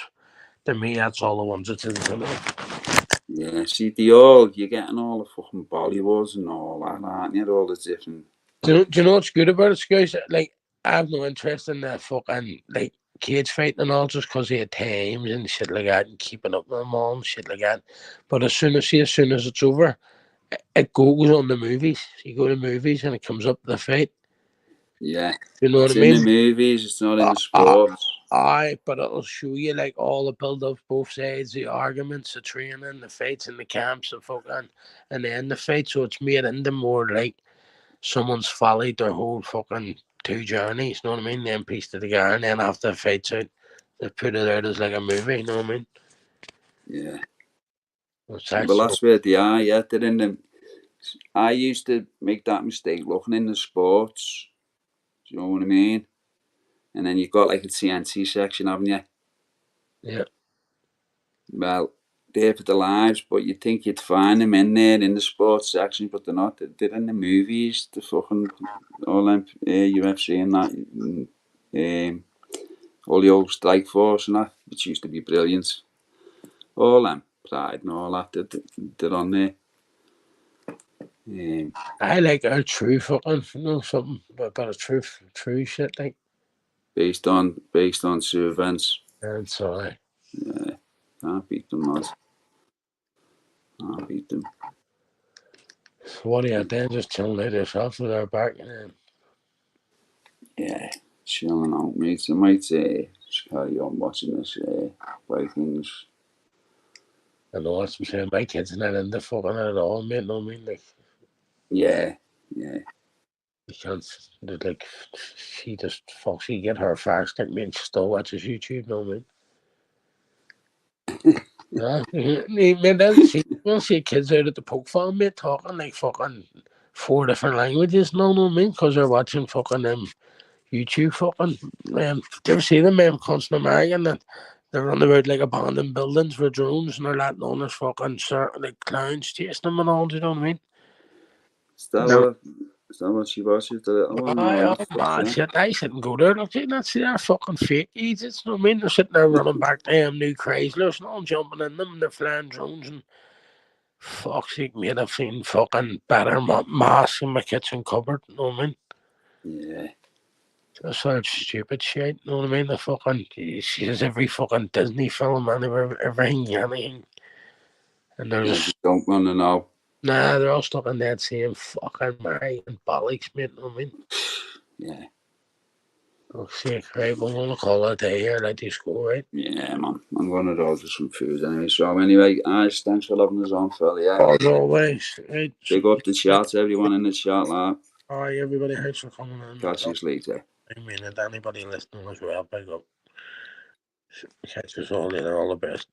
to me, that's all the ones that's in the Yeah, see, you're getting all the fucking Bollywoods and all that, aren't you? All the different. Do you know what's good about it, guys? Like, I have no interest in that fucking, like, kids fighting and all just because they had times and shit like that and keeping up with them all and shit like that. But as soon as it's over, it goes on the movies. You go to movies and it comes up the fight. Yeah. You know what I mean? It's in the movies, it's not in the sports. Aye, but it'll show you like all the build-ups, both sides, the arguments, the training, the fights in the camps and fucking, and then the fight. So it's made into more like someone's followed their whole fucking 2 journeys, you know what I mean? Then pieced it together, and then after the fight's out, they put it out as like a movie, you know what I mean? Yeah. Well, that's where they are, yeah. They're in them. I used to make that mistake looking in the sports. Do you know what I mean? And then you've got like a TNT section, haven't you? Yeah. Well, they're for the lives, but you'd think you'd find them in there in the sports section, but they're not. They're in the movies, the fucking all them UFC and that, all the old Strike Force and that, which used to be brilliant. All them, Pride and all that, they're on there. I like our true fucking, you know, something about a true shit, like. Based on true events. And so yeah, can't beat them, lads. Can't beat them. So what are you then? Just chilling out yourself with our back? Yeah, chilling out, mate. I might just carry on watching this Vikings. I know that's what I'm saying. My kids are not into fucking at all, mate. No, I mean, like. Yeah. You can't, like, she just fucks. She get her Fire Stick, mate, and she still watches YouTube, no, mate. Man, they'll see kids out at the poke farm, mate, talking like fucking 4 different languages, no, I mean, because they're watching fucking YouTube fucking, man. Do you ever see them, man, constant American that they're running about like abandoned buildings with drones and they're letting on as fucking like clowns chasing them and all, do you know what I mean? Is that what she watches, the little one? Shit, I sit and go there, look, that's they're fucking fake idiots, you know what I mean? They're sitting there running back to them new Chryslers and all, jumping in them, and they're flying drones and fuck's sake, mate, I've seen fucking better masks in my kitchen cupboard, you know what I mean? Yeah. Just such stupid shit, you know what I mean? The fucking, she's every fucking Disney film and everything, anything. And they're just, don't want to know. Nah, they're all stuck in that same fucking Mary and bollocks, mate, you know what I mean? Yeah. Fuck's sake, right, we're going to call it a day here, let you go, right? Yeah, man. I'm going to order some food anyway. So, anyway, guys, thanks for having us on, Phil. Yeah. As always, right? Big up the chat, everyone in the chat, lad. Hi, everybody, thanks for coming in. Catch you later. I mean, and anybody listening as well, big up. Catch us all later, all the best.